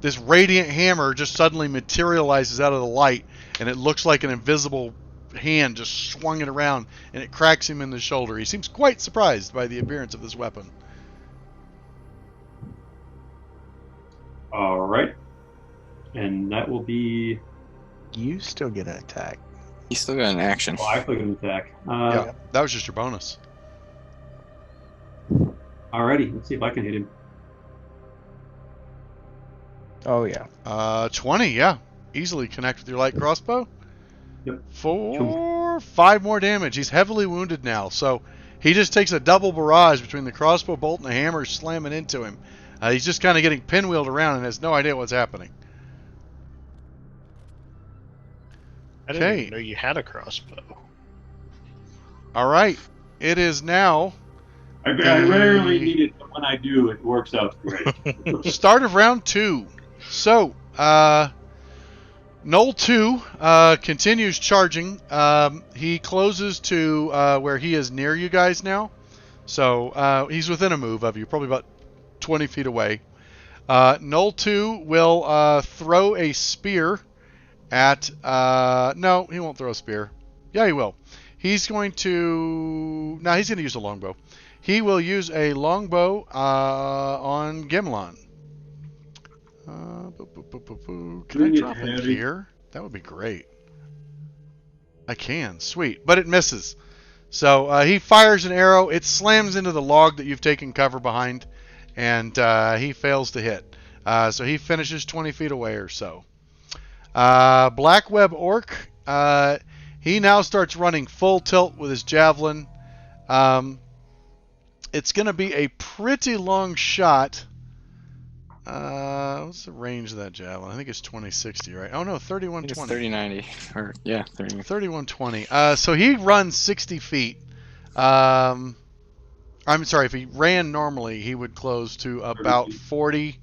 this radiant hammer just suddenly materializes out of the light, and it looks like an invisible hand just swung it around, and it cracks him in the shoulder. He seems quite surprised by the appearance of this weapon. All right. And that will be. You still get an attack. You still got an action. Oh, I click an attack. Yeah, that was just your bonus. Alrighty, let's see if I can hit him. Oh, yeah. 20, yeah. Easily connect with your light crossbow. Yep. 5 more damage. He's heavily wounded now, so he just takes a double barrage between the crossbow bolt and the hammer slamming into him. He's just kind of getting pinwheeled around and has no idea what's happening. I didn't Okay. even know you had a crossbow. All right. It is now I rarely need it, but when I do, it works out great. start of round 2. So, Knoll 2 continues charging. He closes to where he is near you guys now. So, he's within a move of you, probably about 20 feet away. Knoll 2 will throw a spear at... no, he won't throw a spear. Yeah, he will. He's going to... No, he's going to use a longbow. He will use a longbow on Gimlon. Can I Bring it, drop it Harry. here? That would be great. I can. Sweet. But it misses. So he fires an arrow. It slams into the log that you've taken cover behind, and he fails to hit. So he finishes 20 feet away or so. Black Web Orc, he now starts running full tilt with his javelin. It's going to be a pretty long shot. What's the range of that javelin? I think it's 2060, right? Oh no, 3120. It's 3090, or yeah, 3120. So he runs 60 feet. I'm sorry, if he ran normally, he would close to about 40.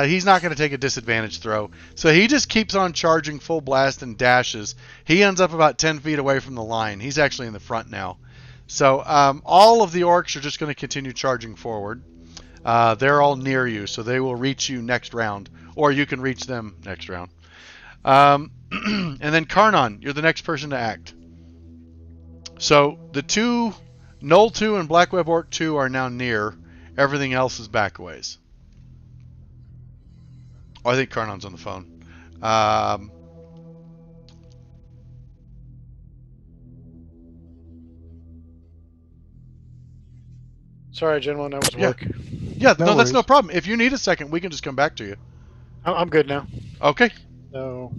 He's not going to take a disadvantage throw. So he just keeps on charging full blast and dashes. He ends up about 10 feet away from the line. He's actually in the front now. So all of the orcs are just going to continue charging forward. They're all near you, so they will reach you next round. Or you can reach them next round. And then Karnan, you're the next person to act. So the two, Null 2 and Black Web Orc 2 are now near. Everything else is back a ways. Oh, I think Karnan's on the phone. Sorry, gentlemen, I was at Yeah. work. Yeah, no, that's worries. no problem. If you need a second, we can just come back to you. I'm good now. Okay. So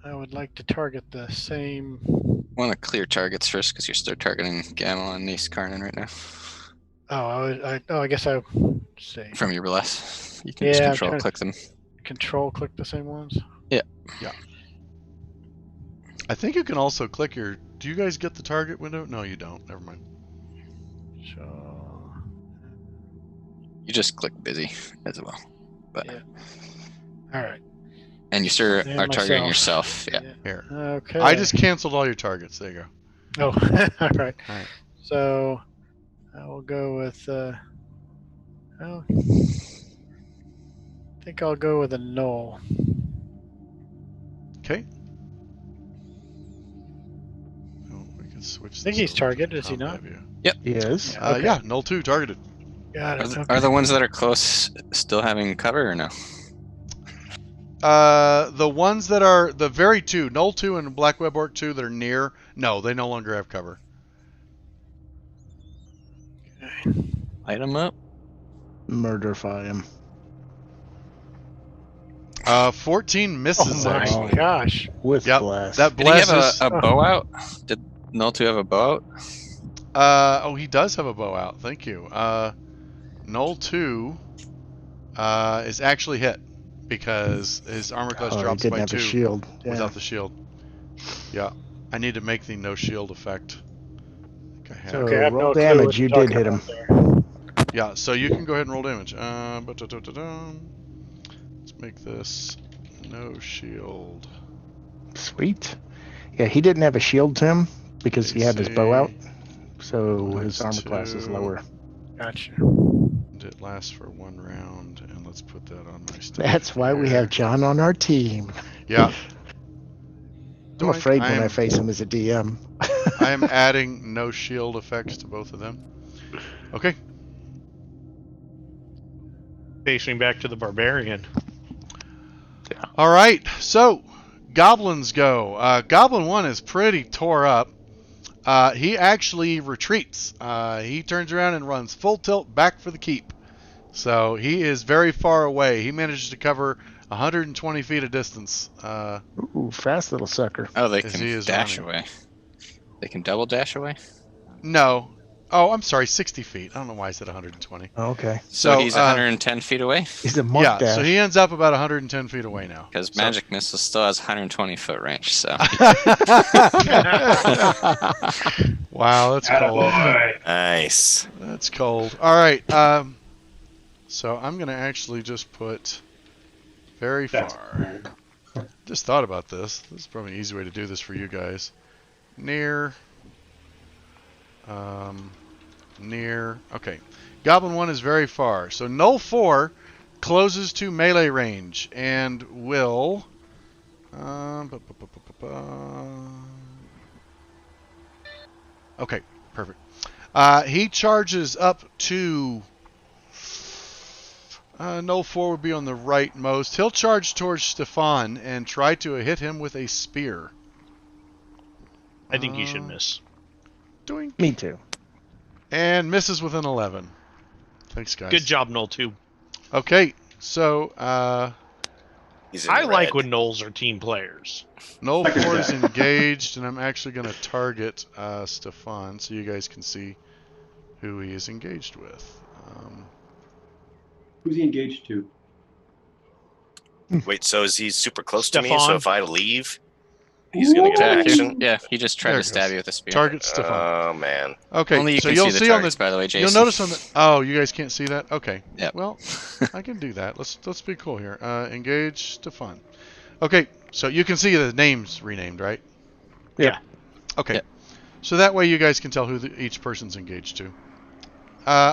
I would like to target the same. Want to clear targets first because you're still targeting Gamma and Nace Karnan right now. I guess I would say From your bless. You can Yeah, just I'm control trying to- click them. control click the same ones. I think you can also click your... Do you guys get the target window? No, you don't. Never mind. So You just click busy as well. But Yeah. all right. and you still And are targeting myself. yourself. Yeah. Here. Okay. I just canceled all your targets. There you go. Oh, all right. All right. So I will go with. I think I'll go with a null. Okay. Oh, we can switch. I think this he's over to targeted, the is he combat not? view. Yes. Okay. Yeah, Null 2 targeted. Got Are it. the, Okay. are the ones that are close still having cover or no? The ones that are... The very two, Null 2 and Black Web Orc 2 that are near, no, they no longer have cover. Light them up. Murderify him. 14 misses, Oh my actually. gosh. With Yep, blast. That Did he have blesses... a bow out? Did Null 2 have a bow out? Oh, he does have a bow out. Thank you. Null 2 is actually hit because his armor class Oh, he drops didn't by have 2 a shield. Yeah. without the shield. Yeah. I need to make the no shield effect. I think I have. So Okay, I have roll no clue damage. what You you're did talking hit him. about there. Yeah, so you can go ahead and roll damage. Let's make this no shield. Sweet. Yeah, he didn't have a shield to him because he had his bow out. AC So his armor class is -2. lower. Gotcha. And it lasts for 1 round, and let's put that on my stat. That's why we here. have John on our team. Yeah. I'm Doink. afraid when I am- face him as a DM. I am adding no shield effects to both of them. Okay. Facing back to the barbarian. All right. So, goblins go. Goblin 1 is pretty tore up. He actually retreats. He turns around and runs full tilt back for the keep. So, he is very far away. He manages to cover 120 feet of distance. Ooh, fast little sucker. Oh, they As can he is dash running. away. They can double dash away? No. Oh, I'm sorry, 60 feet. I don't know why I said 120. Okay. So, So, he's 110 feet away? He's a monk Yeah, dash. so he ends up about 110 feet away now. Because So- Magic Missile still has 120 foot range, so. Wow, that's cold. Attaboy. Nice. That's cold. All right. So I'm going to actually just put very That's far. Just thought about this. This is probably an easy way to do this for you guys. Near. Near. Okay. Goblin 1 is very far. So Null 4 closes to melee range and will... Okay, perfect. He charges up to... Null 4 would be on the right most. He'll charge towards Stefan and try to hit him with a spear. I think you should miss. Doink. Me too. And misses with an 11. Thanks, guys. Good job, Null 2. Okay, so He's in I like red. when Knolls are team players. Null Second 4 is that. engaged, and I'm actually going to target Stefan so you guys can see who he is engaged with. Who's he engaged to? Wait, so is he super close to me? So Stefan. if I leave, he's gonna get an Attack you. action. Yeah, he just tried There to it stab goes. you with a spear. Target Stefan. Oh man. Okay, Only you so can you'll see the see on targets, the. by the way, Jason. You'll notice on the. Oh, you guys can't see that. Okay. Yep. Well, I can do that. Let's be cool here. Engage Stefan. Okay, so you can see the names renamed, right? Yeah. Okay. Yep. So that way you guys can tell who each person's engaged to.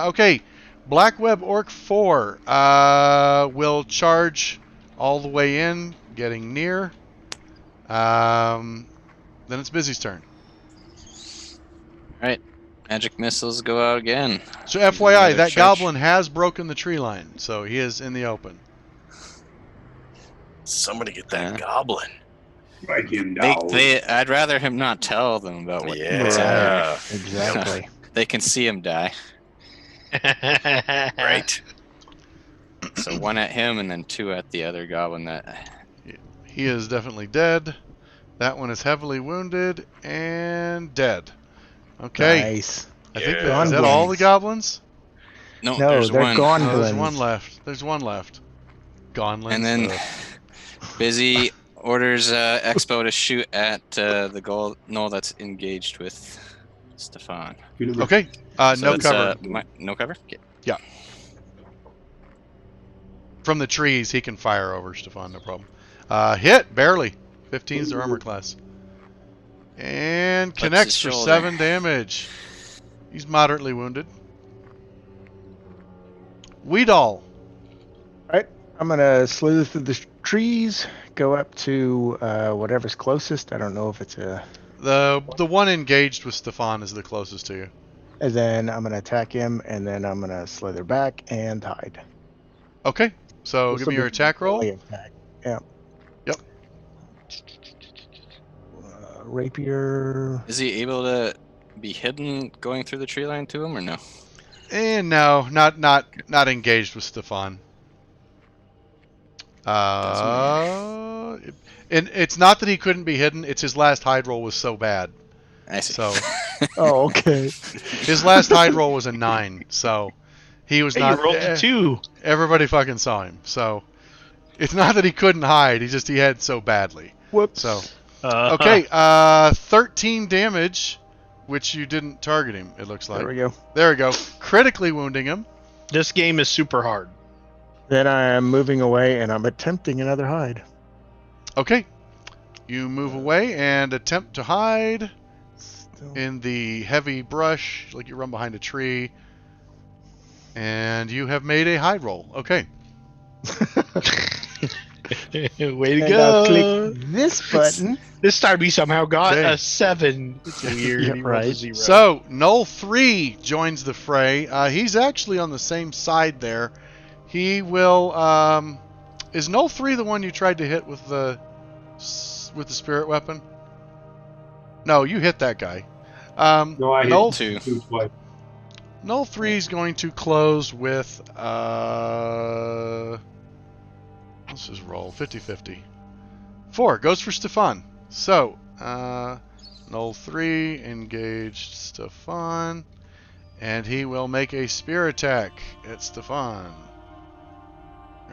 Okay, Black Web Orc 4 will charge all the way in, getting near. Then it's Busy's turn. Alright. Magic missiles go out again. So Using FYI, another that charge. goblin has broken the tree line, so he is in the open. Somebody get that Yeah. goblin. Strike him down. I'd rather him not tell them about what's in there. Yeah. Exactly. They can see him die. Right. So one at him and then two at the other goblin that... He is definitely dead. That one is heavily wounded and dead. Okay. Nice. I think Yeah. is that all the goblins? No, No, there's they're one. gone. Oh, there's Gonlins. one left. There's one left. Gonlins. And then Busy orders Expo to shoot at the gnoll that's engaged with Stefan. Okay. So No it's, cover. no cover? Okay. From the trees, he can fire over Stefan, no problem. Hit, barely. 15 is their armor class. And Flips connects his for shoulder. 7 damage. He's moderately wounded. Weedall. I'm gonna slither through the trees, go up to whatever's closest. I don't know if it's a. The one engaged with Stefan is the closest to you. And then I'm gonna attack him, and then I'm gonna slither back and hide. Okay. So This give will me your be attack roll. melee attack. Yeah. Yep. Rapier. Is he able to be hidden going through the tree line to him or no? And no, not engaged with Stefan. And it's not that he couldn't be hidden. It's his last hide roll was so bad. I see. So Oh, okay. his last hide roll was a 9. So he was Hey, not. you rolled a 2. Everybody fucking saw him. So it's not that he couldn't hide. He had so badly. Whoops. So okay, 13 damage, which you didn't target him. It looks like. There we go. There we go. Critically wounding him. This game is super hard. Then I am moving away, and I'm attempting another hide. Okay. You move away and attempt to hide Still. in the heavy brush, like you run behind a tree. And you have made a hide roll. Okay. Way to And I'll click this button. This time he somehow got Dang. a 7. It's weird. Yeah, He rolled a right. 0. So, Null 3 joins the fray. He's actually on the same side there. He will. Is Null 3 the one you tried to hit with the spirit weapon? No, you hit that guy. No, I Null, Two. hit 2 twice. Null 3 is going to close with. Let's just roll 50-50. 4 goes for Stefan. So, Null 3 engaged Stefan. And he will make a spear attack at Stefan.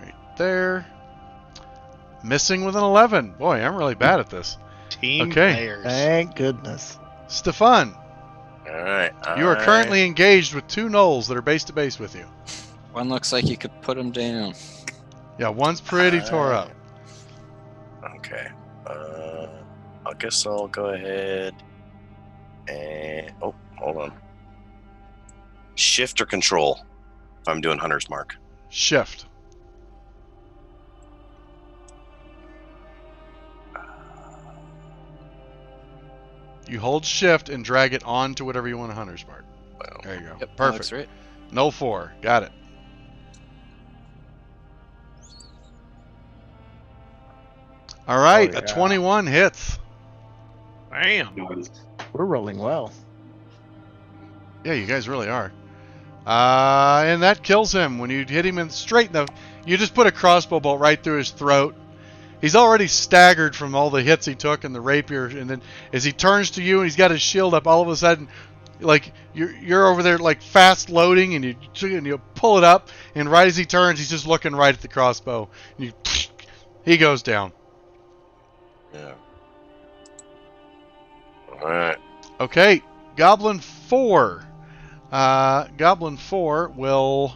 Right there. Missing with an 11. Boy, I'm really bad at this. Team Okay. players. Thank goodness. Stefan, All right. you are currently engaged with 2 gnolls that are base to base with you. One looks like you could put him down. Yeah, one's pretty tore up. Okay. I guess I'll go ahead and hold on. Shift or control if I'm doing Hunter's Mark. Shift. You hold shift and drag it on to whatever you want to hunter's mark. Well, There you go. Yep, that Perfect. looks right. No 4. Got it. All right, Oh, a yeah. 21 hits. Bam. Nice. We're rolling well. Yeah, you guys really are. And that kills him when you hit him in straight in the. You just put a crossbow bolt right through his throat. He's already staggered from all the hits he took and the rapier, and then as he turns to you and he's got his shield up, all of a sudden, like you're over there like fast loading, and you pull it up, and right as he turns, he's just looking right at the crossbow. And he goes down. Yeah. All right. Okay, Goblin 4. Goblin 4 will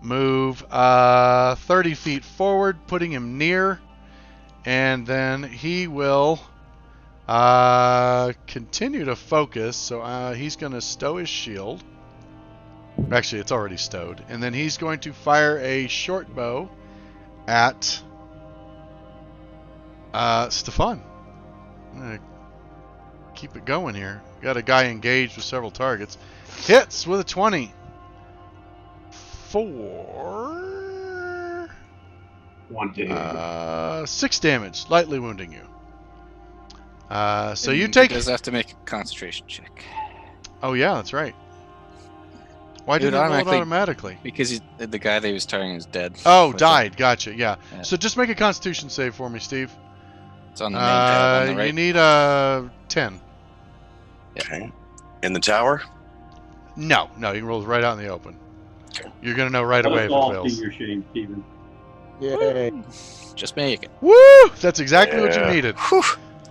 move 30 feet forward, putting him near. And then he will continue to focus. So he's going to stow his shield. Actually, it's already stowed. And then he's going to fire a short bow at Stefan. I'm going to keep it going here. Got a guy engaged with several targets. Hits with a 20. For 6 damage, lightly wounding you. So you take. He does have to make a concentration check. Oh yeah, that's right. Why did it roll it automatically? Because the guy that he was targeting is dead. Oh, died. Gotcha. Yeah. So just make a Constitution save for me, Steve. It's on the main tab on the right. You need a 10. Okay. In the tower? No, you can roll it right out in the open. Okay. You're gonna know right away if it fails. Your shame, Steven. Yay. Just make it. Woo! That's exactly what you needed. Whew.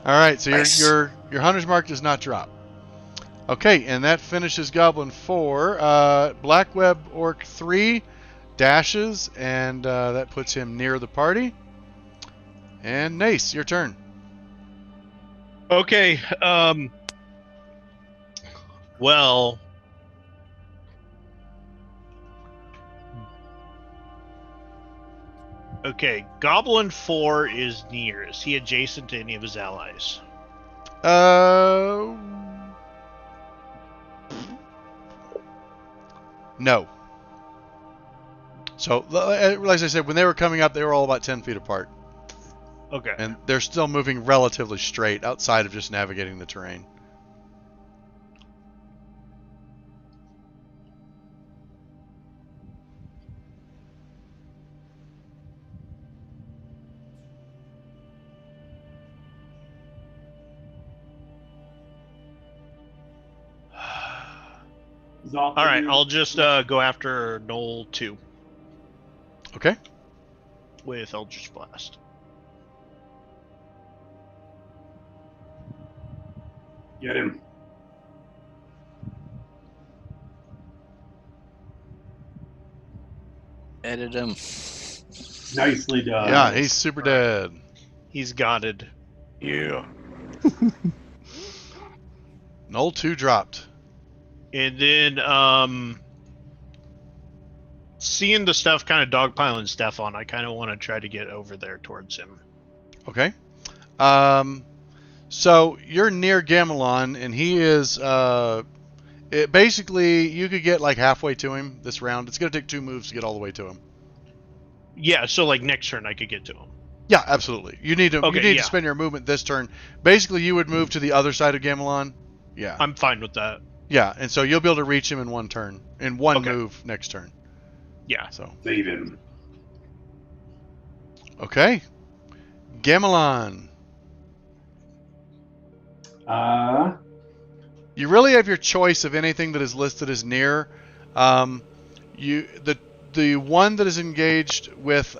All right, so Nice. your hunter's mark does not drop. Okay, and that finishes Goblin 4. Black Web Orc 3 dashes, and that puts him near the party. And Nace, your turn. Okay. Well. Okay, Goblin 4 is near. Is he adjacent to any of his allies? No. So, as I said, when they were coming up, they were all about 10 feet apart. Okay. And they're still moving relatively straight outside of just navigating the terrain. All right, I'll just go after Knoll 2 Okay. with Eldritch Blast. Get him. Edit him. Nicely done. Yeah, he's super dead. He's gotted. Yeah. Knoll 2 dropped. And then, seeing the stuff kind of dogpiling Stefan, I kind of want to try to get over there towards him. Okay. So you're near Gamelon, and he is. Basically, you could get like halfway to him this round. It's going to take 2 moves to get all the way to him. Yeah, so like next turn I could get to him. Yeah, absolutely. You need to. Okay, you need to spend your movement this turn. Basically, you would move to the other side of Gamelon. Yeah. I'm fine with that. Yeah, and so you'll be able to reach him in one turn, in one move next turn. Yeah. So. Save him. Okay. Gamelon. You really have your choice of anything that is listed as near. The one that is engaged with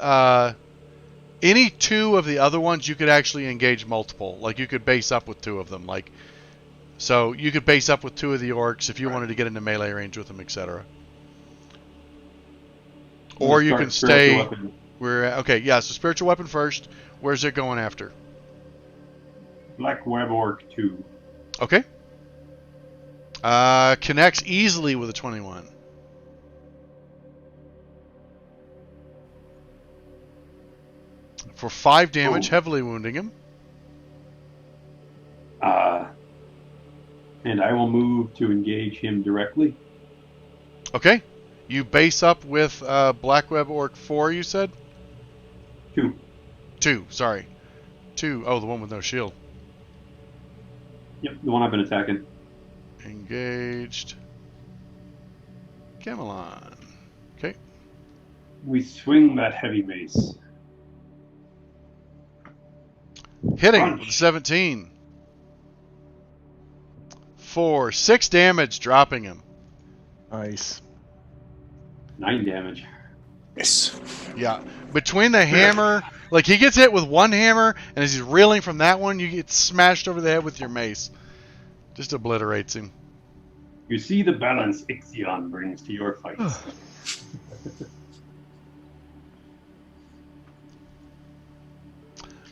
any 2 of the other ones, you could actually engage multiple. Like you could base up with 2 of them. So you could base up with 2 of the orcs if you wanted to get into melee range with them, etc. Or you can stay where. Okay, yeah. So spiritual weapon first. Where's it going after? Black Web Orc 2. Okay. Connects easily with a 21. For 5 damage, heavily wounding him. And I will move to engage him directly. Okay. You base up with Black Web Orc 4, you said? 2. 2, sorry. 2. Oh, the one with no shield. Yep, the one I've been attacking. Engaged. Camelon. Okay. We swing that heavy mace. Hitting Punch. with 17. 6 damage, dropping him. Nice. 9 damage. Yes. Yeah. Between the hammer, like he gets hit with one hammer, and as he's reeling from that one, you get smashed over the head with your mace. Just obliterates him. You see the balance Ixion brings to your fights.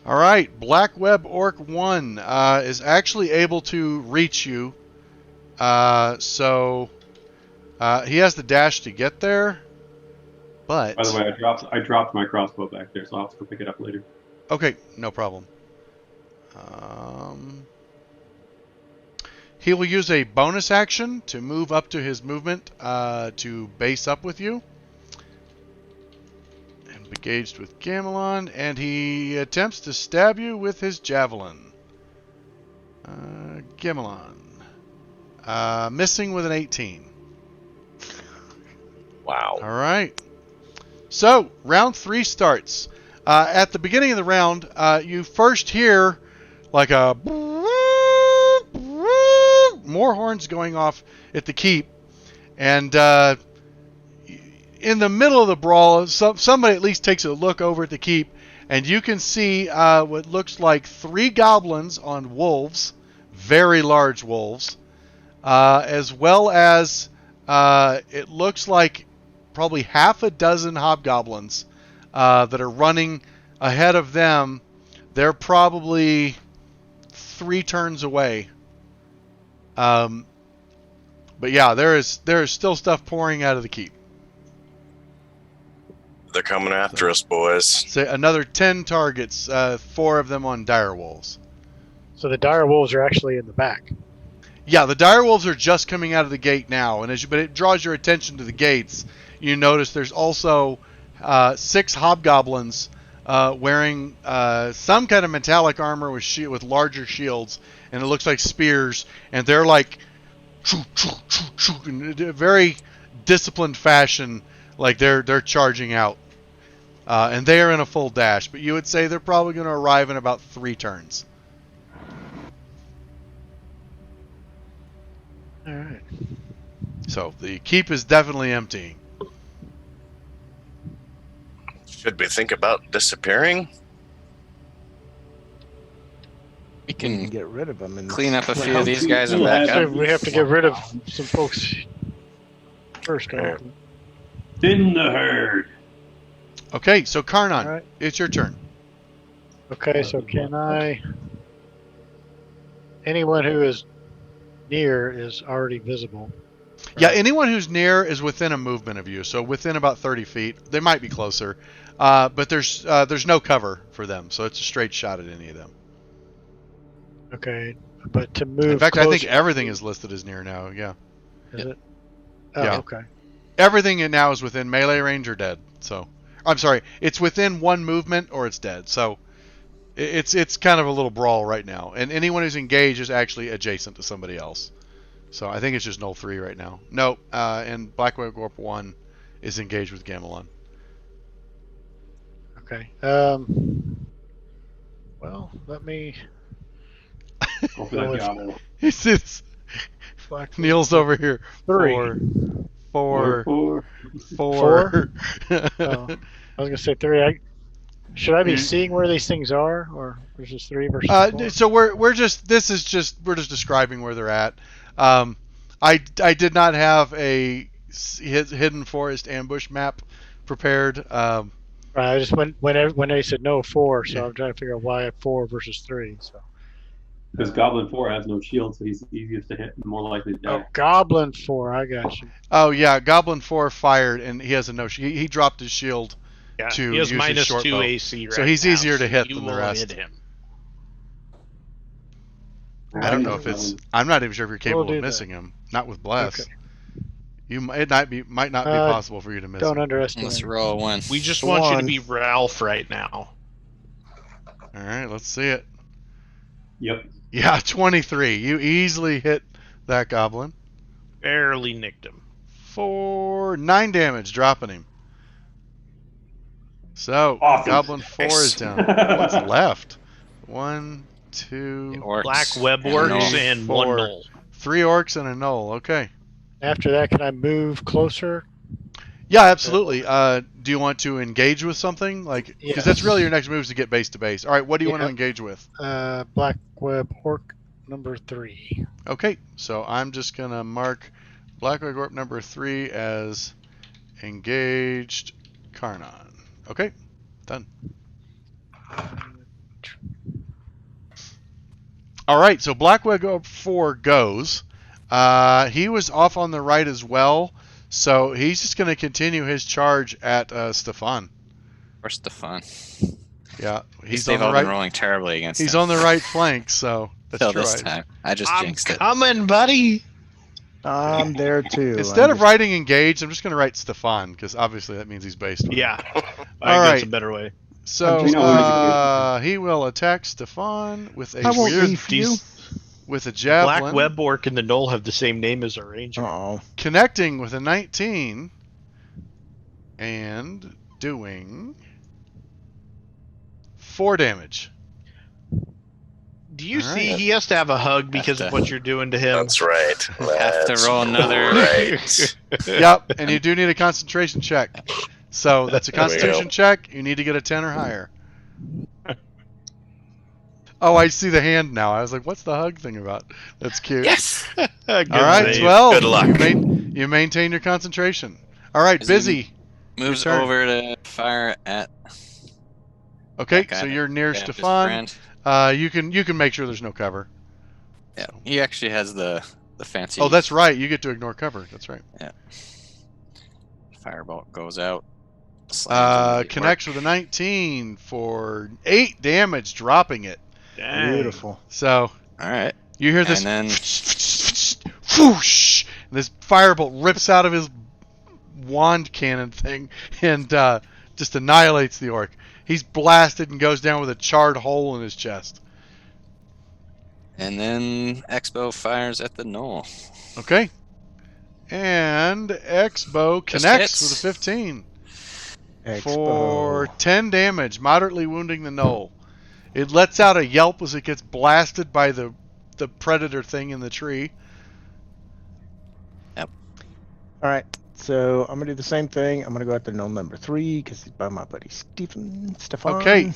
All right, Black Web Orc 1 is actually able to reach you. So he has the dash to get there, but... By the way, I dropped my crossbow back there, so I'll have to go pick it up later. Okay, no problem. He will use a bonus action to move up to his movement to base up with you. And engaged with Gamelon, and he attempts to stab you with his javelin. Gamelon. Missing with an 18. Wow. All right. So, round 3 starts. At the beginning of the round, you first hear like a more horns going off at the keep, and in the middle of the brawl, somebody at least takes a look over at the keep, and you can see what looks like 3 goblins on wolves, very large wolves, as well as it looks like probably half a dozen hobgoblins that are running ahead of them. They're probably 3 turns away. But yeah, there is still stuff pouring out of the keep. They're coming after us, boys. Say another 10 targets, 4 of them on dire wolves. So the dire wolves are actually in the back. Yeah, the dire wolves are just coming out of the gate now, and but it draws your attention to the gates. You notice there's also 6 hobgoblins wearing some kind of metallic armor with larger shields, and it looks like spears, and they're like in a very disciplined fashion, like they're charging out, and they are in a full dash. But you would say they're probably going to arrive in about 3 turns. All right. So the keep is definitely emptying. Should we think about disappearing? We We can can get rid of them and clean up a few Well, of these guys and we'll back have up. So we have to get rid of some folks first. Correct? Thin the herd. Okay, so Karnan, All right. it's your turn. Okay, so can I... Anyone who is near is already visible. Yeah, anyone who's near is within a movement of you, so within about 30 feet. They might be closer, but there's no cover for them, so it's a straight shot at any of them. Okay, but to move In fact, I think closer- everything is listed as near now, yeah. Is it? Oh, Yeah. okay. Everything now is within melee range or dead, so... I'm sorry, it's within 1 movement or it's dead, so it's kind of a little brawl right now. And anyone who's engaged is actually adjacent to somebody else. So I think it's just null 3 right now. No, and Black Web Orc 1 is engaged with Gamelon. Okay. Well, let me... Go for that Well, gobble. He sits... Black Neil's over here. 3. 4. Four. 4. Oh, I was gonna say 3. Should I be You- seeing where these things are, or there's just 3 versus 4? So we're just describing where they're at. I did not have a hidden forest ambush map prepared. Right, I just when they said no 4, so Yeah. I'm trying to figure out why 4 versus 3. So Because Goblin 4 has no shield, so he's easiest to hit and more likely to die. oh, Goblin 4, I got you. Oh yeah, Goblin 4 fired, and he has a no. He dropped his shield. Yeah, To he has use his minus short 2 bow. AC right So he's now, easier to so hit you than the won't rest. hit him. I don't know if it's. I'm not even sure if you're capable do of that. missing him. Not with bless. Okay. It might not be possible for you to miss Don't him. underestimate. Let's it. roll 1. We just want you to 1. be Ralph right now. All right, let's see it. Yep. Yeah, 23. You easily hit that goblin. Barely nicked him. For 9 damage, dropping him. So, Awesome. Goblin 4 is down. What's left? 1, 2, Orcs. Black web and orcs gnoll. and Four. one knoll. 3 orcs and a gnoll. Okay. After that, can I move closer? Yeah, absolutely. Do you want to engage with something? Like, because that's really your next move is to get base to base. All right, what do you want to Yeah. engage with? Black Web Orc number 3. Okay, so I'm just going to mark Black Web Orc number 3 as engaged Karnon. Okay, done. All right, so Black Web Orc 4 goes. He was off on the right as well, so he's just going to continue his charge at Stefan. Or Stefan. Yeah, he's They've on the all been right. rolling terribly against He's him. on the right flank, so that's Till true. this time. I just I'm jinxed it. coming, buddy. I'm there too. Instead of writing engaged, I'm just going to write Stefan because obviously that means he's based on. Yeah. All I guess right. a better way. So I'm just- he will attack Stefan with a I won't weird leave you. with a javelin, Black web orc and the knoll have the same name as our ranger. Oh, connecting with a 19 and doing 4 damage. Do you All see right. he has to have a hug because of what you're doing to him? That's right. Have to That's roll another. right. Yep, and you do need a concentration check. So that's a There we go. constitution check. You need to get a 10 or higher. Oh, I see the hand now. I was like, what's the hug thing about? That's cute. Yes! Good All right, save. 12. Good luck. You maintain your concentration. All right, Busy. busy. Moves turn. over to fire at. Okay, that guy so that you're near stabbed his Stefan. friend. You can make sure there's no cover. Yeah, he actually has the fancy. Oh, that's right. You get to ignore cover. That's right. Firebolt goes out. slams into the Connects with a 19 for 8 damage, dropping it. Dang. beautiful. So orc. All right, you hear this and then whoosh, and this firebolt rips out of his wand cannon thing and just annihilates the orc. He's blasted and goes down with a charred hole in his chest. Expo fires at the knoll. Okay. And Expo Just connects hits. with a 15 Expo. for 10 damage, moderately wounding the knoll. It lets out a yelp as it gets blasted by the predator thing in the tree. All right, so I'm gonna do the same thing. I'm gonna go after knoll number 3 because he's by my buddy Stefan. Okay.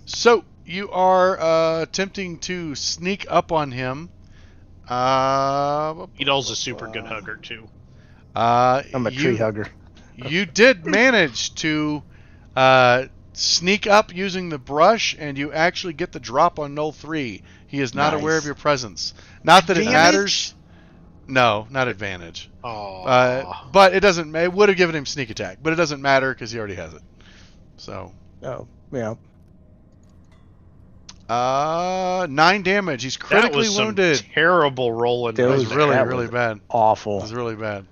So you are attempting to sneak up on him. Edol's a super good hugger too. I'm a tree hugger. You did manage to sneak up using the brush, and you actually get the drop on Knoll 3. He is not aware of Nice. your presence. Not that it Advantage? matters. No, not advantage. Oh. But it doesn't. It would have given him sneak attack, but it doesn't matter because he already has it. So, Oh, yeah. 9 damage. He's that critically was some wounded. terrible rolling. That That was was- really, that really was bad. It Awful. was really bad.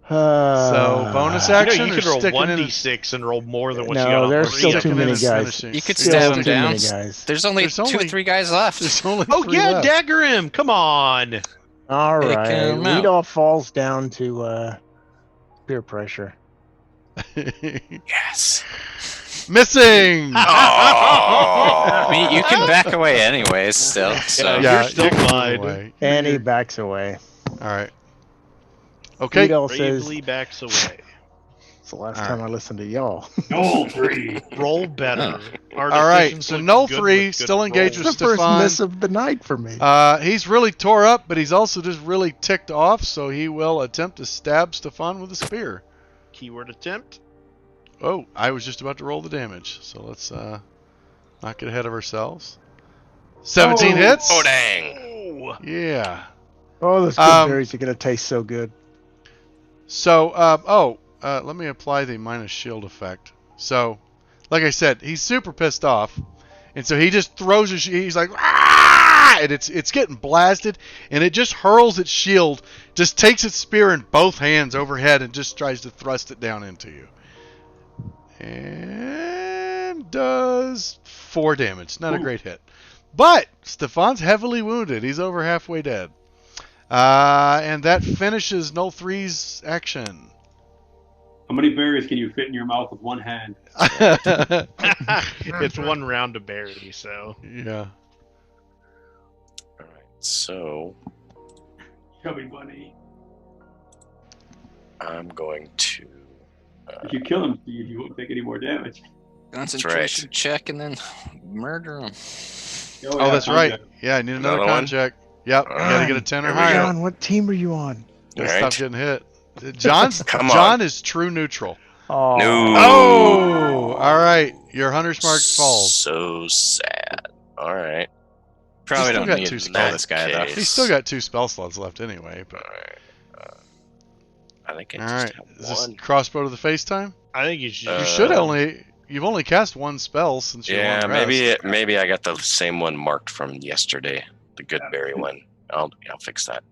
So bonus action. you or could roll sticking in 1d6 and roll more than what No, you got on there's three. still sticking too in many his guys. finishing. You could Still stab too him down. many guys. There's only There's 2 only- or 3 guys left. There's only Oh 3 yeah, left. dagger him! Come on. All Take right. him out. Lead off falls down to peer pressure. Yes. Missing. Oh. I mean, you can back away anyways still. So Yeah, you're still you can fine. move away. And he backs away. All right. Okay. Edel says, Bravely backs away. it's the last All time I listened to y'all. Knoll 3. Roll better. Our All right. decisions So look Knoll good 3 with good still engaged rolls. with The first Stefan. miss of the night for me. He's really tore up, but he's also just really ticked off, so he will attempt to stab Stefan with a spear. Keyword attempt. Oh, I was just about to roll the damage, so let's not get ahead of ourselves. 17 Oh. hits. Oh, dang. Oh. Yeah. Oh, those good berries are going to taste so good. So, let me apply the minus shield effect. So, like I said, he's super pissed off, and so he just throws his. He's like, ah! And it's getting blasted, and it just hurls its shield, just takes its spear in both hands overhead, and just tries to thrust it down into you, and does 4 damage. Not a great hit, But Stefan's heavily wounded. He's over halfway dead. And that finishes Null 3's action. How many berries can you fit in your mouth with one hand? It's one round of berry, so. Yeah. All right, so Chubby bunny. I'm going to. If you kill him, you won't take any more damage. Concentration check and then murder him. Oh, that's right. Yeah, I need another Another con one? check. Yep, you gotta get a 10 or Here we higher. go. John, what team are you on? Gotta All stop right. getting hit. John Come on. is true neutral. Oh, No. Oh! All right, your Hunter's Mark falls. So sad. All right. Probably still don't got need two to know this guy though. case. He's still got 2 spell slots left anyway. All But right. I think I all just right, have is this one. crossbow to the face time? I think you should. You Uh, should you've only cast 1 spell since you Yeah, long rest. maybe I got the same one marked from yesterday, the good berry one. I'll fix that.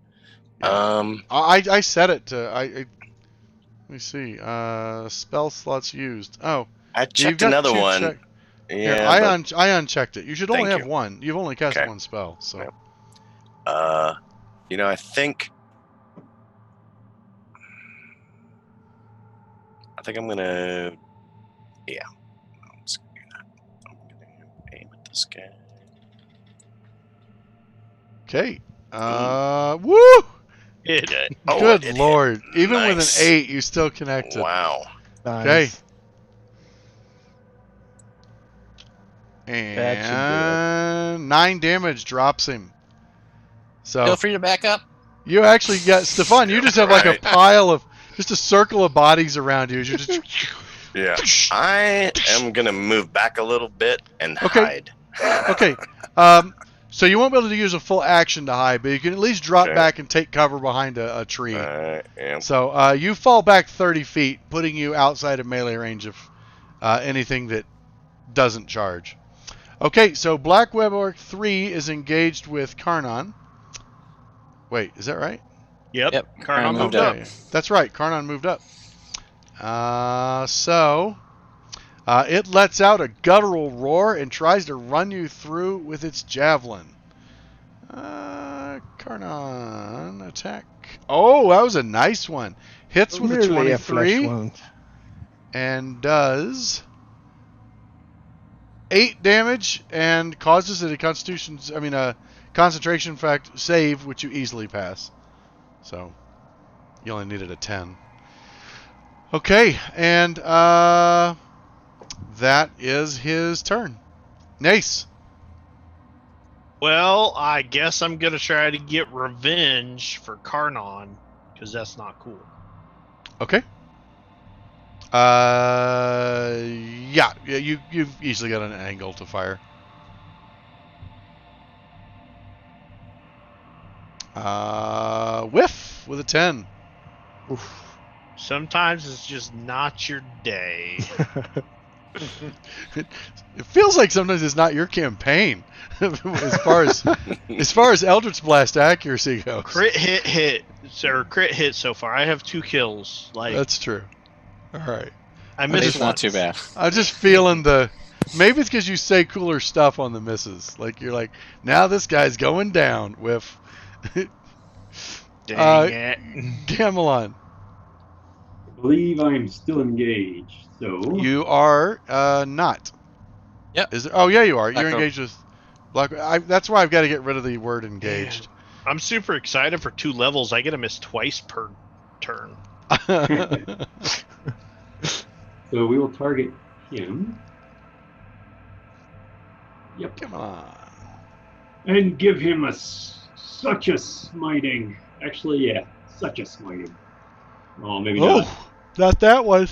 Yeah. I set it to let me see. Spell slots used. Oh, I you've checked got another 2 one. check- Here, Yeah, I unchecked it. You should only Thank have you. 1. You've only cast Okay. 1 spell, so. Yep. I think I'm gonna. Yeah. I'm just gonna do that. I'm gonna aim at this guy. Okay. Woo! Hit. Okay. Oh, Good it hit. lord! Even with Nice. an 8, you still connected. Wow. nice. Okay. That should do And 9 damage drops him. So Feel free to back up. you actually got Stefan. You just have like a Right. pile of just a circle of bodies around you. You're just Yeah. I am gonna move back a little bit and Okay. hide. okay. So you won't be able to use a full action to hide, but you can at least drop Okay. back and take cover behind a tree. Yeah. So you fall back 30 feet, putting you outside of melee range of anything that doesn't charge. Okay, so Black Web Orc 3 is engaged with Karnan. Wait, is that right? Yep. Yep. Karnan moved up. up. That's right, Karnan moved up. It lets out a guttural roar and tries to run you through with its javelin. Karnan, attack. Oh, that was a nice one. Hits with a Merely a flesh 23 wound. and does 8 damage and causes it a concentration fact save, which you easily pass. So you only needed a 10. Okay, and that is his turn. Nace. Well, I guess I'm gonna try to get revenge for Karnan, because that's not cool. Okay. Yeah, you've easily got an angle to fire. Whiff with a 10. Oof. Sometimes it's just not your day. It feels like sometimes it's not your campaign, as far as Eldritch Blast accuracy goes. Crit hit so far. I have 2 kills. Like That's true. All right. I It's missed not once. too bad. I'm just feeling maybe it's because you say cooler stuff on the misses. Like you're like, now this guy's going down. Whiff. Dang it. Gamelon, I believe I'm still engaged. So you are not. Yep. Is there? Oh yeah, you are. Black You're Oak. engaged with Black. That's why I've got to get rid of the word engaged. I'm super excited for 2 levels. I get to miss twice per turn. so we will target him. Yep. Come on. And give him such a smiting. Actually, yeah, such a smiting. Oh, maybe not. Oh, not that one.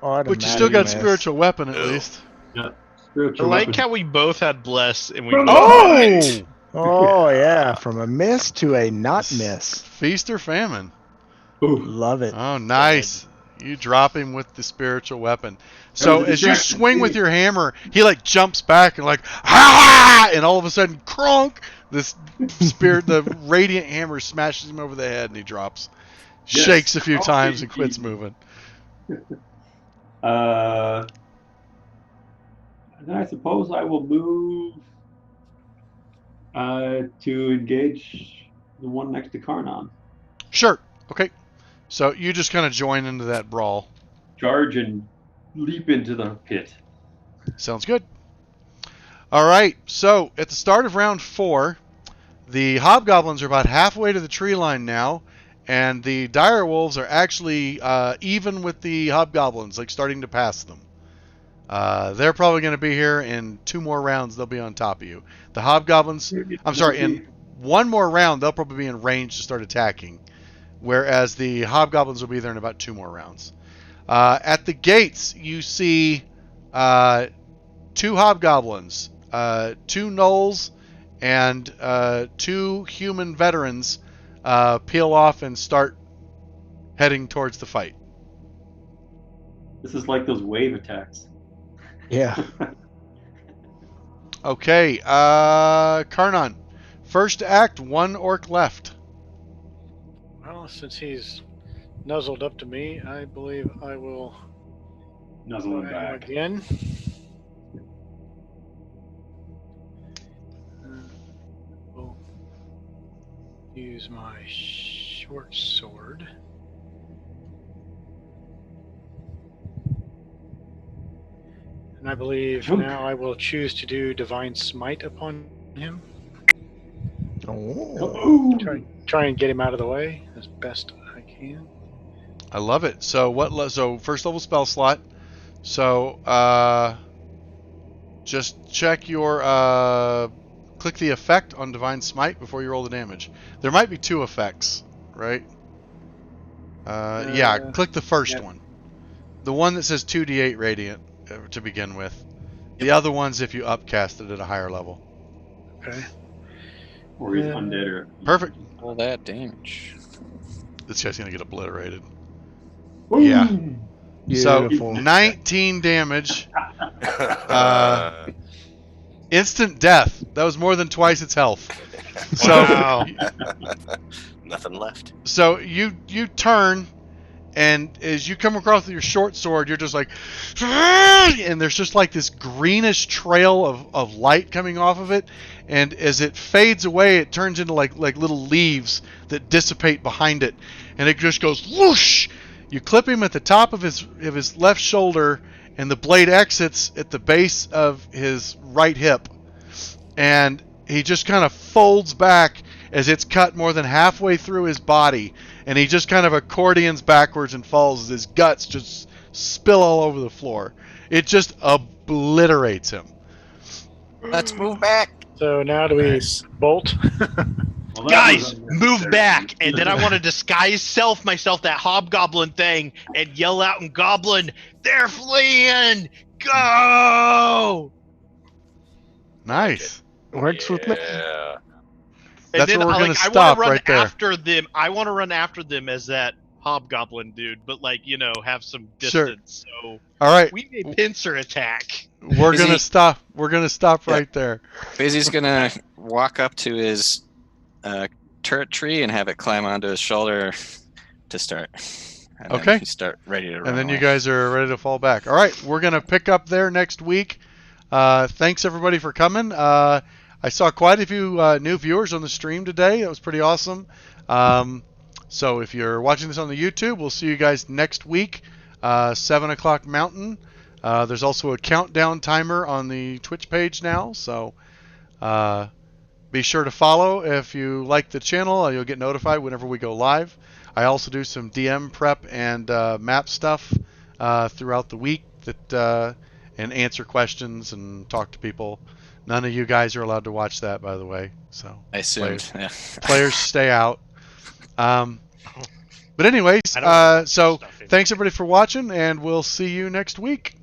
But you still got Automatic miss. spiritual weapon at Oh. least. Not I spiritual like weapon. how we both had bless and we From both Oh, Oh yeah, from a miss to a not miss. feast or famine. Ooh. Love it. Oh, nice. You drop him with the spiritual weapon. So was a as you distraction. swing with your hammer, he like jumps back and like ha! And all of a sudden, cronk! This the radiant hammer smashes him over the head, and he drops, Yes. shakes a few Oh, times, and quits indeed. moving. Then I suppose I will move To engage the one next to Karnan. Sure. Okay. So you just kind of join into that brawl. Charge and leap into the pit. Sounds good. All right. So at the start of round 4, the hobgoblins are about halfway to the tree line now, and the dire wolves are actually even with the hobgoblins, like starting to pass them. They're probably going to be here in 2 more rounds. They'll be on top of you. The hobgoblins, I'm sorry, in 1 more round, they'll probably be in range to start attacking, whereas the hobgoblins will be there in about 2 more rounds. At the gates, you see 2 hobgoblins, 2 gnolls, and 2 human veterans peel off and start heading towards the fight. This is like those wave attacks. Yeah. Okay, Karnan. First act, 1 orc left. Well, since he's nuzzled up to me, I believe I will Nuzzle him try back. again. We'll use my short sword. And I believe Chunk. now I will choose to do Divine Smite upon him. Oh. Try and get him out of the way as best I can. I love it. So so first level spell slot. So just check your click the effect on Divine Smite before you roll the damage. There might be 2 effects, right? Yeah, click the first yeah. one. The one that says 2d8 radiant to begin with. The other one's if you upcast it at a higher level. Okay. Or he's undead or... Perfect. All that damage. This guy's gonna get obliterated. Boom! Yeah. So Beautiful. 19 damage. Instant death. That was more than twice its health. So Wow. Nothing left. so you turn, and as you come across with your short sword, you're just like, and there's just like this greenish trail of light coming off of it, and as it fades away, it turns into like little leaves that dissipate behind it, and it just goes whoosh. You clip him at the top of his left shoulder, and the blade exits at the base of his right hip, and he just kind of folds back as it's cut more than halfway through his body, and he just kind of accordions backwards and falls as his guts just spill all over the floor. It just obliterates him. Let's move back. So now do we bolt? Well, that was Guys, move unnecessary. back, and then I want to disguise myself that hobgoblin thing, and yell out in goblin, "They're fleeing! Go!" Nice. Works with me. Yeah. And That's then where we're I gonna want to stop run right there. after them. I want to run after them as that hobgoblin dude, but have some Sure. distance. So All right. we may pincer attack. We're Is gonna he- stop. We're gonna stop Yeah. right there. Busy's gonna walk up to his turret tree and have it climb onto his shoulder to start. And Okay. Then you start ready to run And then you away. guys are ready to fall back. All right, we're gonna pick up there next week. Thanks everybody for coming. I saw quite a few new viewers on the stream today. That was pretty awesome. So if you're watching this on the YouTube, we'll see you guys next week, 7 o'clock Mountain. There's also a countdown timer on the Twitch page now, so be sure to follow if you like the channel. You'll get notified whenever we go live. I also do some DM prep and map stuff throughout the week and answer questions and talk to people. None of you guys are allowed to watch that, by the way. So I assumed. Yeah. players stay out. But anyways, I don't watch so stuff anymore. thanks everybody for watching, and we'll see you next week.